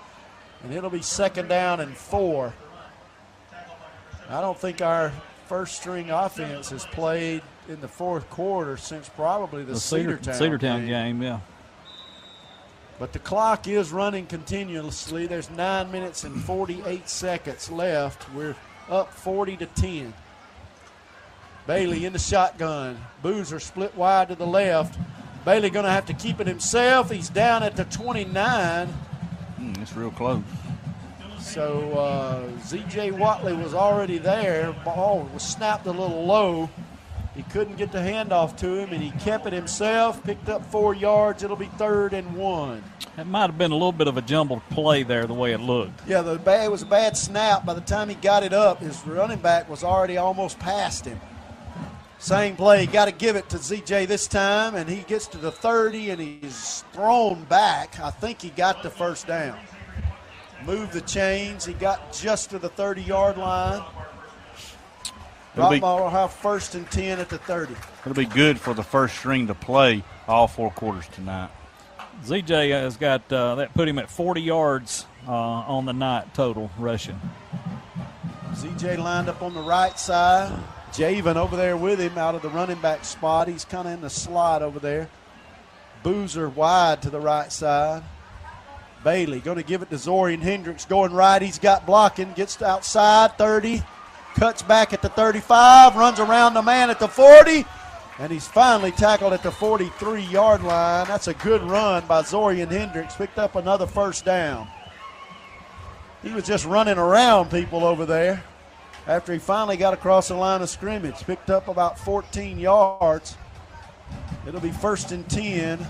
and it'll be 2nd down and 4. I don't think our first-string offense has played in the fourth quarter since probably the Cedartown game, yeah. But the clock is running continuously. There's 9 minutes and 48 seconds left. We're up 40-10. Bailey in the shotgun. Boozer split wide to the left. Bailey going to have to keep it himself. He's down at the 29. It's real close. So Z.J. Watley was already there. Ball was snapped a little low. He couldn't get the handoff to him, and he kept it himself, picked up 4 yards. It'll be 3rd and 1. It might have been a little bit of a jumbled play there, the way it looked. Yeah, it was a bad snap. By the time he got it up, his running back was already almost past him. Same play, got to give it to Z.J. this time, and he gets to the 30, and he's thrown back. I think he got the first down. Moved the chains. He got just to the 30-yard line. Rockmart will have 1st and 10 at the 30. It'll be good for the first string to play all 4 quarters tonight. ZJ has got that put him at 40 yards on the night total rushing. ZJ lined up on the right side. Javen over there with him out of the running back spot. He's kind of in the slot over there. Boozer wide to the right side. Bailey going to give it to Zorian Hendricks going right. He's got blocking. Gets to outside 30. Cuts back at the 35, runs around the man at the 40, and he's finally tackled at the 43-yard line. That's a good run by Zorian Hendricks. Picked up another first down. He was just running around people over there after he finally got across the line of scrimmage. Picked up about 14 yards. It'll be 1st and 10.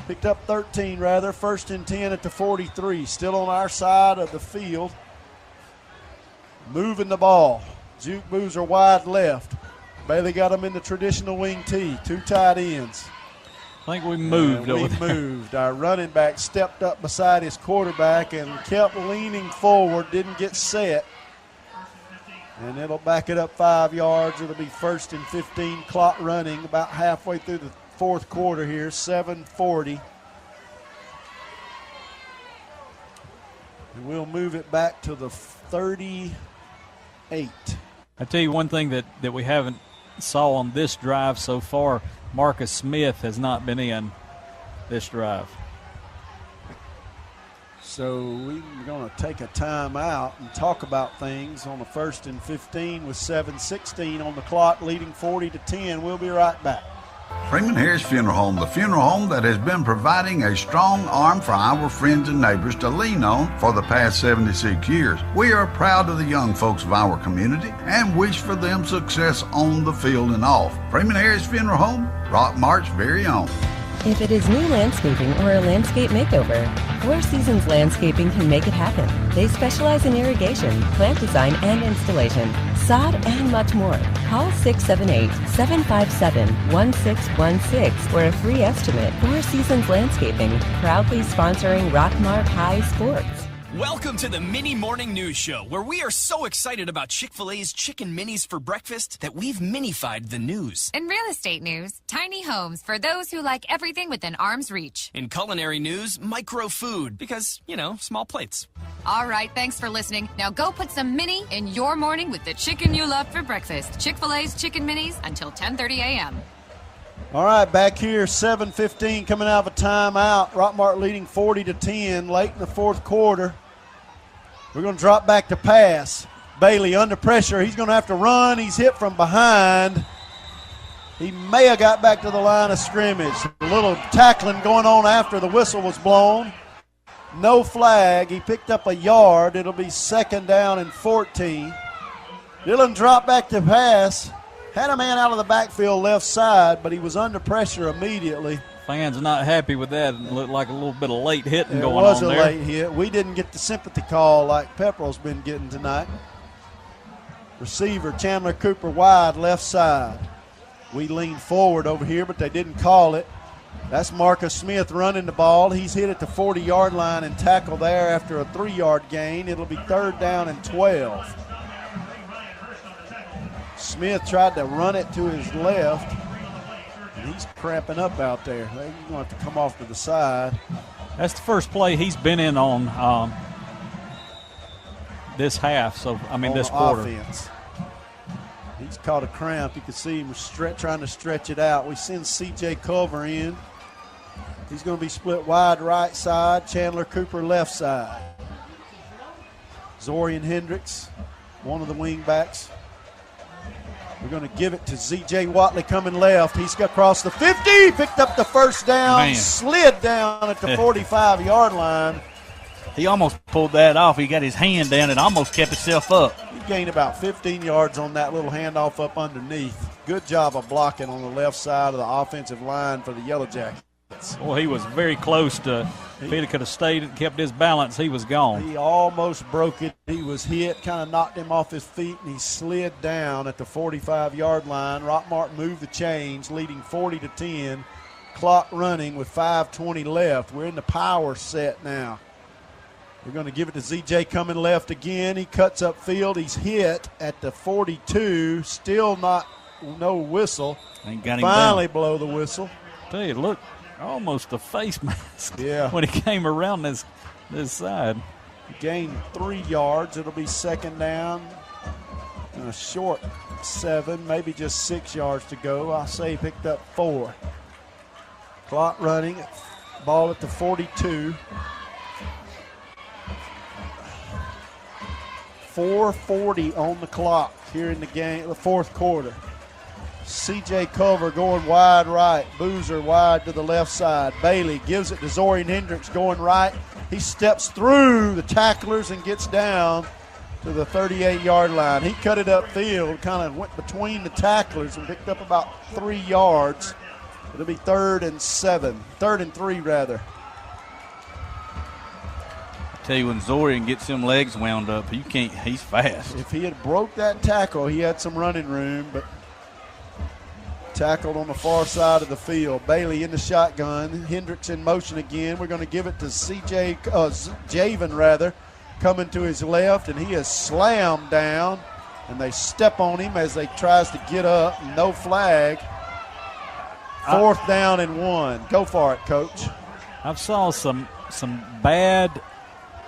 Picked up 13, rather. 1st and 10 at the 43. Still on our side of the field. Moving the ball. Juke Boozer wide left. Bailey got him in the traditional wing tee. 2 tight ends. I think we moved over there. We moved. Our running back stepped up beside his quarterback and kept leaning forward, didn't get set. And it'll back it up 5 yards. It'll be 1st and 15. Clock running about halfway through the fourth quarter here. 7:40. And we'll move it back to the 38. I tell you one thing that we haven't saw on this drive so far, Marcus Smith has not been in this drive. So we're going to take a timeout and talk about things on the 1st and 15 with 7:16 on the clock, leading 40-10. We'll be right back. Freeman Harris Funeral Home, the funeral home that has been providing a strong arm for our friends and neighbors to lean on for the past 76 years. We are proud of the young folks of our community and wish for them success on the field and off. Freeman Harris Funeral Home, Rockmart's very own. If it is new landscaping or a landscape makeover, Four Seasons Landscaping can make it happen. They specialize in irrigation, plant design and installation, sod, and much more. Call 678-757-1616 for a free estimate. Four Seasons Landscaping, proudly sponsoring Rockmart High Sports. Welcome to the Mini Morning News Show, where we are so excited about Chick-fil-A's Chicken Minis for breakfast that we've minified the news. In real estate news, tiny homes for those who like everything within arm's reach. In culinary news, micro food, because, small plates. All right, thanks for listening. Now go put some mini in your morning with the chicken you love for breakfast. Chick-fil-A's Chicken Minis until 10:30 a.m. All right, back here, 7:15 coming out of a timeout. Rockmart leading 40-10 late in the fourth quarter. We're going to drop back to pass. Bailey under pressure. He's going to have to run. He's hit from behind. He may have got back to the line of scrimmage. A little tackling going on after the whistle was blown. No flag. He picked up a yard. It'll be 2nd down and 14. Dillon dropped back to pass. Had a man out of the backfield left side, but he was under pressure immediately. Fans not happy with that. It looked like a little bit of late hitting going on there. It was a late hit. We didn't get the sympathy call like Pepperell's been getting tonight. Receiver Chandler Cooper wide left side. We leaned forward over here, but they didn't call it. That's Marcus Smith running the ball. He's hit at the 40-yard line and tackled there after a 3-yard gain. It'll be 3rd down and 12. Smith tried to run it to his left. And he's cramping up out there. He's going to have to come off to the side. That's the first play he's been in on this half. So, I mean, this quarter. Offense. He's caught a cramp. You can see him trying to stretch it out. We send C.J. Culver in. He's going to be split wide right side, Chandler Cooper left side. Zorian Hendricks, one of the wing backs. We're going to give it to Z.J. Watley coming left. He's got across the 50, picked up the first down, slid down at the 45-yard line. He almost pulled that off. He got his hand down and almost kept himself up. He gained about 15 yards on that little handoff up underneath. Good job of blocking on the left side of the offensive line for the Yellow Jackets. Well, he was very close to, if he could have stayed and kept his balance, he was gone. He almost broke it. He was hit, kind of knocked him off his feet, and he slid down at the 45-yard line. Rockmart moved the chains, leading 40-10. Clock running with 5:20 left. We're in the power set now. We're going to give it to Z.J. coming left again. He cuts upfield. He's hit at the 42. Still no whistle. Ain't got him Finally down. blow the whistle. Tell you, look, almost a face mask. Yeah. When he came around this side. He gained 3 yards. It'll be 2nd down. And a short 7, maybe just 6 yards to go. I say he picked up 4. Clock running. Ball at the 42. 4:40 on the clock here in the game, the 4th quarter. C.J. Culver going wide right. Boozer wide to the left side. Bailey gives it to Zorian Hendricks going right. He steps through the tacklers and gets down to the 38-yard line. He cut it upfield, kind of went between the tacklers and picked up about 3 yards. It'll be 3rd and 3 rather. Tell you, when Zorian gets them legs wound up, he's fast. If he had broke that tackle, he had some running room, but tackled on the far side of the field. Bailey in the shotgun. Hendricks in motion again. We're going to give it to Javen, coming to his left, and he is slammed down, and they step on him as they tries to get up. No flag. 4th down and 1. Go for it, Coach. I've saw some bad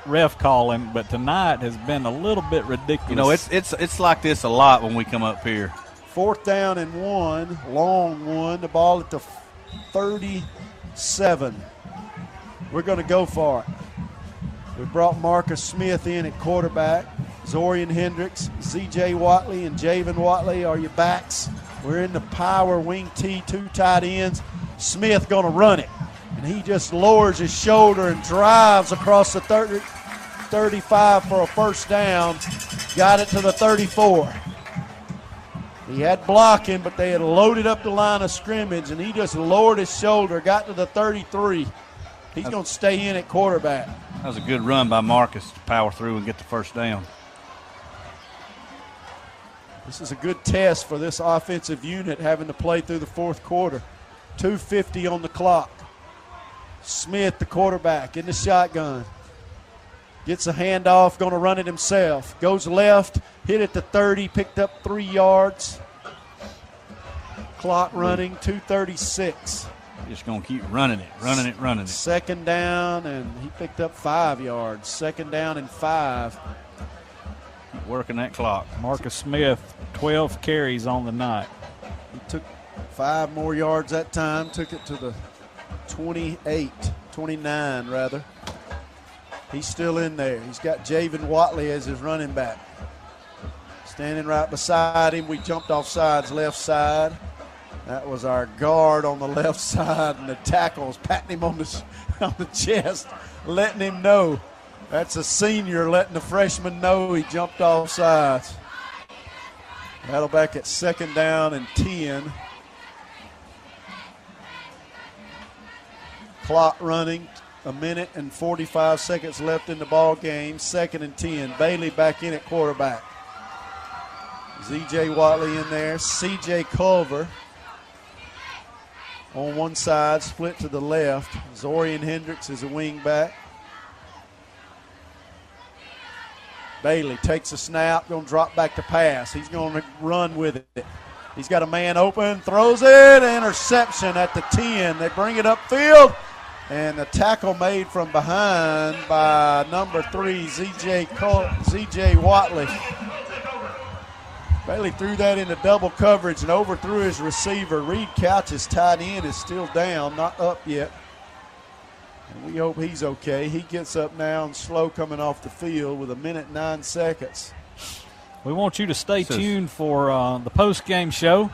ref calling, but tonight has been a little bit ridiculous. You know, it's like this a lot when we come up here. 4th down and 1, long one. The ball at the 37. We're going to go for it. We brought Marcus Smith in at quarterback. Zorian Hendricks, Z.J. Watley, and Javen Watley are your backs. We're in the power wing T, 2 tight ends. Smith going to run it. And he just lowers his shoulder and drives across the 35 for a 1st down. Got it to the 34. He had blocking, but they had loaded up the line of scrimmage, and he just lowered his shoulder, got to the 33. He's going to stay in at quarterback. That was a good run by Marcus to power through and get the 1st down. This is a good test for this offensive unit having to play through the 4th quarter. 2:50 on the clock. Smith, the quarterback, in the shotgun. Gets a handoff, going to run it himself. Goes left, hit at the 30, picked up 3 yards. Clock running, 2:36. Just going to keep running it. 2nd down, and he picked up 5 yards. 2nd down and 5. Keep working that clock. Marcus Smith, 12 carries on the night. He took 5 more yards that time, took it to the 29 rather. He's still in there. He's got Javen Watley as his running back. Standing right beside him. We jumped off sides, left side. That was our guard on the left side, and the tackles patting him on the chest, letting him know. That's a senior letting the freshman know he jumped off sides. That'll back at 2nd down and 10. Clock running, 1 minute and 45 seconds left in the ball game. 2nd and 10. Bailey back in at quarterback. Z.J. Watley in there. C.J. Culver. on one side, split to the left. Zorian Hendricks is a wing back. Bailey takes a snap, going to drop back to pass. He's going to run with it. He's got a man open, throws it, interception at the 10. They bring it upfield, and the tackle made from behind by number 3, Z.J. Watley. Bailey threw that into double coverage and overthrew his receiver. Reed Couch's tight end is still down, not up yet. And we hope he's okay. He gets up now and slow coming off the field with 1:09. We want you to stay tuned for the post-game show.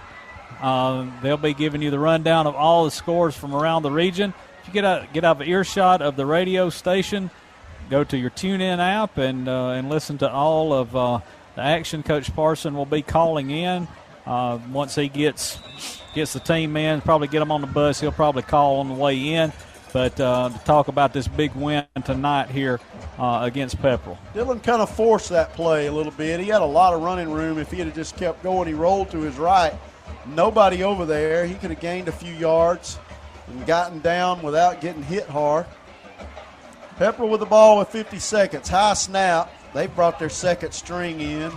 They'll be giving you the rundown of all the scores from around the region. If you get out of earshot of the radio station, go to your TuneIn app and listen to all of the action. Coach Parson will be calling in once he gets the team in. Probably get them on the bus. He'll probably call on the way in. But to talk about this big win tonight here against Pepperell. Dillon kind of forced that play a little bit. He had a lot of running room. If he had just kept going, he rolled to his right. Nobody over there. He could have gained a few yards and gotten down without getting hit hard. Pepperell with the ball with 50 seconds. High snap. They brought their second string in.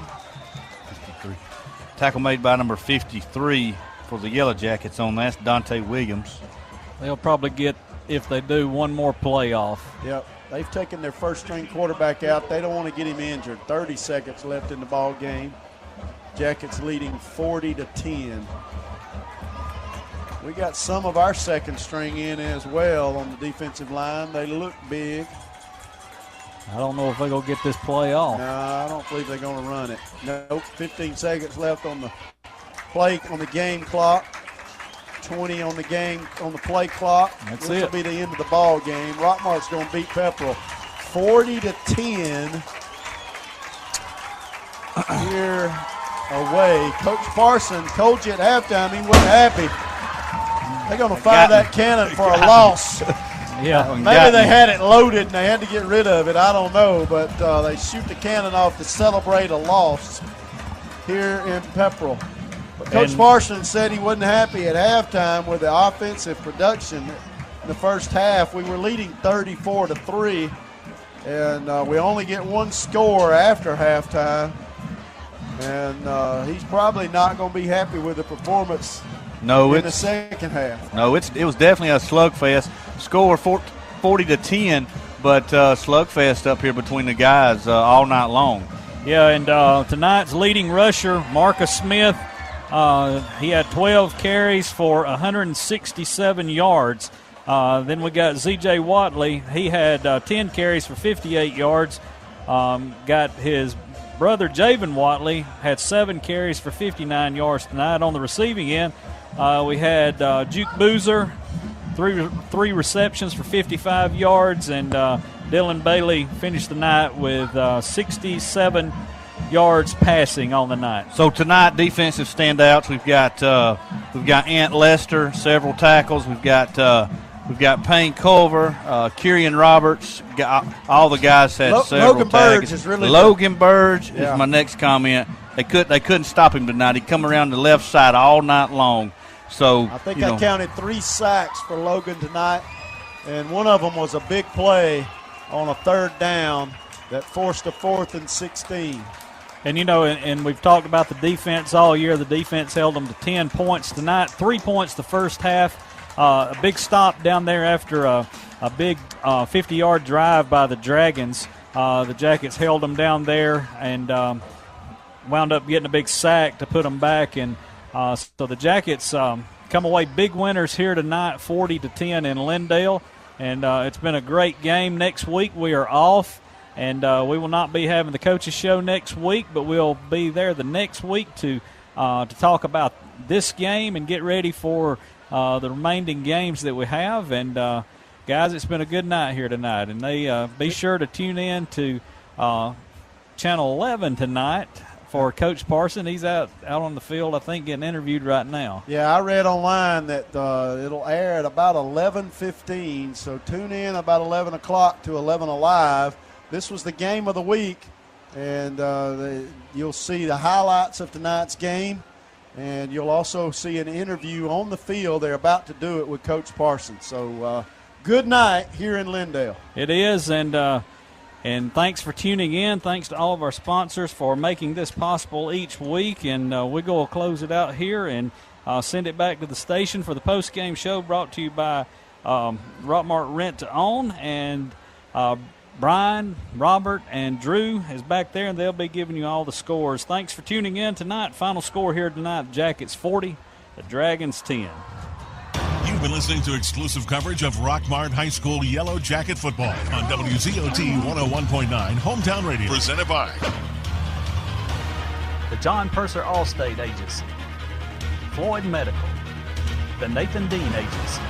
53. Tackle made by number 53 for the Yellow Jackets on that. That's Dante Williams. They'll probably get, if they do, one more play off. Yep. They've taken their first-string quarterback out. They don't want to get him injured. 30 seconds left in the ball game. Jackets leading 40-10. We got some of our second string in as well on the defensive line. They look big. I don't know if they're going to get this play off. No, I don't believe they're going to run it. Nope. 15 seconds left on the play on the game clock. 20 on the play clock. This will be the end of the ball game. Rockmart's going to beat Pepperell 40-10 here away. Coach Parson told you at halftime he wasn't happy. They're going to fire that cannon for a loss. Yeah, maybe they had it loaded and they had to get rid of it. I don't know, but they shoot the cannon off to celebrate a loss here in Pepperell. But Coach Parson said he wasn't happy at halftime with the offensive production in the first half. We were leading 34-3, and we only get one score after halftime. And he's probably not going to be happy with the performance in the second half. No, it was definitely a slugfest. Score 40-10, but slugfest up here between the guys all night long. Yeah, and tonight's leading rusher, Marcus Smith, he had 12 carries for 167 yards. Then we got Z.J. Watley. He had 10 carries for 58 yards. Got his brother, Javen Watley, had 7 carries for 59 yards tonight. On the receiving end, we had Juke Boozer, three receptions for 55 yards, and Dylan Bailey finished the night with 67 yards passing on the night. So tonight, defensive standouts. We've got Ant Lester, several tackles. We've got Payne Culver, Kyrian Roberts. All the guys had several Logan tackles. Burge is really Logan Burge is my next comment. They couldn't stop him tonight. He come around the left side all night long. So I think I counted 3 sacks for Logan tonight, and one of them was a big play on a third down that forced a 4th and 16. And, and we've talked about the defense all year. The defense held them to 10 points tonight, 3 points the first half. A big stop down there after a big 50-yard drive by the Dragons. The Jackets held them down there and wound up getting a big sack to put them back. And so the Jackets come away big winners here tonight, 40-10 in Lindale. And it's been a great game. Next week we are off. And we will not be having the coaches show next week, but we'll be there the next week to talk about this game and get ready for the remaining games that we have. And, guys, it's been a good night here tonight. And they be sure to tune in to Channel 11 tonight for Coach Parson. He's out on the field, I think, getting interviewed right now. Yeah, I read online that it'll air at about 11:15, so tune in about 11 o'clock to 11 Alive. This was the game of the week, and you'll see the highlights of tonight's game. And you'll also see an interview on the field. They're about to do it with Coach Parsons. So good night here in Lindale. It is, and thanks for tuning in. Thanks to all of our sponsors for making this possible each week. And we're going to close it out here and send it back to the station for the post-game show brought to you by Rockmart Rent to Own. And Brian, Robert, and Drew is back there, and they'll be giving you all the scores. Thanks for tuning in tonight. Final score here tonight, Jackets 40, the Dragons 10. You've been listening to exclusive coverage of Rockmart High School Yellow Jacket football on WZOT 101.9 Hometown Radio. Presented by the John Purser Allstate Agency, Floyd Medical, the Nathan Dean Agency,